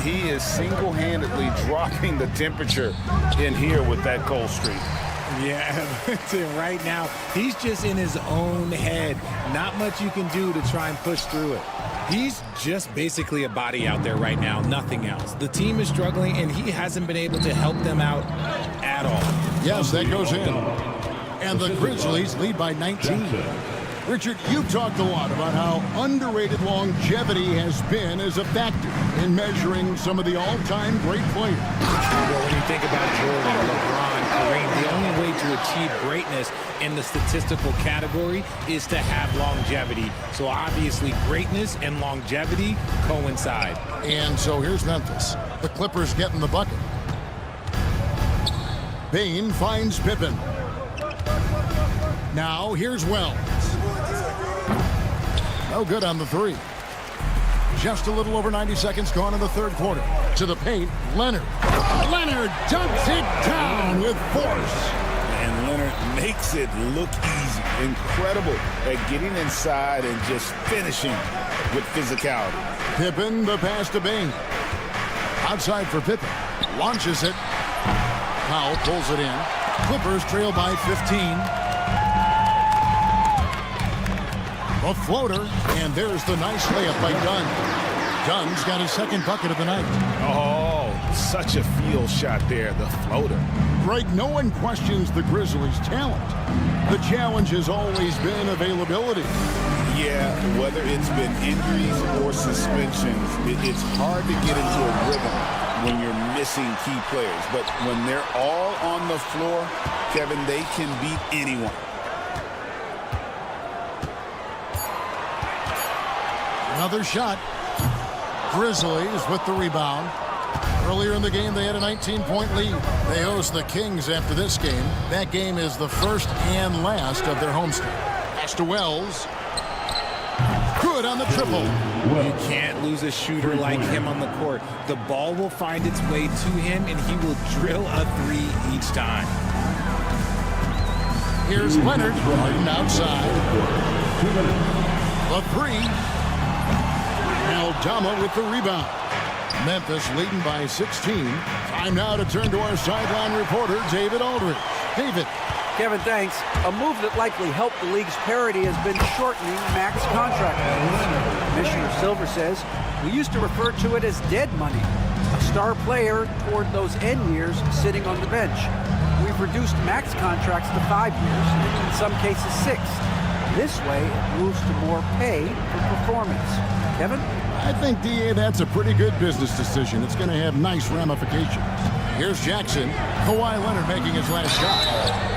He is single-handedly dropping the temperature in here with that cold streak. Yeah, right now, he's just in his own head. Not much you can do to try and push through it. He's just basically a body out there right now, nothing else. The team is struggling, and he hasn't been able to help them out at all. Yes, that goes in. And the Grizzlies lead by 19. Richard, you've talked a lot about how underrated longevity has been as a factor in measuring some of the all-time great players. Well, when you think about Jordan, LeBron, Kareem, the only way to achieve greatness in the statistical category is to have longevity. So obviously greatness and longevity coincide. And so here's Memphis. The Clippers getting the bucket. Bain finds Pippen. Now here's Wells. No good on the 3. Just a little over 90 seconds gone in the third quarter. To the paint, Leonard. Leonard dumps it down with force. And Leonard makes it look easy. Incredible at getting inside and just finishing with physicality. Pippen, the pass to Bain. Outside for Pippen. Launches it. Powell pulls it in. Clippers trail by 15. A floater, and there's the nice layup by Dunn. Dunn's got his second bucket of the night. Oh, Such a field shot there, the floater. Greg, no one questions the Grizzlies' talent. The challenge has always been availability. Yeah, whether it's been injuries or suspensions, it's hard to get into a rhythm when you're missing key players. But when they're all on the floor, Kevin, they can beat anyone. Another shot. Grizzlies with the rebound. Earlier in the game, they had a 19-point lead. They host the Kings after this game. That game is the first and last of their homestand. Pass to Wells. Good on the triple. You can't lose a shooter like him on the court. The ball will find its way to him, and he will drill a three each time. Here's Leonard running outside. The three. Aldama with the rebound. Memphis leading by 16. Time now to turn to our sideline reporter, David Aldridge. David. Kevin, thanks. A move that likely helped the league's parity has been shortening max contract lengths. Commissioner Silver says, we used to refer to it as dead money, a star player toward those end years sitting on the bench. We've reduced max contracts to 5 years, and in some cases 6. This way, it moves to more pay for performance. Kevin? I think, D.A., that's a pretty good business decision. It's going to have nice ramifications. Here's Jackson. Kawhi Leonard making his last shot.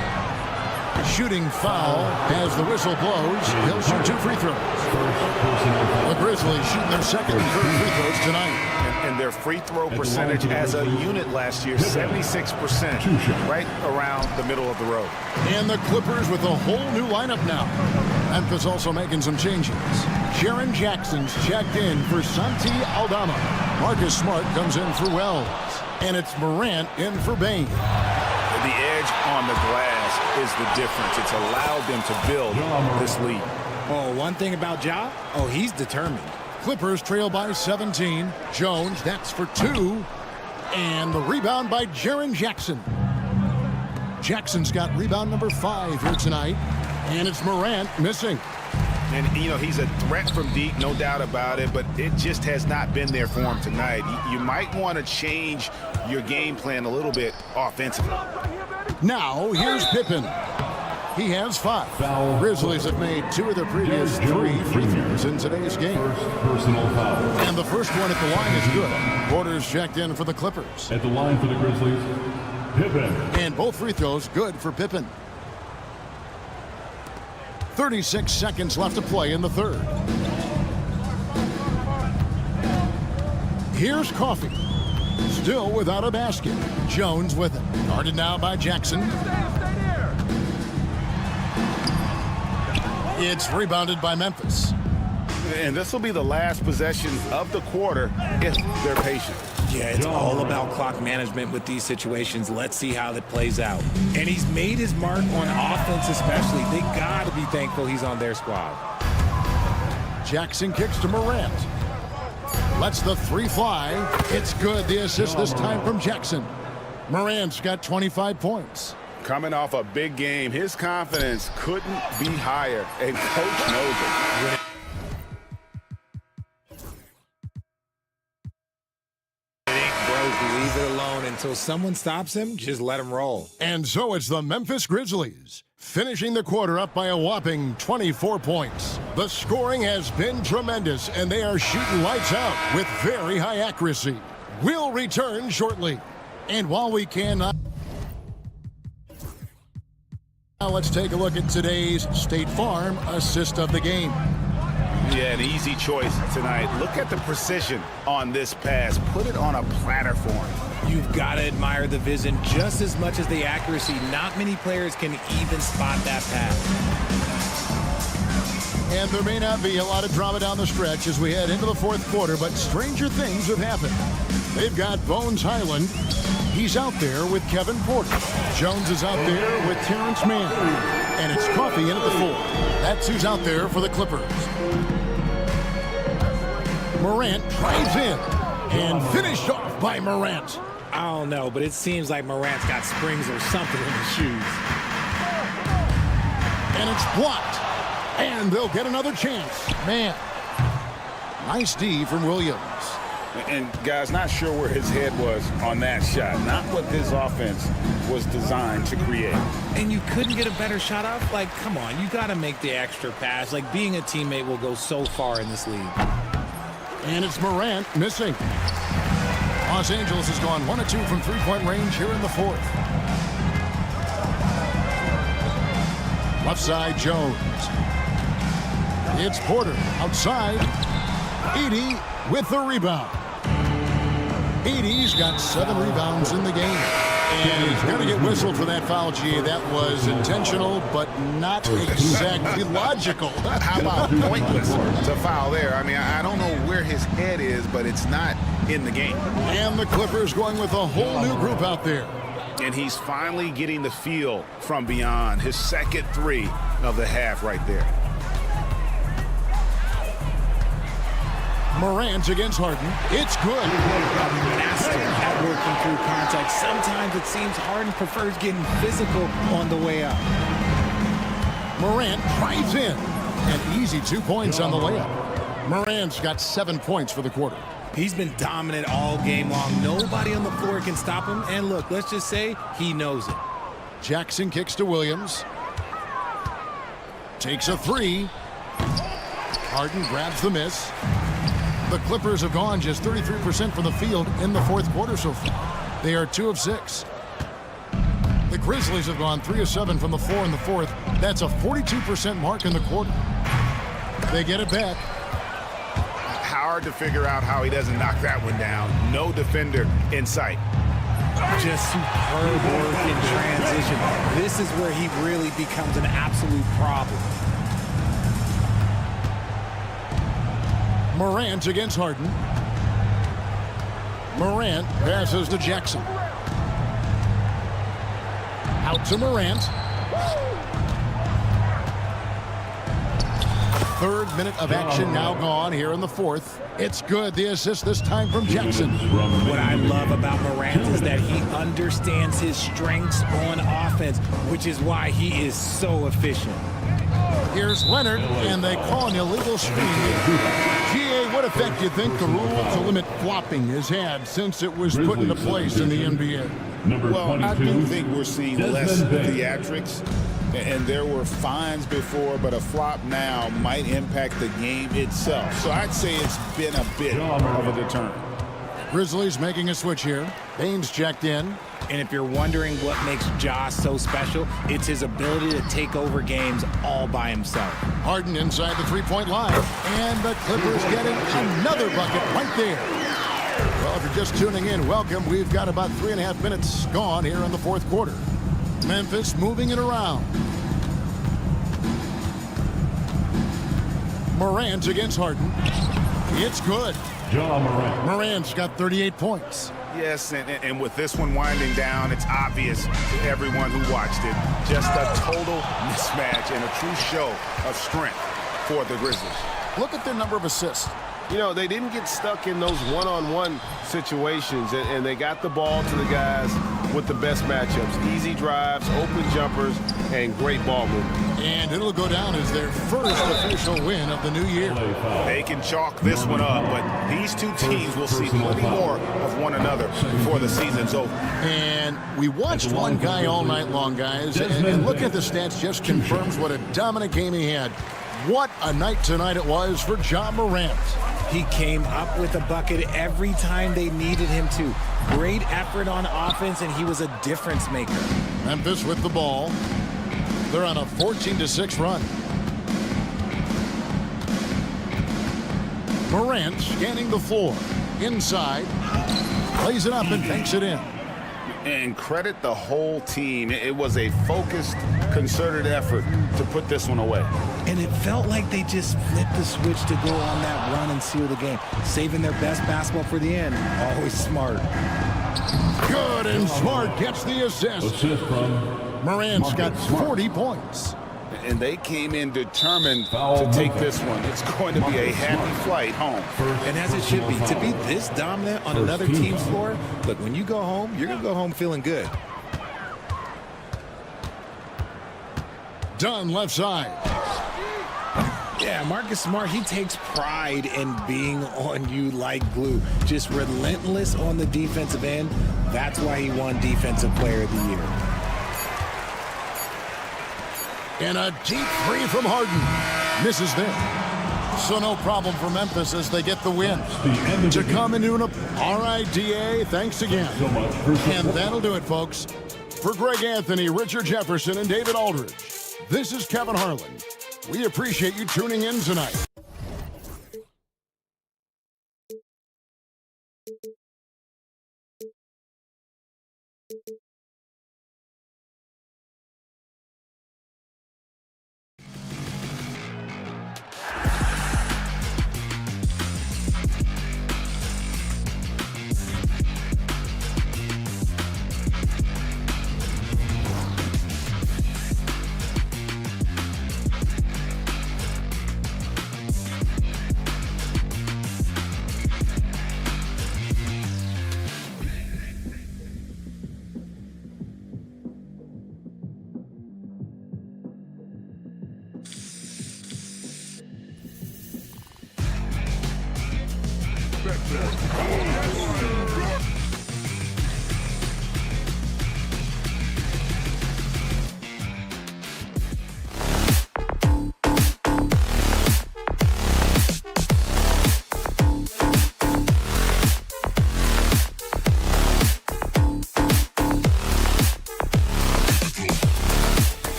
Shooting foul as the whistle blows. He'll shoot 2 free throws. The Grizzlies shooting their second and third free throws tonight. And their free throw percentage as a unit last year, 76%, right around the middle of the road. And the Clippers with a whole new lineup now. Memphis also making some changes. Jaren Jackson's checked in for Santi Aldama. Marcus Smart comes in for Wells. And it's Morant in for Bain. The edge on the glass is the difference. It's allowed them to build this lead. Oh, one thing about Ja, he's determined. Clippers trail by 17. Jones, that's for 2. And the rebound by Jaren Jackson. Jackson's got rebound number 5 here tonight. And it's Morant missing. And, you know, he's a threat from deep, no doubt about it, but it just has not been there for him tonight. You might want to change your game plan a little bit offensively. Now, here's Pippen. He has 5. Grizzlies have made 2 of their previous 3 free throws in today's game. Personal foul. And the first one at the line is good. Porter's checked in for the Clippers. At the line for the Grizzlies, Pippen. And both free throws good for Pippen. 36 seconds left to play in the third. Here's Coffey. Still without a basket. Jones with it. Guarded now by Jackson. It's rebounded by Memphis. And this will be the last possession of the quarter if they're patient. Yeah, it's all about clock management with these situations. Let's see how that plays out. And he's made his mark on offense especially. They got to be thankful he's on their squad. Jackson kicks to Morant. Lets the 3 fly. It's good. The assist this time from Jackson. Morant's got 25 points. Coming off a big game, his confidence couldn't be higher, and coach knows it. Leave it alone until someone stops him. Just let him roll. And so it's the Memphis Grizzlies finishing the quarter up by a whopping 24 points. The scoring has been tremendous, and they are shooting lights out with very high accuracy. We'll return shortly. And while we cannot... Now let's take a look at today's State Farm assist of the game. Yeah, an easy choice tonight. Look at the precision on this pass. Put it on a platter for him. You've got to admire the vision just as much as the accuracy. Not many players can even spot that pass. And there may not be a lot of drama down the stretch as we head into the fourth quarter, but stranger things have happened. They've got Bones Highland. He's out there with Kevin Porter. Jones is out there with Terrence Mann. And it's Coffey in at the 4. That's who's out there for the Clippers. Morant drives in and finished off by Morant. I don't know, but it seems like Morant's got springs or something in his shoes. And it's blocked. And they'll get another chance. Man. Nice D from Williams. And, guys, not sure where his head was on that shot. Not what this offense was designed to create. And you couldn't get a better shot off? Like, come on, you got to make the extra pass. Like, being a teammate will go so far in this league. And it's Morant missing. Los Angeles has gone 1 of 2 from three-point range here in the fourth. Left side, Jones. It's Porter outside. Edey with the rebound. Edey's got 7 rebounds in the game. And he's going to get whistled for that foul, G. That was intentional, but not exactly logical. How about pointless to foul there? I mean, I don't know where his head is, but it's not in the game. And the Clippers going with a whole new group out there. And he's finally getting the feel from beyond. His second 3 of the half right there. Morant against Harden. It's good. Master at working through contact. Sometimes it seems Harden prefers getting physical on the way up. Morant drives in. An easy 2 points on the layup. Morant's got 7 points for the quarter. He's been dominant all game long. Nobody on the floor can stop him. And look, let's just say he knows it. Jackson kicks to Williams. Takes a 3. Harden grabs the miss. The Clippers have gone just 33% from the field in the fourth quarter so far. They are 2 of 6. The Grizzlies have gone 3 of 7 from the floor in the fourth. That's a 42% mark in the quarter. They get it back. Hard to figure out how he doesn't knock that one down. No defender in sight. Just superb work in transition. This is where he really becomes an absolute problem. Morant against Harden. Morant passes to Jackson. Out to Morant. 3rd minute of action now gone here in the fourth. It's good. The assist this time from Jackson. What I love about Morant is that he understands his strengths on offense, which is why he is so efficient. Here's Leonard, and they call an illegal screen. GA, what effect do you think the rule to limit flopping has had since it was put into place in the NBA? Well, I do think we're seeing less theatrics, and there were fines before, but a flop now might impact the game itself. So I'd say it's been a bit of a deterrent. Grizzlies making a switch here. Baines checked in. And if you're wondering what makes Ja so special, it's his ability to take over games all by himself. Harden inside the three-point line. And the Clippers getting another bucket right there. Well, if you're just tuning in, welcome. We've got about 3.5 minutes gone here in the fourth quarter. Memphis moving it around. Morant against Harden. It's good. Ja Morant. Morant's got 38 points. Yes, and with this one winding down, it's obvious to everyone who watched it. Just a total mismatch and a true show of strength for the Grizzlies. Look at their number of assists. You know, they didn't get stuck in those one-on-one situations, and they got the ball to the guys with the best matchups. Easy drives, open jumpers, and great ball movement. And it'll go down as their first official win of the new year. They can chalk this one up, but these two teams will see plenty more of one another before the season's over. And we watched one guy all night long, guys, and look at the stats, just confirms what a dominant game he had. What a night tonight it was for Ja Morant. He came up with a bucket every time they needed him to. Great effort on offense, and he was a difference maker. Memphis with the ball. They're on a 14-6 run. Morant scanning the floor. Inside. Plays it up and banks it in. And credit the whole team. It was a focused, concerted effort to put this one away. And it felt like they just flipped the switch to go on that run and seal the game. Saving their best basketball for the end. Always smart. Good, and Smart gets the assist. Morant's got 40 points. And they came in determined to take this one. It's going to be a happy flight home. And as it should be. To be this dominant on another team's floor, look, when you go home, you're going to go home feeling good. Dunn left side. Yeah, Marcus Smart, he takes pride in being on you like glue. Just relentless on the defensive end. That's why he won Defensive Player of the Year. And a deep three from Harden. Misses there. So no problem for Memphis as they get the win. To come into an RIDA, thanks again. And that'll do it, folks. For Greg Anthony, Richard Jefferson, and David Aldridge, this is Kevin Harlan. We appreciate you tuning in tonight.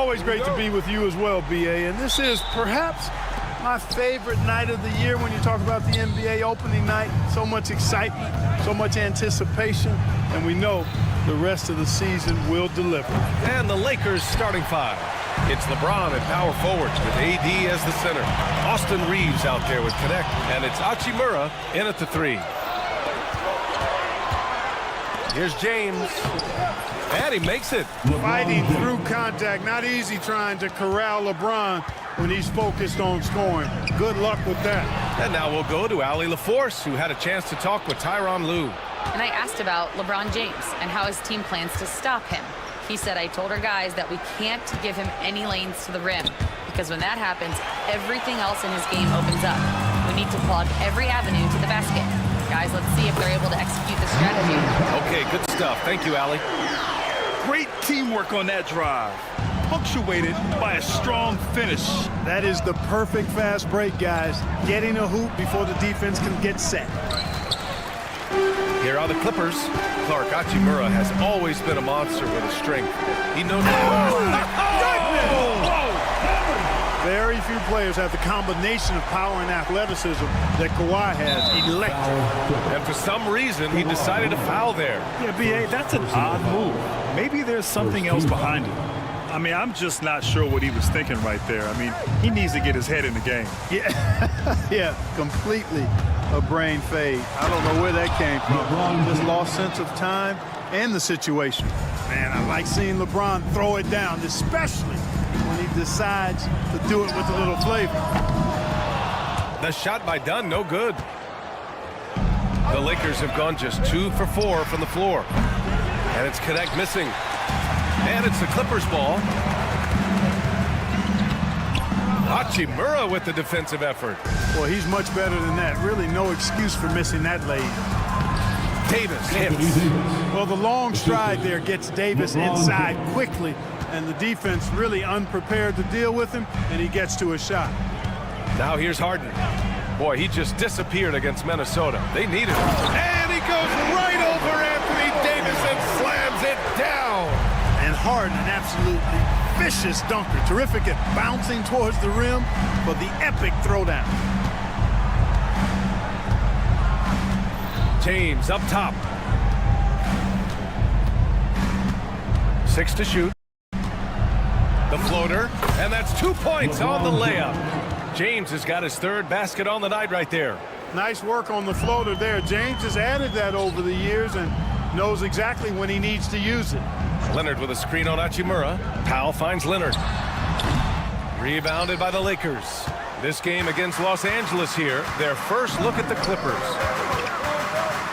always great to be with you as well, B.A. And this is perhaps my favorite night of the year when you talk about the NBA opening night. So much excitement, so much anticipation, and we know the rest of the season will deliver. And the Lakers starting five. It's LeBron at power forward with AD as the center. Austin Reeves out there with connect, and it's Hachimura in at the three. Here's James, and he makes it. Fighting through contact, not easy trying to corral LeBron when he's focused on scoring. Good luck with that. And now we'll go to Allie LaForce, who had a chance to talk with Tyronn Lue. And I asked about LeBron James and how his team plans to stop him. He said, I told our guys that we can't give him any lanes to the rim, because when that happens, everything else in his game opens up. We need to plug every avenue to the basket. Guys, let's see if they're able to execute the strategy. Okay, good stuff. Thank you, Allie. Great teamwork on that drive, punctuated by a strong finish. That is the perfect fast break, guys. Getting a hoop before the defense can get set. Here are the Clippers. Clark Hachimura has always been a monster with a strength. He knows Very few players have the combination of power and athleticism that Kawhi has. Electric. And for some reason, he decided to foul there. Yeah, B.A., that's an odd move. Maybe there's something else behind it. I mean, I'm just not sure what he was thinking right there. I mean, he needs to get his head in the game. Yeah, yeah, completely a brain fade. I don't know where that came from. Just lost sense of time and the situation. Man, I like seeing LeBron throw it down, especially when he decides to do it with a little flavor. The shot by Dunn, no good. The Lakers have gone just 2 for 4 from the floor. And it's Connect missing. And it's the Clippers ball. Hachimura with the defensive effort. Well, he's much better than that. Really no excuse for missing that lane. Davis hits. Well, the long stride there gets Davis inside quickly, and the defense really unprepared to deal with him, and he gets to a shot. Now here's Harden. Boy, he just disappeared against Minnesota. They needed him. And he goes right over Anthony Davis and slams it down. And Harden, an absolutely vicious dunker. Terrific at bouncing towards the rim for the epic throwdown. James up top. 6 to shoot. The floater, and that's 2 points on the layup. James has got his third basket on the night right there. Nice work on the floater there. James has added that over the years and knows exactly when he needs to use it. Leonard with a screen on Hachimura. Powell finds Leonard. Rebounded by the Lakers. This game against Los Angeles here, their first look at the Clippers.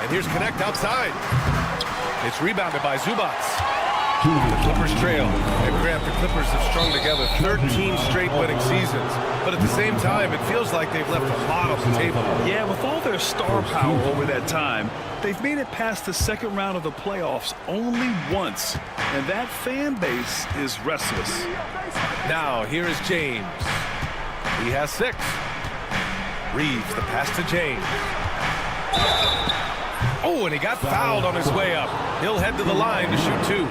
And here's Connect outside. It's rebounded by Zubats. The Clippers trail. And Grant, the Clippers have strung together 13 straight winning seasons. But at the same time, it feels like they've left a lot on the table. Yeah, with all their star power over that time, they've made it past the second round of the playoffs only once. And that fan base is restless. Now, here is James. He has 6. Reeves, the pass to James. Oh, and he got fouled on his way up. He'll head to the line to shoot 2.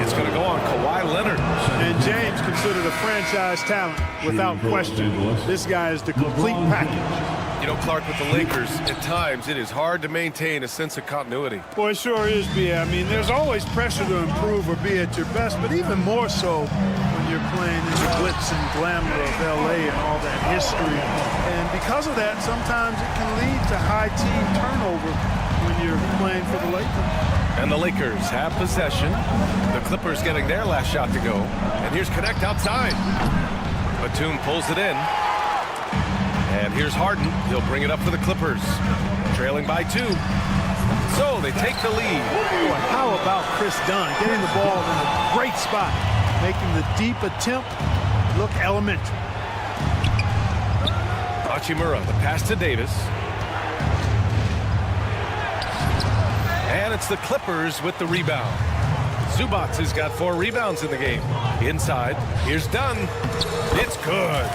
It's going to go on Kawhi Leonard. And James considered a franchise talent without question. This guy is the complete package. You know, Clark, with the Lakers, at times it is hard to maintain a sense of continuity. Boy, it sure is, B.A. I mean, there's always pressure to improve or be at your best, but even more so when you're playing in the glitz and glamour of L.A. and all that history. And because of that, sometimes it can lead to high team turnover when you're playing for the Lakers. And the Lakers have possession. The Clippers getting their last shot to go. And here's Connect outside. Batum pulls it in. And here's Harden. He'll bring it up for the Clippers. Trailing by 2. So they take the lead. Boy, how about Chris Dunn getting the ball in a great spot, making the deep attempt look elementary. Hachimura, the pass to Davis. And it's the Clippers with the rebound. Zubats has got 4 rebounds in the game. Inside, here's Dunn. It's good.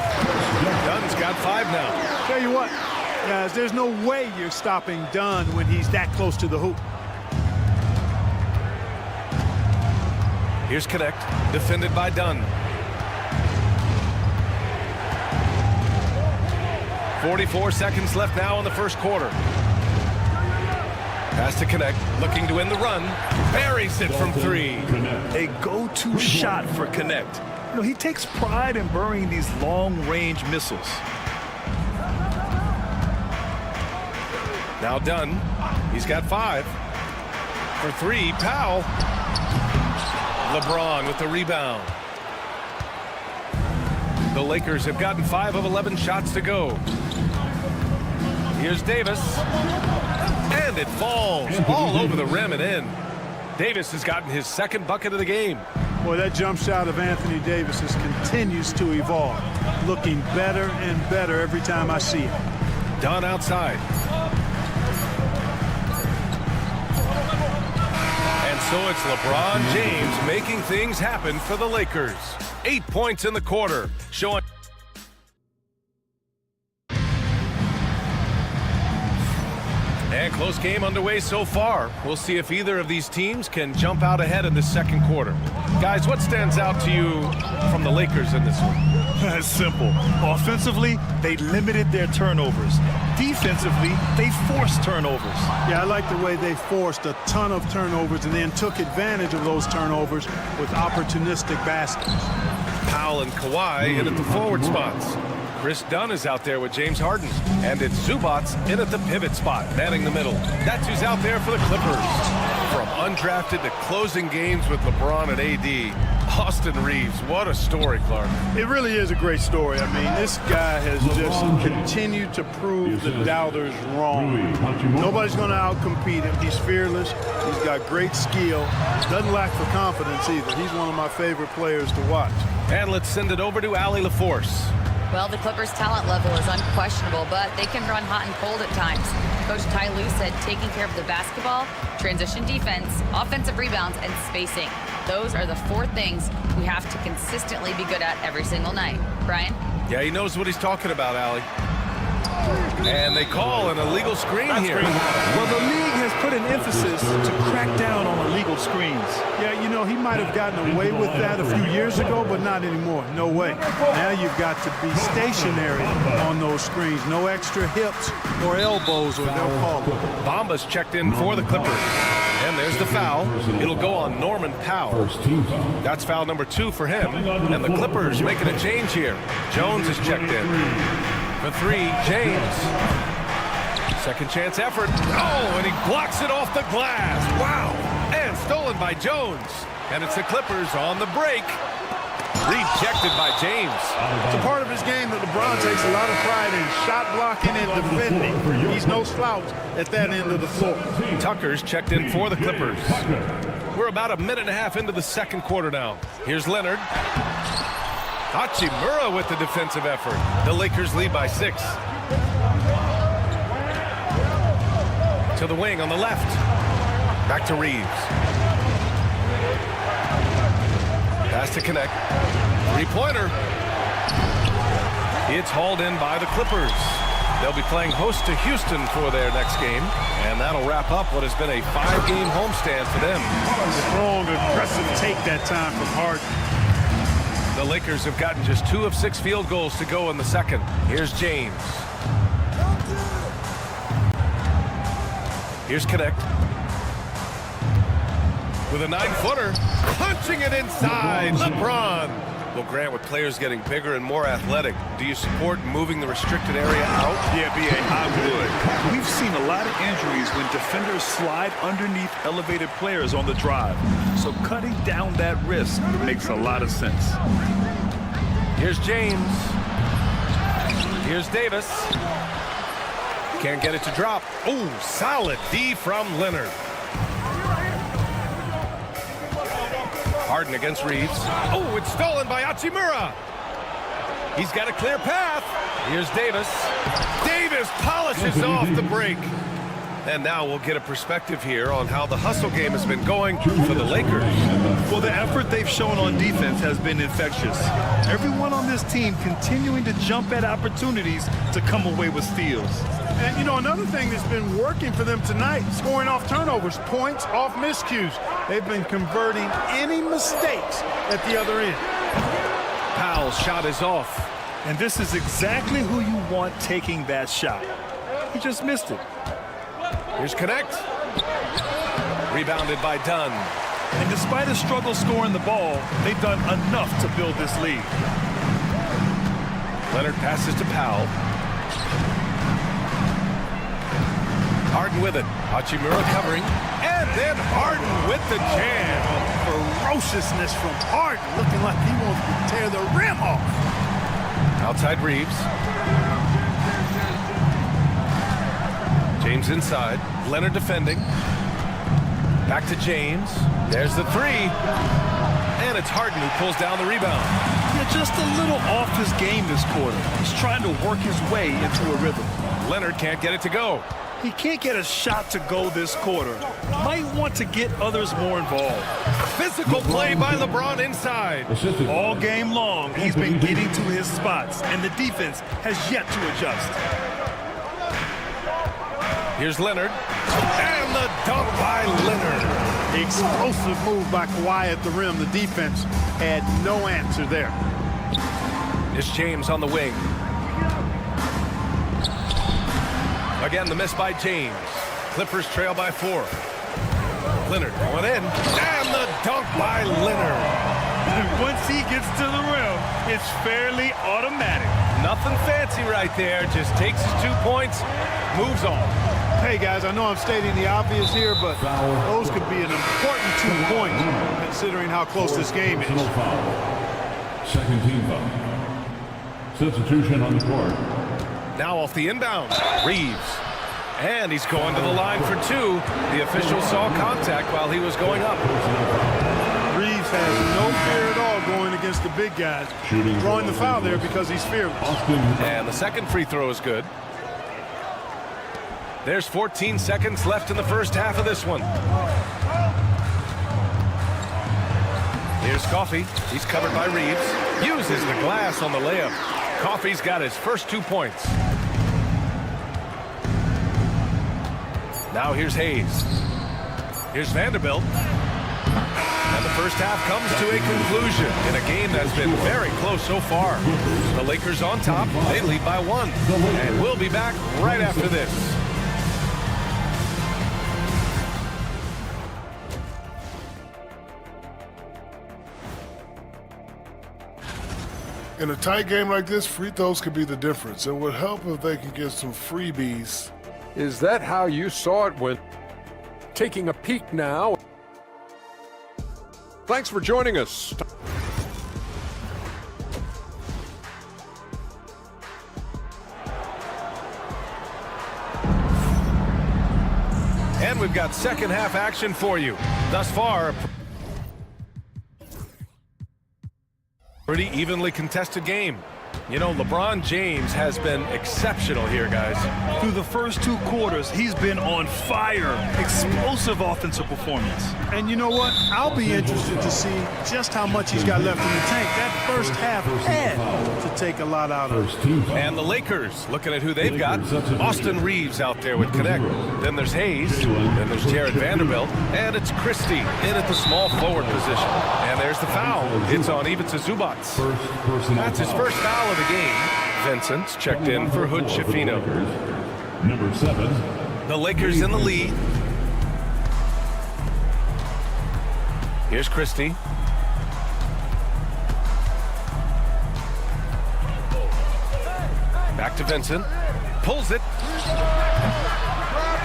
Dunn's got 5 now. Tell you what, guys, there's no way you're stopping Dunn when he's that close to the hoop. Here's Connect, defended by Dunn. 44 seconds left now in the first quarter. Pass to Connect, looking to win the run. Buries it from 3. A go-to shot for Connect. You know, he takes pride in burying these long-range missiles. Now Dunn, he's got 5. For 3, Powell. LeBron with the rebound. The Lakers have gotten 5 of 11 shots to go. Here's Davis. And it falls all over the rim and in. Davis has gotten his second bucket of the game. Boy, that jump shot of Anthony Davis continues to evolve. Looking better and better every time I see it. Dunn outside. And so it's LeBron James making things happen for the Lakers. 8 points in the quarter, showing. And close game underway so far. We'll see if either of these teams can jump out ahead in the second quarter. Guys, what stands out to you from the Lakers in this one? It's simple. Offensively, they limited their turnovers. Defensively, they forced turnovers. Yeah, I like the way they forced a ton of turnovers and then took advantage of those turnovers with opportunistic baskets. Powell and Kawhi in at the forward spots. Chris Dunn is out there with James Harden. And it's Zubats in at the pivot spot, manning the middle. That's who's out there for the Clippers. From undrafted to closing games with LeBron and AD, Austin Reeves, what a story, Clark. It really is a great story. I mean, this guy has just continued to prove the doubters wrong. Nobody's going to outcompete him. He's fearless. He's got great skill. Doesn't lack for confidence either. He's one of my favorite players to watch. And let's send it over to Allie LaForce. Well, the Clippers' talent level is unquestionable, but they can run hot and cold at times. Coach Ty Lue said taking care of the basketball, transition defense, offensive rebounds, and spacing. Those are the 4 things we have to consistently be good at every single night. Brian? Yeah, he knows what he's talking about, Allie. And they call an illegal screen here. Well, the league has put an emphasis to crack down on illegal screens. Yeah, you know, he might have gotten away with that a few years ago, but not anymore. No way. Now you've got to be stationary on those screens. No extra hips or elbows, or they'll call it. Bamba's checked in for the Clippers. And there's the foul. It'll go on Norman Powell. That's foul number 2 for him. And the Clippers making a change here. Jones is checked in. For 3, James. Second chance effort. Oh, and he blocks it off the glass. Wow. And stolen by Jones. And it's the Clippers on the break. Rejected by James. It's a part of his game that LeBron takes a lot of pride in. Shot blocking and defending. He's no slouch at that end of the floor. Tucker's checked in for the Clippers. We're about a minute and a half into the second quarter now. Here's Leonard. Hachimura with the defensive effort. The Lakers lead by 6. To the wing on the left. Back to Reeves. Pass to Connect. 3-pointer. It's hauled in by the Clippers. They'll be playing host to Houston for their next game. And that'll wrap up what has been a 5-game homestand for them. Strong, aggressive take that time from Harden. The Lakers have gotten just 2 of 6 field goals to go in the second. Here's James. Here's Connect. With a 9-footer. Punching it inside. LeBron. Well, Grant, with players getting bigger and more athletic, do you support moving the restricted area out? Yeah, B.A., I would. We've seen a lot of injuries when defenders slide underneath elevated players on the drive. So cutting down that risk makes a lot of sense. Here's James. Here's Davis. Can't get it to drop. Oh, solid D from Leonard. Harden against Reeves. Oh, it's stolen by Hachimura. He's got a clear path. Here's Davis. Davis polishes off the break. And now we'll get a perspective here on how the hustle game has been going for the Lakers. Well, the effort they've shown on defense has been infectious. Everyone on this team continuing to jump at opportunities to come away with steals. And, you know, another thing that's been working for them tonight, scoring off turnovers, points off miscues. They've been converting any mistakes at the other end. Powell's shot is off. And this is exactly who you want taking that shot. He just missed it. Here's Connect. Rebounded by Dunn. And despite a struggle scoring the ball, they've done enough to build this lead. Leonard passes to Powell. Harden with it. Hachimura covering. And then Harden with the jam. Ferociousness from Harden, looking like he wants to tear the rim off. Outside Reeves. James inside. Leonard defending. Back to James. There's the three. And it's Harden who pulls down the rebound. Yeah, just a little off his game this quarter. He's trying to work his way into a rhythm. Leonard can't get it to go. He can't get a shot to go this quarter. Might want to get others more involved. Physical play by LeBron inside. All game long, he's been getting to his spots, and the defense has yet to adjust. Here's Leonard. And the dunk by Leonard. Explosive move by Kawhi at the rim. The defense had no answer there. Here's James on the wing. Again, the miss by James. Clippers trail by 4. Leonard going in. And the dunk by Leonard. Once he gets to the rim, it's fairly automatic. Nothing fancy right there. Just takes his 2 points, moves on. Hey, guys, I know I'm stating the obvious here, but those could be an important 2 points considering how close this game is. Second team foul. Substitution on the court. Now off the inbound. Reeves. And he's going to the line for 2. The official saw contact while he was going up. Reeves has no fear at all going against the big guys. Drawing the foul there because he's fearless. And the second free throw is good. There's 14 seconds left in the first half of this one. Here's Coffey. He's covered by Reeves. Uses the glass on the layup. Coffey's got his first 2 points. Now here's Hayes. Here's Vanderbilt. And the first half comes to a conclusion in a game that's been very close so far. The Lakers on top. They lead by 1. And we'll be back right after this. In a tight game like this, free throws could be the difference. It would help if they could get some freebies. Is that how you saw it when taking a peek now? Thanks for joining us. And we've got second half action for you. Thus far, pretty evenly contested game. You know, LeBron James has been exceptional here, guys. Through the first 2 quarters, he's been on fire. Explosive offensive performance. And you know what? I'll be interested to see just how much he's got left in the tank. That first half had to take a lot out of it. And the Lakers, looking at who they've got. Austin Reeves out there with Connect. Then there's Hayes. Then there's Jared Vanderbilt. And it's Christie in at the small forward position. And there's the foul. It's on Ivica Zubac. That's his first foul of the game. Vincent's checked in for Hood Schifino. Number 7. The Lakers in the lead. Here's Christie. Back to Vincent. Pulls it.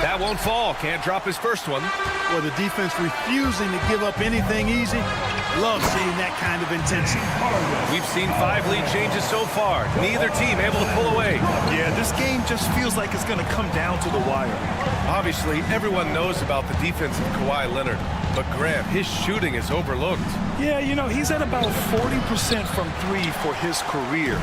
That won't fall. Can't drop his first one. Well, the defense refusing to give up anything easy. Love seeing that kind of intensity. We've seen 5 lead changes so far. Neither team able to pull away. Yeah, this game just feels like it's going to come down to the wire. Obviously, everyone knows about the defense of Kawhi Leonard. But Grant, his shooting is overlooked. Yeah, you know, he's at about 40% from three for his career.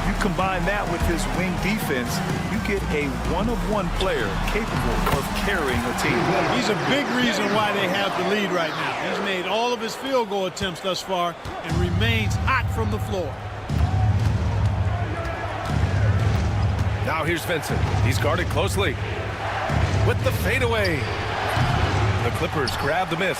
You combine that with his wing defense, you get a one-of-one player capable of carrying a team. He's a big reason why they have the lead right now. He's made all of his field goal attempts thus far and remains hot from the floor. Now here's Vincent. He's guarded closely. With the fadeaway. The Clippers grab the miss.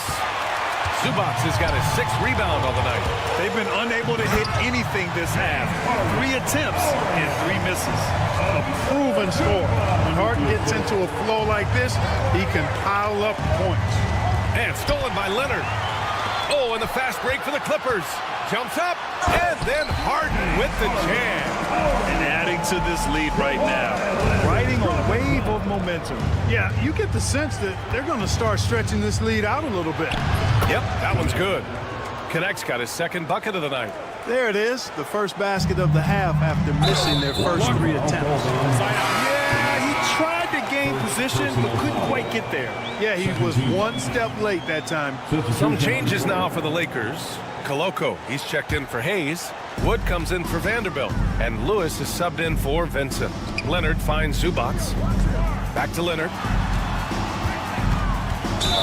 Zubac has got his 6th rebound on the night. They've been unable to hit anything this half. 3 attempts and 3 misses. A proven score. When Harden gets into a flow like this, he can pile up points. And stolen by Leonard. Oh, and the fast break for the Clippers. Jumps up, and then Harden with the jam. And adding to this lead right now. Riding a wave of momentum. Yeah, you get the sense that they're going to start stretching this lead out a little bit. Yep, that one's good. Connect's got his 2nd bucket of the night. There it is, the first basket of the half after missing their first 3 attempts. Yeah, he tried to gain position, but couldn't quite get there. Yeah, he was 1 step late that time. Some changes now for the Lakers. Koloko, he's checked in for Hayes. Wood comes in for Vanderbilt. And Lewis is subbed in for Vincent. Leonard finds Zubac. Back to Leonard.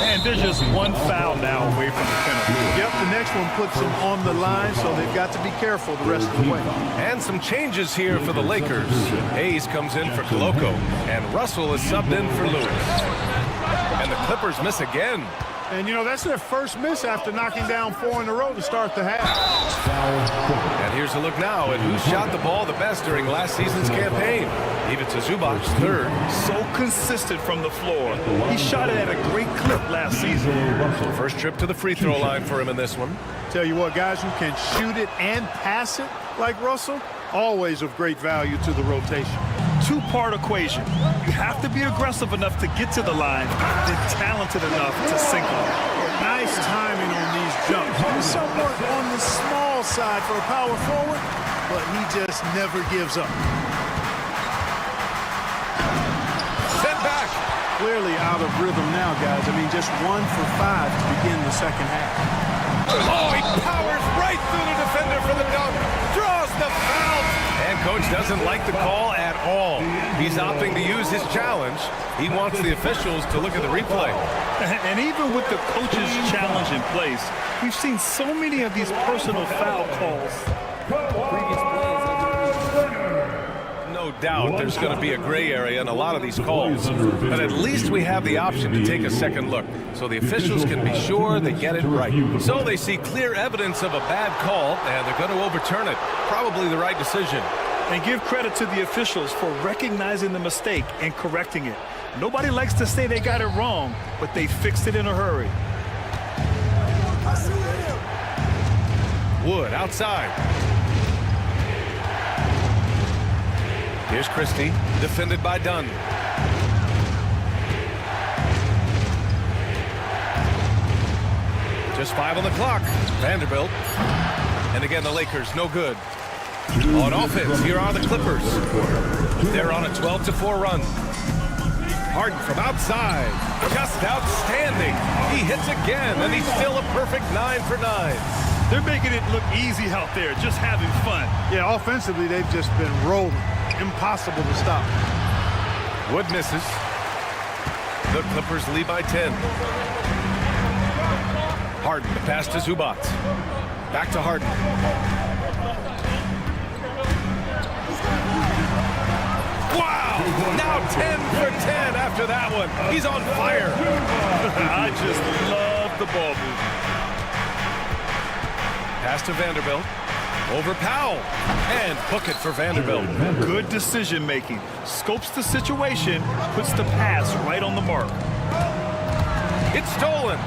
And there's just 1 foul now away from the penalty. Yep, the next one puts them on the line, so they've got to be careful the rest of the way. And some changes here for the Lakers. Hayes comes in for Koloko. And Russell is subbed in for Lewis. And the Clippers miss again. And, you know, that's their first miss after knocking down 4 in a row to start the half. And here's a look now at who shot the ball the best during last season's campaign. Even to Zubac's 3rd. So consistent from the floor. He shot it at a great clip last season. First trip to the free throw line for him in this one. Tell you what, guys who can shoot it and pass it like Russell, always of great value to the rotation. 2-part equation. You have to be aggressive enough to get to the line, then talented enough to sink it. Nice timing on these jumps. He's somewhat on the small side for a power forward, but he just never gives up. Sent back. Clearly out of rhythm now, guys. I mean, just 1 for 5 to begin the second half. Oh, he powers right through the defender for the dunk. Draws the foul. And coach doesn't like the call at all. He's opting to use his challenge. He wants the officials to look at the replay. And even with the coach's challenge in place, we've seen so many of these personal foul calls. No doubt there's going to be a gray area in a lot of these calls. But at least we have the option to take a second look, so the officials can be sure they get it right. So they see clear evidence of a bad call, and they're going to overturn it. Probably the right decision. And give credit to the officials for recognizing the mistake and correcting it. Nobody likes to say they got it wrong, but they fixed it in a hurry. Wood outside. Here's Christie, defended by Dunn. Just 5 on the clock. Vanderbilt. And again, the Lakers, no good. On offense, here are the Clippers. They're on a 12-4 run. Harden from outside. Just outstanding. He hits again, and he's still a perfect 9 for 9. They're making it look easy out there, just having fun. Yeah, offensively, they've just been rolling. Impossible to stop. Wood misses. The Clippers lead by 10. Harden, the pass to Zubac. Back to Harden. Wow! Now 10 for 10 after that one. He's on fire. I just love the ball movement. Pass to Vanderbilt. Over Powell. And hook it for Vanderbilt. Good decision making. Scopes the situation, puts the pass right on the mark. It's stolen.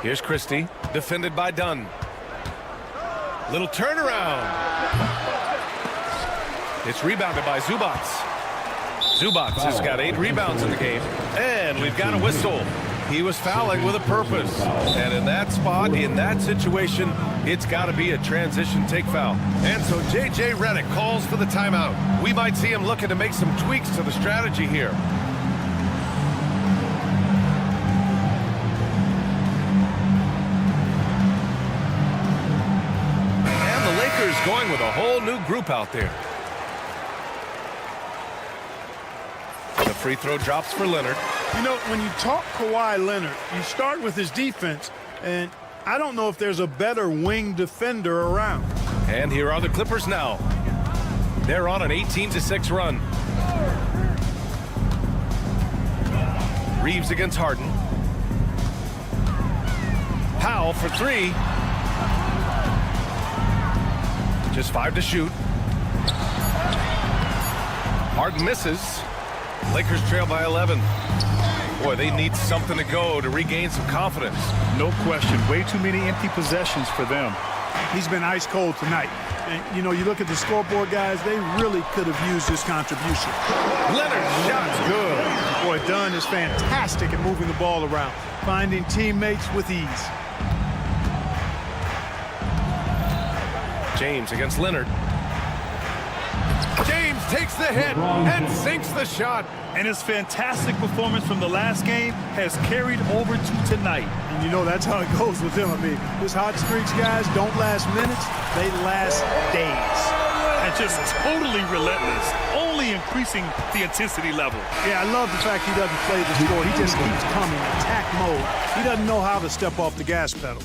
Here's Christie, defended by Dunn. Little turnaround. It's rebounded by Zubac. Zubac has got 8 rebounds in the game. And we've got a whistle. He was fouling with a purpose. And in that spot, in that situation, it's got to be a transition take foul. And so J.J. Redick calls for the timeout. We might see him looking to make some tweaks to the strategy here. going with a whole new group out there. The free throw drops for Leonard. You know, when you talk Kawhi Leonard, you start with his defense, and I don't know if there's a better wing defender around. And here are the Clippers now. They're on an 18-6 run. Reeves against Harden. Powell for three. Just 5 to shoot. Harden misses. Lakers trail by 11. Boy, they need something to go to regain some confidence. No question. Way too many empty possessions for them. He's been ice cold tonight. And, you know, you look at the scoreboard, guys, they really could have used this contribution. Leonard shot's good. Boy, Dunn is fantastic at moving the ball around, finding teammates with ease. James against Leonard. James takes the hit and sinks the shot. And his fantastic performance from the last game has carried over to tonight. And you know that's how it goes with him. I mean, his hot streaks, guys, don't last minutes. They last days. And just totally relentless, only increasing the intensity level. Yeah, I love the fact he doesn't play the score. He just keeps coming, attack mode. He doesn't know how to step off the gas pedal.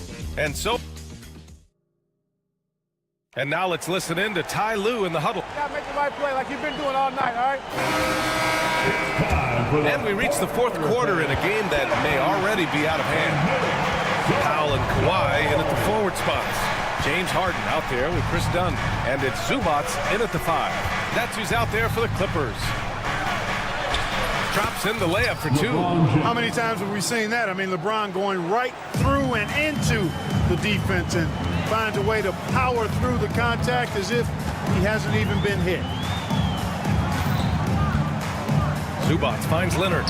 And now let's listen in to Ty Lue in the huddle. You gotta make the right play like you've been doing all night, all right? And we reach the fourth quarter in a game that may already be out of hand. Powell and Kawhi in at the forward spots. James Harden out there with Chris Dunn. And it's Zubac in at the 5. That's who's out there for the Clippers. Drops in the layup for 2. How many times have we seen that? I mean, LeBron going right through and into the defense and finds a way to power through the contact as if he hasn't even been hit. Zubac finds Leonard.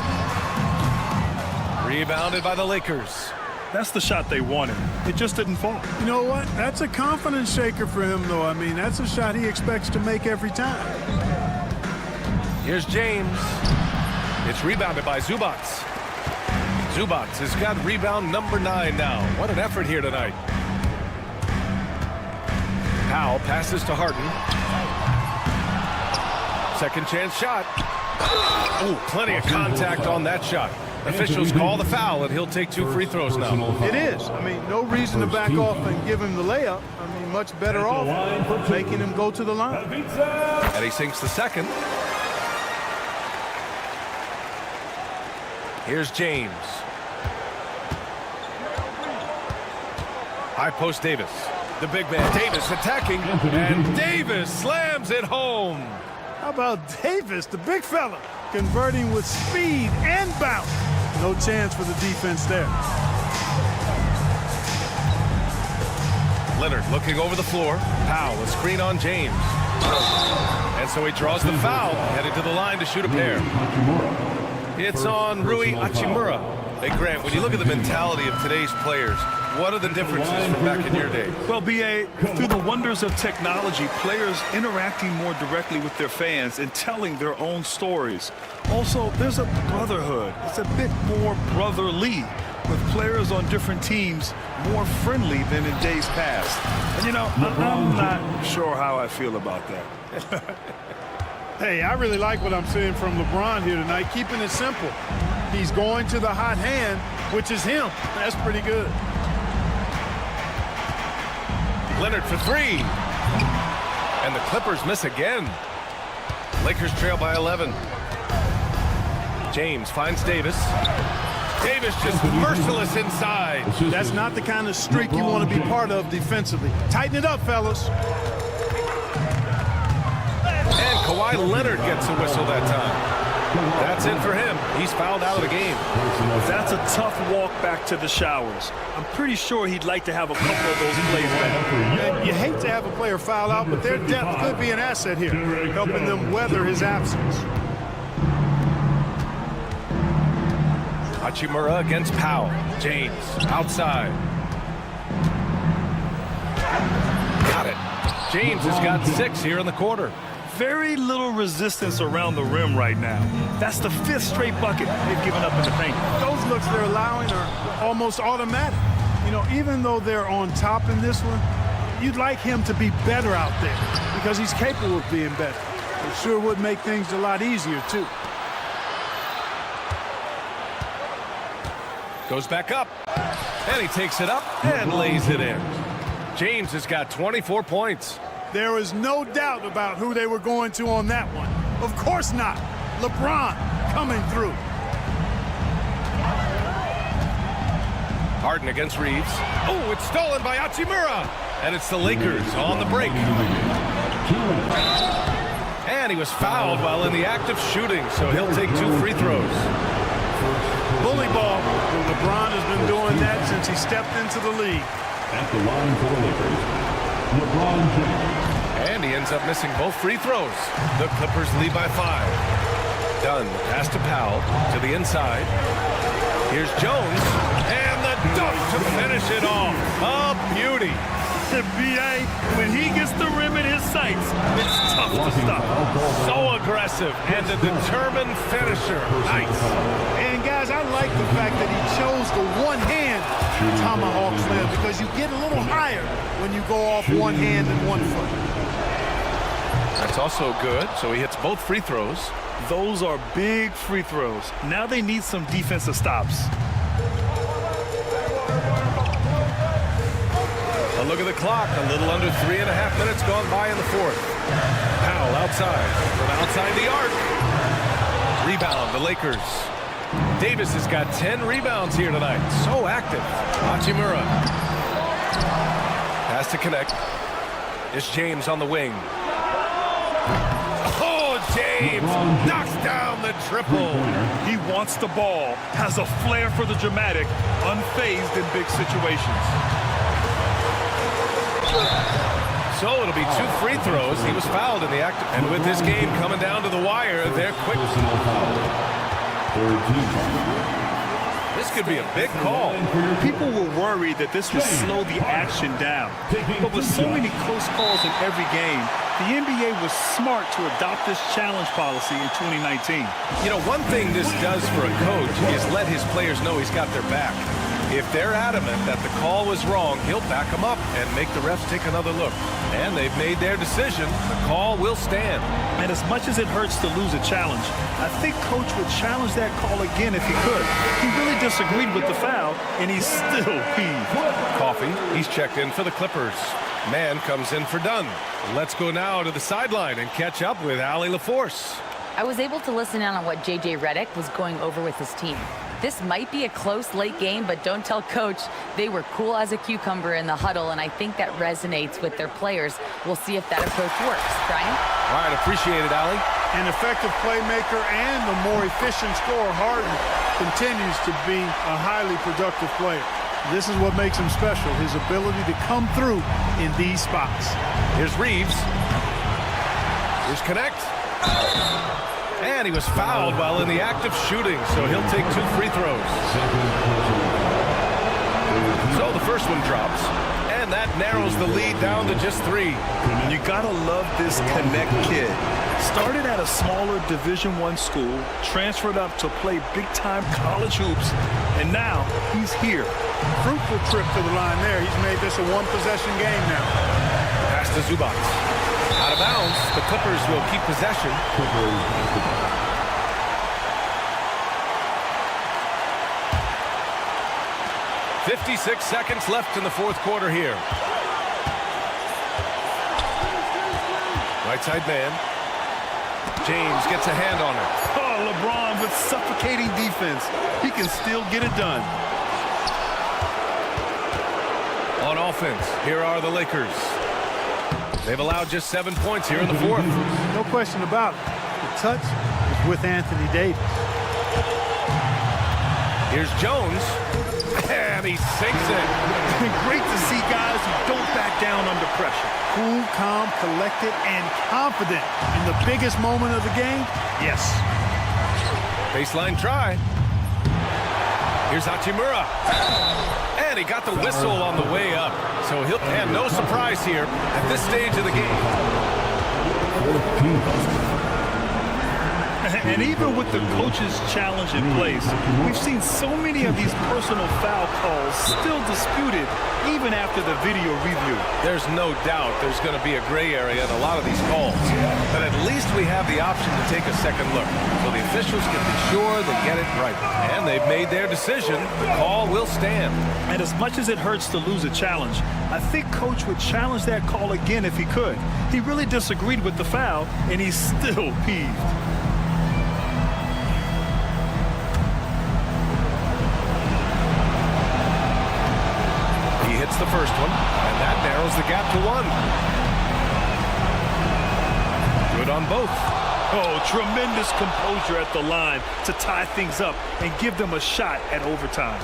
Rebounded by the Lakers. That's the shot they wanted. It just didn't fall. You know what? That's a confidence shaker for him, though. I mean, that's a shot he expects to make every time. Here's James. It's rebounded by Zubac. Zubac has got rebound number 9 now. What an effort here tonight. Powell passes to Harden. Second chance shot. Oh, plenty of contact on that shot. Officials call the foul, and he'll take 2 free throws now. It is. I mean, no reason to back off and give him the layup. I mean, much better off making him go to the line. And he sinks the second. Here's James. High post Davis. The big man Davis attacking, and Davis slams it home. How about Davis, the big fella, converting with speed and bounce? No chance for the defense there. Leonard looking over the floor. Powell, a screen on James. And so he draws the foul, headed to the line to shoot a pair. It's on Rui Hachimura. Hey, Grant, when you look at the mentality of today's players, what are the differences from back in your day? Well, B.A., through the wonders of technology, players interacting more directly with their fans and telling their own stories. Also, there's a brotherhood. It's a bit more brotherly, with players on different teams more friendly than in days past. And, you know, I'm not sure how I feel about that. Hey, I really like what I'm seeing from LeBron here tonight, keeping it simple. He's going to the hot hand, which is him. That's pretty good. Leonard for 3. And the Clippers miss again. Lakers trail by 11. James finds Davis. Davis just merciless inside. That's not the kind of streak you want to be part of defensively. Tighten it up, fellas. And Kawhi Leonard gets a whistle that time. That's it for him. He's fouled out of the game. That's a tough walk back to the showers. I'm pretty sure he'd like to have a couple of those plays back. You hate to have a player foul out, but their depth could be an asset here, helping them weather his absence. Hachimura against Powell. James outside. Got it. James has got 6 here in the quarter. Very little resistance around the rim right now. That's the 5th straight bucket they've given up in the paint. Those looks they're allowing are almost automatic. You know, even though they're on top in this one, you'd like him to be better out there because he's capable of being better. It sure would make things a lot easier, too. Goes back up, and he takes it up and lays it in. James has got 24 points. There is no doubt about who they were going to on that one. Of course not. LeBron coming through. Harden against Reeves. Oh, it's stolen by Hachimura. And it's the Lakers on the break. And he was fouled while in the act of shooting, so he'll take 2 free throws. Bully ball. LeBron has been doing that since he stepped into the league. At the line for the Lakers, LeBron James. And he ends up missing both free throws. The Clippers lead by 5. Dunn, pass to Powell, to the inside. Here's Jones, and the dunk to finish it off. A beauty. B.A., when he gets the rim in his sights, it's tough to stop. So aggressive and a determined finisher. Nice. And guys, I like the fact that he chose the one-hand tomahawk slam because you get a little higher when you go off one hand and one foot. That's also good, so he hits both free throws. Those are big free throws. Now they need some defensive stops. A look at the clock, a little under 3.5 minutes gone by in the fourth. Powell outside, from outside the arc. Rebound, the Lakers. Davis has got 10 rebounds here tonight. So active. Hachimura. Has to connect. It's James on the wing. Oh, James knocks down the triple. He wants the ball, has a flair for the dramatic, unfazed in big situations. So it'll be 2 free throws. He was fouled in the act. And with this game coming down to the wire, they're quick. This could be a big call. People were worried that this would slow the action down. But with so many close calls in every game, the NBA was smart to adopt this challenge policy in 2019. You know, one thing this does for a coach is let his players know he's got their back. If they're adamant that the call was wrong, he'll back them up and make the refs take another look. And they've made their decision. The call will stand. And as much as it hurts to lose a challenge, I think Coach would challenge that call again if he could. He really disagreed with the foul, and he's still heaved. Coffee, he's checked in for the Clippers. Man comes in for Dunn. Let's go now to the sideline and catch up with Allie LaForce. I was able to listen in on what J.J. Redick was going over with his team. This might be a close late game, but don't tell Coach. They were cool as a cucumber in the huddle, and I think that resonates with their players. We'll see if that approach works. Brian? All right, appreciate it, Allie. An effective playmaker and the more efficient scorer, Harden, continues to be a highly productive player. This is what makes him special, his ability to come through in these spots. Here's Reeves. Here's Connect. And he was fouled while in the act of shooting, so he'll take 2 free throws. So the first one drops, and that narrows the lead down to just 3. You gotta love this Connect kid. Started at a smaller Division I school, transferred up to play big-time college hoops, and now he's here. Fruitful trip to the line there. He's made this a one-possession game now. Pass to Zubac. Out of bounds, the Clippers will keep possession. 56 seconds left in the fourth quarter here. Right side man. James gets a hand on it. Oh, LeBron with suffocating defense. He can still get it done. On offense, here are the Lakers. They've allowed just 7 points here in the fourth. No question about it. The touch is with Anthony Davis. Here's Jones. And he sinks it. Great to see guys who don't back down under pressure. Cool, calm, collected, and confident in the biggest moment of the game. Yes. Baseline try. Here's Hachimura. And he got the whistle on the way up. So he'll have no surprise here at this stage of the game. And even with the coach's challenge in place, we've seen so many of these personal foul calls still disputed even after the video review. There's no doubt there's going to be a gray area in a lot of these calls. But at least we have the option to take a second look, so the officials can be sure they get it right. And they've made their decision. The call will stand. And as much as it hurts to lose a challenge, I think Coach would challenge that call again if he could. He really disagreed with the foul, and he's still peeved. He hits the first one, and that narrows the gap to 1. Good on both. Oh, tremendous composure at the line to tie things up and give them a shot at overtime.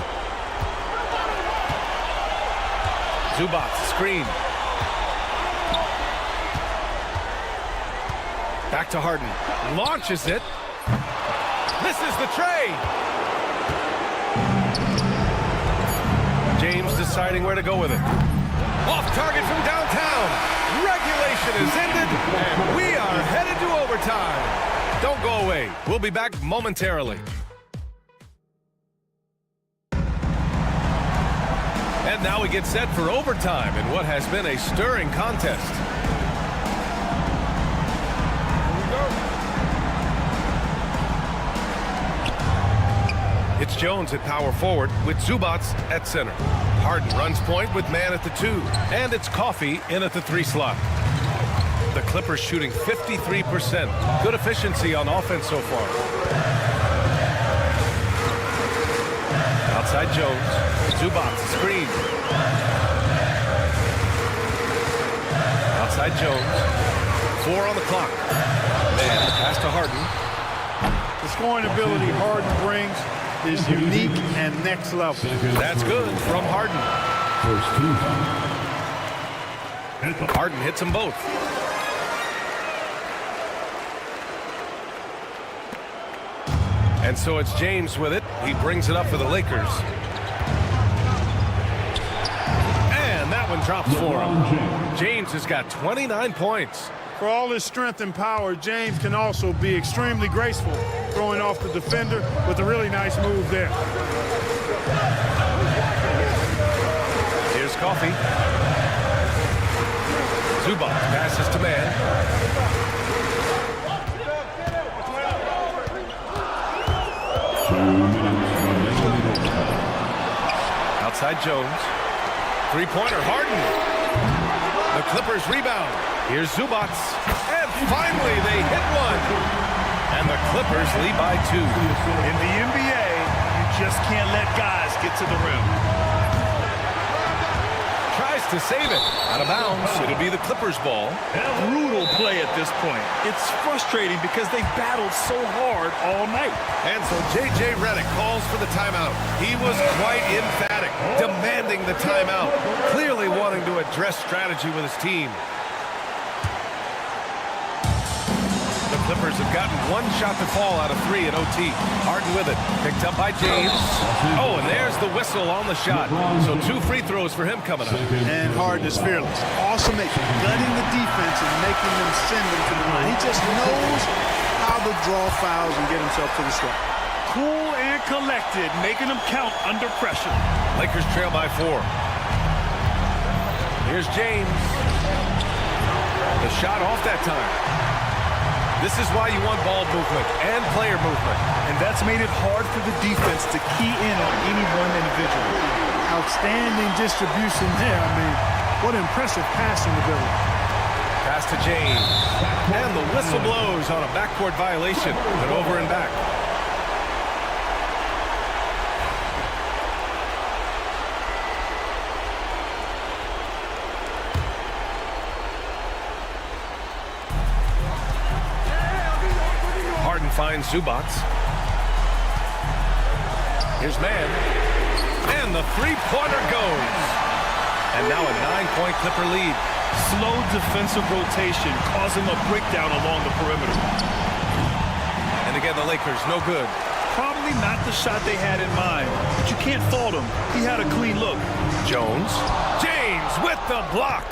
Zubac, screen. Back to Harden. Launches it. Misses the tray. James deciding where to go with it. Off target from downtown. Regulation is ended, and we are headed to overtime. Don't go away. We'll be back momentarily. And now we get set for overtime in what has been a stirring contest. It's Jones at power forward with Zubac at center. Harden runs point with man at the 2. And it's Coffey in at the 3 slot. The Clippers shooting 53%. Good efficiency on offense so far. Outside Jones. Zubac, screen. Outside Jones. 4 on the clock. Man, pass to Harden. The scoring ability Harden brings is unique and next level. That's good from Harden. Harden hits them both. And so it's James with it. He brings it up for the Lakers. And that one drops for him. James has got 29 points. For all his strength and power, James can also be extremely graceful, throwing off the defender with a really nice move there. Here's Coffey. Zubac passes to man. Outside Jones. Three-pointer, Harden. The Clippers rebound. Here's Zubac. And finally, they hit one. And the Clippers lead by 2. In the NBA, you just can't let guys get to the rim. Tries to save it. Out of bounds. It'll be the Clippers' ball. Brutal play at this point. It's frustrating because they battled so hard all night. And so J.J. Redick calls for the timeout. He was quite emphatic, demanding the timeout, clearly wanting to address strategy with his team. The Clippers have gotten one shot to fall out of 3 at OT. Harden with it. Picked up by James. Oh, and there's the whistle on the shot. So 2 free throws for him coming up. And Harden is fearless. Awesome at gutting the defense and making them send them to the line. He just knows how to draw fouls and get himself to the stripe. Cool and collected, making them count under pressure. Lakers trail by 4. Here's James. The shot off that time. This is why you want ball movement and player movement. And that's made it hard for the defense to key in on any one individual. Outstanding distribution there. I mean, what impressive passing ability. Pass to James. And the whistle blows on a backcourt violation. But over and back. Finds Zubac. Here's man. And the three-pointer goes. And now a 9-point Clipper lead. Slow defensive rotation causing a breakdown along the perimeter. And again, the Lakers, no good. Probably not the shot they had in mind, but you can't fault him. He had a clean look. Jones. James with the block.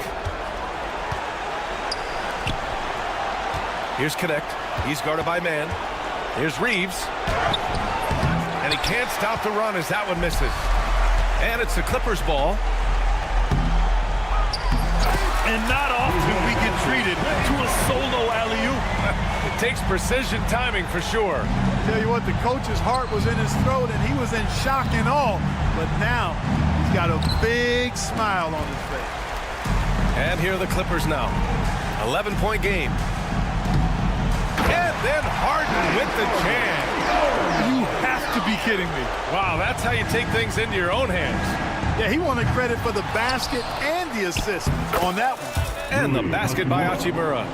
Here's Connect. He's guarded by man. Here's Reeves. And he can't stop the run as that one misses. And it's the Clippers ball. And not often we get treated to a solo alley-oop. It takes precision timing for sure. Tell you what, the coach's heart was in his throat and he was in shock and awe. But now he's got a big smile on his face. And here are the Clippers now. 11-point game. And then Harden with the jam. You have to be kidding me. Wow, that's how you take things into your own hands. Yeah, he wanted credit for the basket and the assist on that one. And the basket by Hachimura.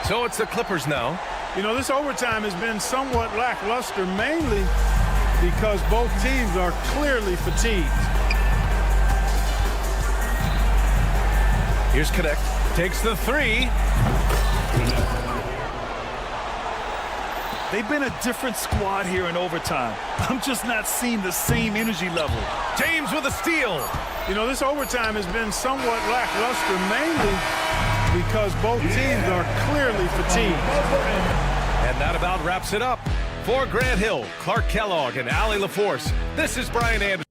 So it's the Clippers now. You know, this overtime has been somewhat lackluster, mainly because both teams are clearly fatigued. Here's Connect. Takes the three. They've been a different squad here in overtime. I'm just not seeing the same energy level. James with a steal. You know, this overtime has been somewhat lackluster, mainly because both teams are clearly fatigued. And that about wraps it up. For Grant Hill, Clark Kellogg, and Allie LaForce, this is Brian Anderson.